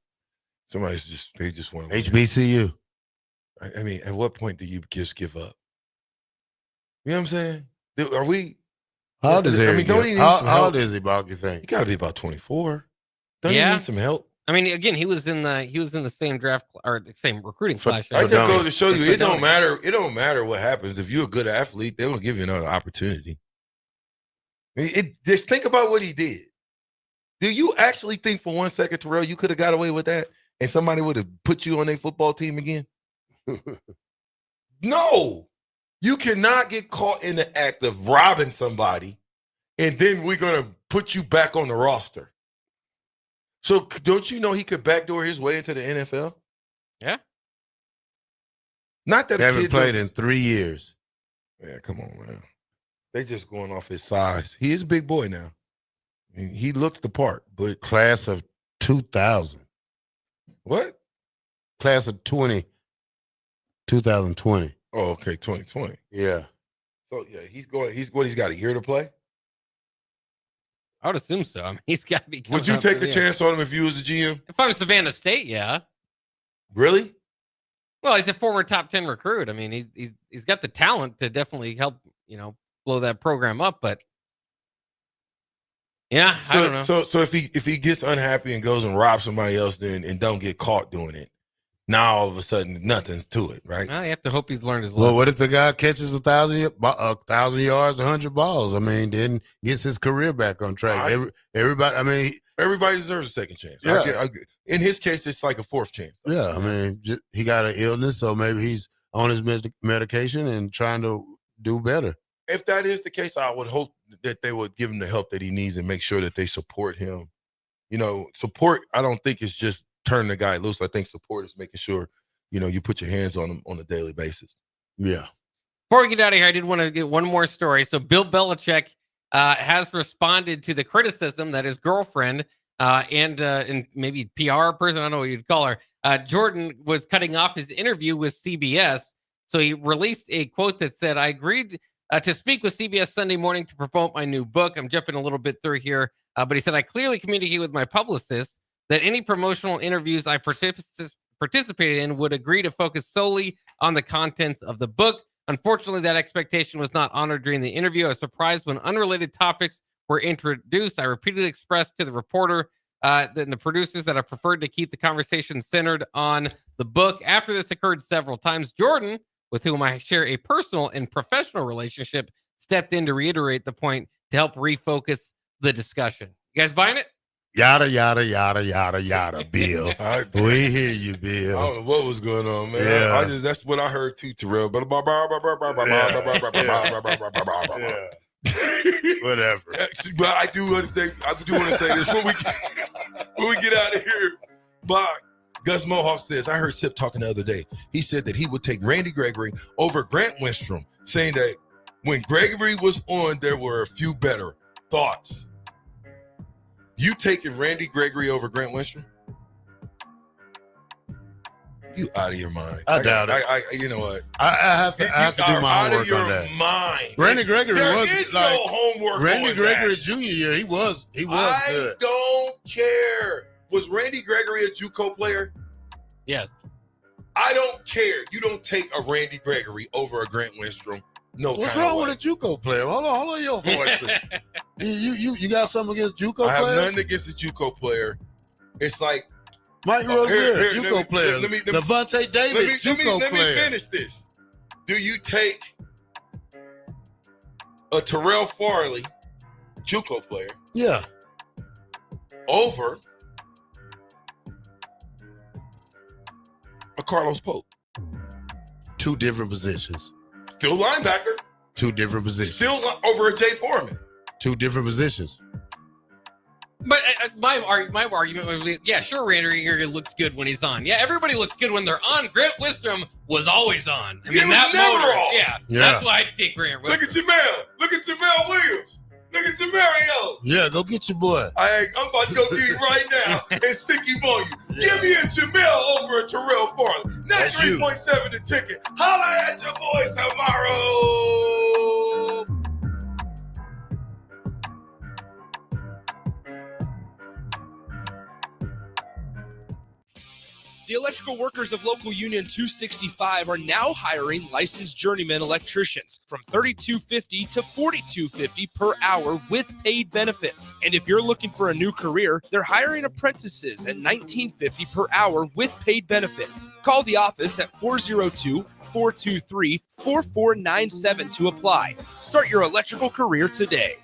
They just want HBCU. I mean, at what point do you just give up? You know what I'm saying? Are we? How old is Eric? I mean, don't he need some help? How old is he, Bob, you think? He got to be about 24. Don't he need some help? I mean, again, he was in the same draft or the same recruiting class. I just go to show you, it don't matter. It don't matter what happens. If you're a good athlete, they will give you another opportunity. I mean, just think about what he did. Do you actually think for 1 second, Terrell, you could have got away with that and somebody would have put you on their football team again? No. You cannot get caught in the act of robbing somebody and then we're going to put you back on the roster. So don't you know he could backdoor his way into the NFL? Yeah. Not that he haven't played in 3 years. Yeah, come on, man. They just going off his size. He is a big boy now. I mean, he looks the part, but class of 2000. What? Class of 2020. Oh, okay, 2020. Yeah. So yeah, he's got a year to play. I would assume so. I mean, he's got to be. Would you take the chance on him if you was the GM? If I'm Savannah State, yeah. Really? Well, he's a former top 10 recruit. I mean, he's got the talent to definitely help, blow that program up. But yeah, I don't know. So if he gets unhappy and goes and robs somebody else, then don't get caught doing it, now all of a sudden nothing's to it, right? Well, you have to hope he's learned his lesson. Well, what if the guy catches 1,000 yards, 100 balls? I mean, then gets his career back on track. Everybody deserves a second chance. Yeah. In his case, it's like a fourth chance. Yeah, I mean, he got an illness, so maybe he's on his medication and trying to do better. If that is the case, I would hope that they would give him the help that he needs and make sure that they support him. Support, I don't think it's just turn the guy loose. I think support is making sure, you put your hands on him on a daily basis. Yeah. Before we get out of here, I did want to get one more story. So Bill Belichick has responded to the criticism that his girlfriend and maybe PR person, I don't know what you'd call her, Jordan, was cutting off his interview with CBS. So he released a quote that said, "I agreed to speak with CBS Sunday morning to promote my new book." I'm jumping a little bit through here, but he said, "I clearly communicated with my publicist that any promotional interviews I participated in would agree to focus solely on the contents of the book. Unfortunately, that expectation was not honored during the interview. I was surprised when unrelated topics were introduced. I repeatedly expressed to the reporter and the producers that I preferred to keep the conversation centered on the book. After this occurred several times, Jordan, with whom I share a personal and professional relationship, stepped in to reiterate the point to help refocus the discussion." You guys buying it? Yada, yada, yada, yada, yada, Bill. We hear you, Bill. I don't know what was going on, man. Yeah. That's what I heard too, Terrell. Whatever. But I do want to say this when we get out of here. But Gus Mohawk says, I heard Sip talking the other day. He said that he would take Randy Gregory over Grant Wistrom, saying that when Gregory was on, there were a few better. Thoughts? You taking Randy Gregory over Grant Wistrom? You out of your mind. I doubt it. You know what? I have to do my homework on that. Mind. Randy Gregory is like no homework. Randy on Gregory that. Jr. year. He was good. I don't care. Was Randy Gregory a JUCO player? Yes. I don't care. You don't take a Randy Gregory over a Grant Wistrom. No. What's wrong with a JUCO player? Hold on your horses. you got something against JUCO players? I have nothing against a JUCO player. It's like Mike Rozier, JUCO player. Let me Levante David, JUCO let player. me finish this. Do you take a Terrell Farley, JUCO player? Yeah. Over a Carlos Pope? Two different positions. Still linebacker. Two different positions. Still over a Jay Foreman. Two different positions. But my argument was, yeah, sure, Randy Gregory looks good when he's on. Yeah, everybody looks good when they're on. Grant Wistrom was always on. I mean, he was never off. Yeah, that's why I take Grant Wistrom. Look at Jamel. Look at Jamel Williams. Look at Jamario. Yeah, go get your boy. I'm about to go get him right now and stick him on you. Give me a Jamel over a Terrell Farley. 93.7 the ticket. Holla at your boys tomorrow. The electrical workers of Local Union 265 are now hiring licensed journeyman electricians from $32.50 to $42.50 per hour with paid benefits. And if you're looking for a new career, they're hiring apprentices at $19.50 per hour with paid benefits. Call the office at 402-423-4497 to apply. Start your electrical career today.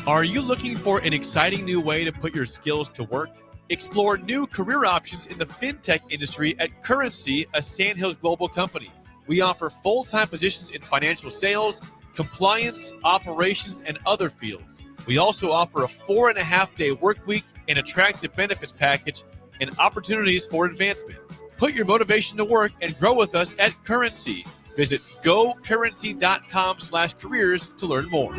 Are you looking for an exciting new way to put your skills to work? Explore new career options in the fintech industry at Currency, a Sandhills global company. We offer full-time positions in financial sales, compliance, operations, and other fields. We also offer a 4.5-day work week, an attractive benefits package, and opportunities for advancement. Put your motivation to work and grow with us at Currency. Visit gocurrency.com/careers to learn more.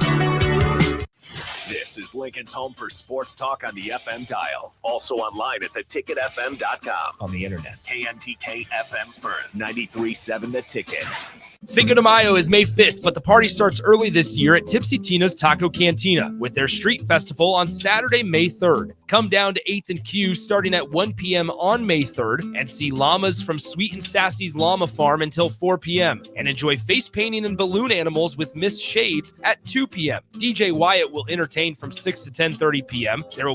This is Lincoln's home for sports talk on the FM dial. Also online at theticketfm.com. On the internet. KNTK FM Firth, 93.7 The Ticket. Cinco de Mayo is May 5th, but the party starts early this year at Tipsy Tina's Taco Cantina with their street festival on Saturday, May 3rd. Come down to 8th and Q starting at 1 p.m. on May 3rd and see llamas from Sweet and Sassy's Llama Farm until 4 p.m. and enjoy face painting and balloon animals with Miss Shades at 2 p.m. DJ Wyatt will entertain from 6 to 10:30 p.m. There will